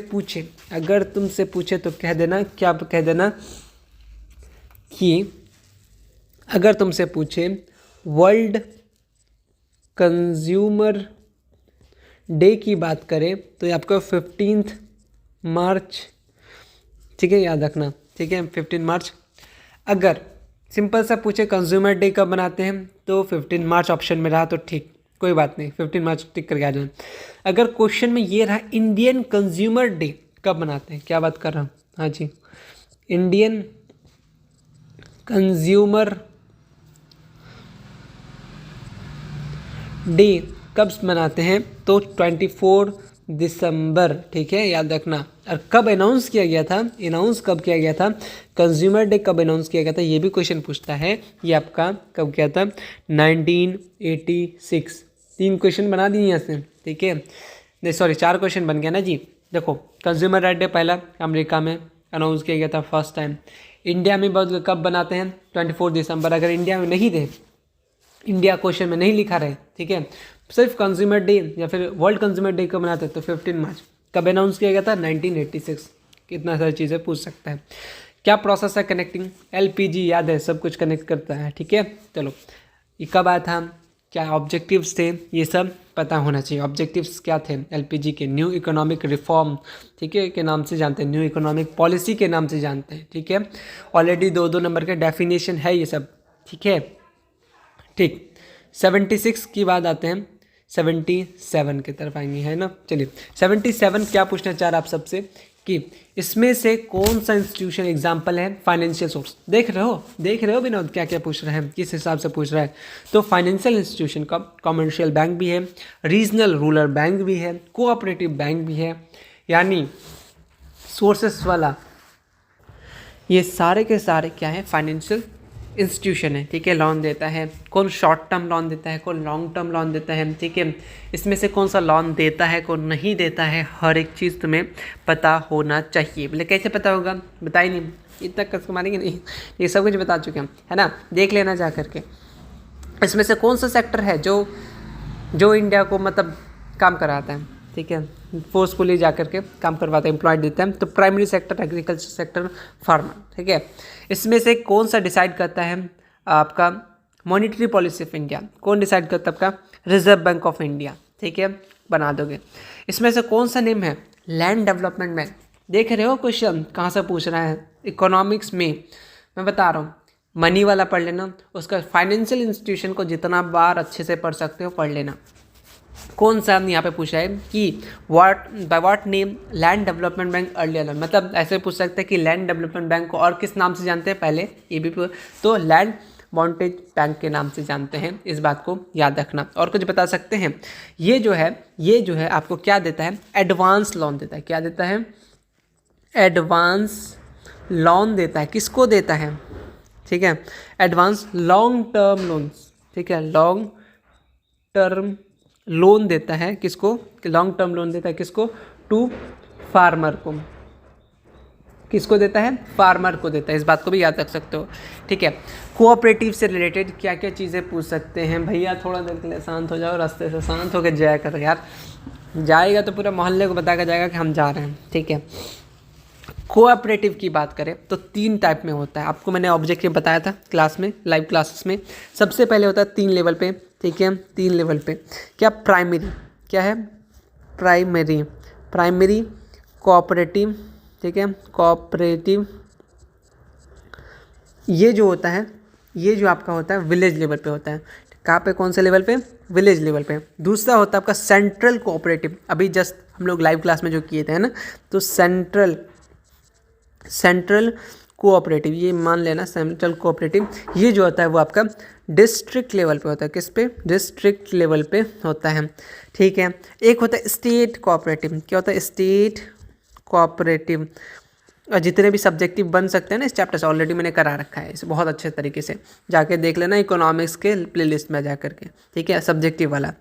पूछे तो कह देना, क्या कह देना कि अगर तुमसे पूछे वर्ल्ड कंज्यूमर डे की बात करें तो आपको 15 मार्च, ठीक है, याद रखना, ठीक है, 15 मार्च। अगर सिंपल सा पूछे कंज्यूमर डे कब बनाते हैं तो 15 मार्च ऑप्शन में रहा तो ठीक, कोई बात नहीं, 15 मार्च टिक करके आ जाना। अगर क्वेश्चन में ये रहा इंडियन कंज्यूमर डे कब मनाते हैं, क्या बात कर रहा हूँ, हाँ जी, इंडियन कंज्यूमर डे कब मनाते हैं तो 24 दिसंबर, ठीक है, याद रखना। और कब अनाउंस किया गया था, कब किया गया था, कंज्यूमर डे कब अनाउंस किया गया था, ये भी क्वेश्चन पूछता है। ये आपका कब किया था, 1986। 3 क्वेश्चन बना दिए यहाँ से, ठीक है, नहीं सॉरी 4 क्वेश्चन बन गया ना जी। देखो कंज्यूमर राइट डे पहला अमेरिका में अनाउंस किया गया था फर्स्ट टाइम। इंडिया में बहुत कब बनाते हैं, 24 दिसंबर। अगर इंडिया में नहीं थे, इंडिया क्वेश्चन में नहीं लिखा रहे, ठीक है, सिर्फ कंज्यूमर डे या फिर वर्ल्ड कंज्यूमर डे कब मनाते हैं तो 15 मार्च। कब अनाउंस किया गया था, 1986। कितना सारी चीज़ें पूछ सकता है। क्या प्रोसेस है कनेक्टिंग, एलपीजी याद है, सब कुछ कनेक्ट करता है, ठीक है। चलो ये कब आया था, क्या ऑब्जेक्टिव्स थे, ये सब पता होना चाहिए। ऑब्जेक्टिव्स क्या थे एलपीजी के, न्यू इकोनॉमिक रिफॉर्म, ठीक है, के नाम से जानते हैं, न्यू इकोनॉमिक पॉलिसी के नाम से जानते हैं, ठीक है। ऑलरेडी 2-2 नंबर के डेफिनेशन है ये सब, ठीक है, ठीक। 76 की बात आते हैं, 77 की तरफ आएंगे, है ना। चलिए 77 क्या पूछना चाह रहा आप सबसे कि इसमें से कौन सा इंस्टीट्यूशन एग्जाम्पल है फाइनेंशियल सोर्स। देख रहे हो विनोद क्या क्या पूछ रहे हैं, किस हिसाब से पूछ रहा है। तो फाइनेंशियल इंस्टीट्यूशन का कमर्शियल बैंक भी है, रीजनल रूरल बैंक भी है, कोऑपरेटिव बैंक भी है, यानी सोर्सेस वाला ये सारे के सारे क्या है, फाइनेंशियल इंस्टीट्यूशन है, ठीक है। लोन देता है, कौन शॉर्ट टर्म लोन देता है, कौन लॉन्ग टर्म लोन देता है, ठीक है। इसमें से कौन सा लोन देता है, कौन नहीं देता है, हर एक चीज़ तुम्हें पता होना चाहिए। बोले कैसे पता होगा, बता ही नहीं, इतना कसम मारेंगे नहीं, ये सब कुछ बता चुके हैं, है ना, देख लेना जा करके। इसमें से कौन सा सेक्टर है जो जो इंडिया को मतलब काम कराता है, ठीक है, फोर्सफुली जा करके काम करवाता है, एम्प्लॉय देता है। तो primary sector, agriculture sector, farmer, ठीक है। इसमें से कौन सा डिसाइड करता है आपका मॉनिटरी पॉलिसी ऑफ इंडिया? कौन डिसाइड करता है? आपका रिजर्व बैंक ऑफ इंडिया, ठीक है, बना दोगे। इसमें से कौन सा नेम है? Land development bank. देख रहे हो क्वेश्चन कहाँ से पूछ रहा है? इकोनॉमिक्स में मैं बता रहा हूँ, मनी वाला पढ़ लेना, उसका फाइनेंशियल इंस्टीट्यूशन को जितना बार अच्छे से पढ़ सकते हो पढ़ लेना। कौन सा यहाँ पे पूछा है कि by what name land development bank earlier, मतलब ऐसे पूछ सकते हैं कि लैंड डेवलपमेंट बैंक को और किस नाम से जानते हैं पहले, ये भी तो लैंड मॉर्टगेज बैंक के नाम से जानते हैं। इस बात को याद रखना। और कुछ बता सकते हैं? ये जो है आपको क्या देता है? एडवांस लोन देता है। क्या देता है? एडवांस लोन देता है। किसको देता है? ठीक है, एडवांस लॉन्ग टर्म लोन्स, ठीक है, लॉन्ग टर्म लोन देता है। किसको? लॉन्ग टर्म लोन देता है किसको? टू फार्मर को। किसको देता है? फार्मर को देता है। इस बात को भी याद रख सकते हो, ठीक है। कोऑपरेटिव से रिलेटेड क्या क्या चीज़ें पूछ सकते हैं? भैया थोड़ा देर के लिए शांत हो जाओ, रास्ते से शांत होकर जाया कर यार, जाएगा तो पूरा मोहल्ले को बताया जाएगा कि हम जा रहे हैं, ठीक है। कोऑपरेटिव की बात करें तो 3 टाइप में होता है। आपको मैंने ऑब्जेक्टिव बताया था क्लास में, लाइव क्लासेस में। सबसे पहले होता है 3 लेवल पे, ठीक है, 3 लेवल पे। क्या? प्राइमरी। क्या है? प्राइमरी कोऑपरेटिव, ठीक है, कोऑपरेटिव। ये जो होता है, ये जो आपका होता है विलेज लेवल पे होता है। कहाँ पे? कौन से लेवल पे? विलेज लेवल पे। दूसरा होता है आपका सेंट्रल कोऑपरेटिव। अभी जस्ट हम लोग लाइव क्लास में जो किए थे, है ना, तो सेंट्रल कोऑपरेटिव, ये मान लेना, सेंट्रल कोऑपरेटिव। ये जो होता है वो आपका डिस्ट्रिक्ट लेवल पे होता है। किस पे? डिस्ट्रिक्ट लेवल पे होता है, ठीक है। एक होता है स्टेट कोऑपरेटिव। क्या होता है? State cooperative. और जितने भी सब्जेक्टिव बन सकते हैं ना इस चैप्टर से, ऑलरेडी मैंने करा रखा है इसे बहुत अच्छे तरीके से, जाके देख लेना इकोनॉमिक्स के प्लेलिस्ट में जा करके, ठीक है। सब्जेक्टिव वाला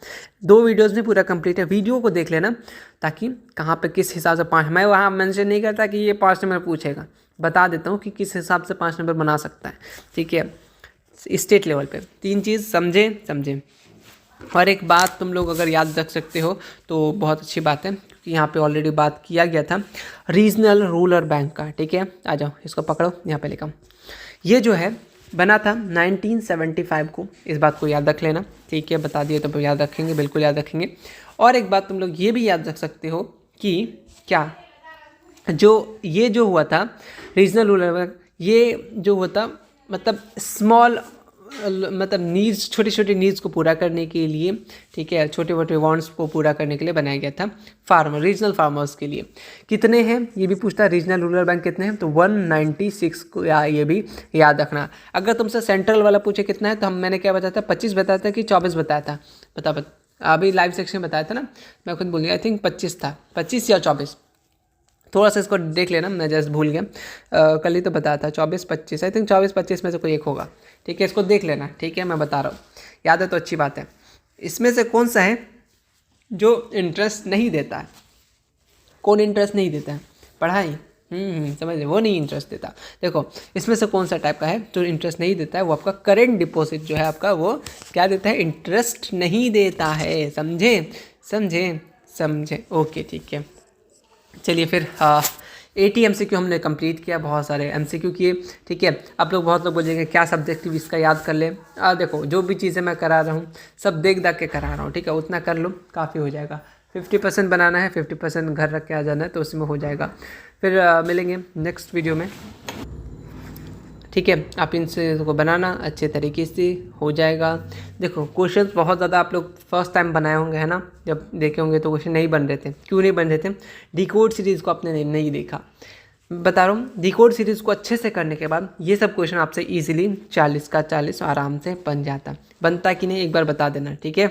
2 वीडियोस में पूरा कंप्लीट है, वीडियो को देख लेना, ताकि कहाँ पे किस हिसाब से 5, मैं वहाँ मेंशन नहीं करता कि ये 5 नंबर पूछेगा, बता देता हूँ कि किस हिसाब से 5 नंबर बना सकता है, ठीक है। स्टेट लेवल पे 3 चीज़ समझे। और एक बात तुम लोग अगर याद रख सकते हो तो बहुत अच्छी बात है, क्योंकि यहाँ पे ऑलरेडी बात किया गया था रीजनल रूरल बैंक का, ठीक है। आ जाओ, इसको पकड़ो, यहाँ पे लिखा। ये जो है बना था 1975 को, इस बात को याद रख लेना, ठीक है। बता दिए तो याद रखेंगे, बिल्कुल याद रखेंगे। और एक बात तुम लोग ये भी याद रख सकते हो कि क्या, ये जो हुआ था रीजनल रूरल बैंक, ये जो होता मतलब स्मॉल, मतलब नीड्स, छोटी छोटी नीड्स को पूरा करने के लिए, ठीक है, छोटे मोटे वांट्स को पूरा करने के लिए बनाया गया था फार्मर, रीजनल फार्मर्स के लिए। कितने हैं ये भी पूछता है, रीजनल रूरल बैंक कितने हैं, तो 196 को, ये भी याद रखना। अगर तुमसे सेंट्रल वाला पूछे कितना है, तो मैंने क्या बताया था? 25 बताया था कि 24 बताया था? बता अभी लाइव सेक्शन में बताया था ना, मैं खुद भूल गया, आई थिंक 25 था, 25 या 24, थोड़ा सा इसको देख लेना, मैं जस्ट भूल गया, कल ही तो बताया था 24-25, आई थिंक 24-25 में से कोई एक होगा, ठीक है। इसको देख लेना, ठीक है, मैं बता रहा हूँ, याद है तो अच्छी बात है। इसमें से कौन सा है जो इंटरेस्ट नहीं देता है? कौन इंटरेस्ट नहीं देता है? पढ़ाई, समझ वो नहीं इंटरेस्ट देता। देखो इसमें से कौन सा टाइप का है जो इंटरेस्ट नहीं देता है? वो आपका करेंट डिपॉजिट जो है आपका, वो क्या देता है? इंटरेस्ट नहीं देता है। समझे? ओके, ठीक है। चलिए फिर 80 MCQ हमने कंप्लीट किया, बहुत सारे MCQ किए, ठीक है। आप लोग बहुत लोग बोलेंगे क्या सब्जेक्टिव इसका याद कर ले। देखो जो भी चीज़ें मैं करा रहा हूँ सब देख के करा रहा हूँ, ठीक है, उतना कर लो काफ़ी हो जाएगा। 50% बनाना है, 50% घर रख के आ जाना है, तो उसमें हो जाएगा। फिर मिलेंगे नेक्स्ट वीडियो में, ठीक है। आप इनसे को बनाना अच्छे तरीके से हो जाएगा। देखो क्वेश्चंस बहुत ज़्यादा आप लोग फर्स्ट टाइम बनाए होंगे, है ना, जब देखे होंगे तो क्वेश्चन नहीं बन रहे थे। क्यों नहीं बन रहे थे? डिकोड सीरीज़ को आपने नहीं देखा। बता रहा हूँ, डिकोड सीरीज़ को अच्छे से करने के बाद ये सब क्वेश्चन आपसे ईजिली 40 का 40 आराम से बन जाता। बनता कि नहीं एक बार बता देना, ठीक है।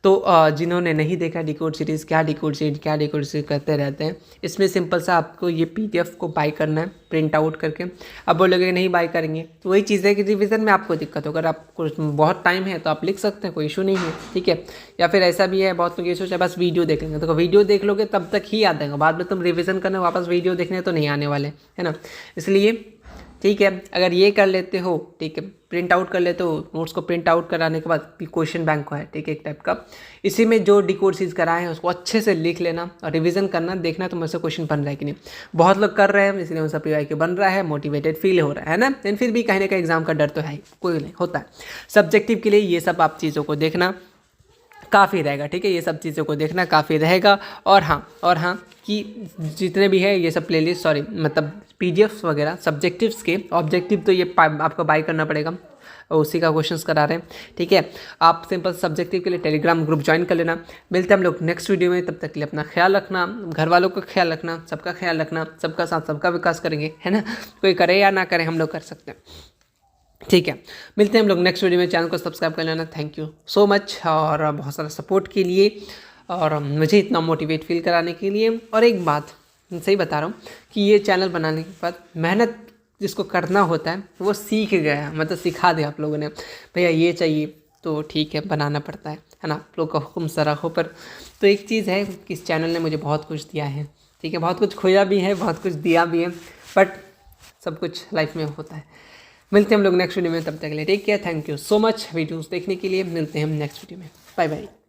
तो जिन्होंने नहीं देखा डिकोड सीरीज़, क्या डिकोड सीरीज करते रहते हैं, इसमें सिंपल सा आपको ये PDF को बाय करना है प्रिंट आउट करके। अब बोलोगे नहीं बाय करेंगे, तो वही चीज़ है कि रिवीजन में आपको दिक्कत हो। अगर आपको बहुत टाइम है तो आप लिख सकते हैं, कोई इशू नहीं है, ठीक है। या फिर ऐसा भी है, बहुत लोग ये सोचा बस वीडियो देख लेंगे, तो वीडियो देख लोगे तब तक ही याद आएगा, बाद में तुम रिविज़न करने वापस वीडियो देखने तो नहीं आने वाले, है ना। इसलिए ठीक है। अगर ये कर लेते हो, ठीक है, प्रिंट आउट कर लेते हो, नोट्स को प्रिंट आउट कराने के बाद क्वेश्चन बैंक है, ठीक है, एक टाइप का, इसी में जो डिकोड चीज़ कराए हैं उसको अच्छे से लिख लेना और रिवीजन करना, देखना तो मुझसे क्वेश्चन बन रहा है कि नहीं। बहुत लोग कर रहे हैं इसलिए उनसे PYQ बन रहा है, मोटिवेटेड फील हो रहा है ना, लेकिन फिर भी कहीं ना कहीं एग्जाम का डर तो है ही, कोई नहीं होता है। सब्जेक्टिव के लिए ये सब आप चीज़ों को देखना काफ़ी रहेगा, ठीक है, ये सब चीज़ों को देखना काफ़ी रहेगा। और हाँ कि जितने भी है ये सब प्लेलिस्ट, सॉरी मतलब PDFs वगैरह सब्जेक्टिव्स के, ऑब्जेक्टिव तो ये आपको बाय करना पड़ेगा, और उसी का क्वेश्चंस करा रहे हैं, ठीक है। आप सिंपल सब्जेक्टिव के लिए टेलीग्राम ग्रुप ज्वाइन कर लेना। मिलते हैं हम लोग नेक्स्ट वीडियो में, तब तक के लिए अपना ख्याल रखना, घर वालों का ख्याल रखना, सबका ख्याल रखना, सबका साथ सबका विकास करेंगे, है ना, कोई करे या ना करे हम लोग कर सकते हैं, ठीक है। मिलते हैं हम लोग नेक्स्ट वीडियो में, चैनल को सब्सक्राइब कर लेना। थैंक यू सो मच और बहुत सारा सपोर्ट के लिए और मुझे इतना मोटिवेट फील कराने के लिए। और एक बात सही बता रहा हूँ कि ये चैनल बनाने के बाद मेहनत जिसको करना होता है वो सीख गया, मतलब सिखा दिया आप लोगों ने, भैया ये चाहिए तो ठीक है बनाना पड़ता है ना, आप लोग का हुक्म सराखों पर। तो एक चीज़ है कि इस चैनल ने मुझे बहुत कुछ दिया है, ठीक है, बहुत कुछ खोया भी है, बहुत कुछ दिया भी है, बट सब कुछ लाइफ में होता है। मिलते हैं हम लोग नेक्स्ट वीडियो में, तब तक के लिए take care, thank you so much videos देखने के लिए। मिलते हैं हम नेक्स्ट वीडियो में, बाय बाय।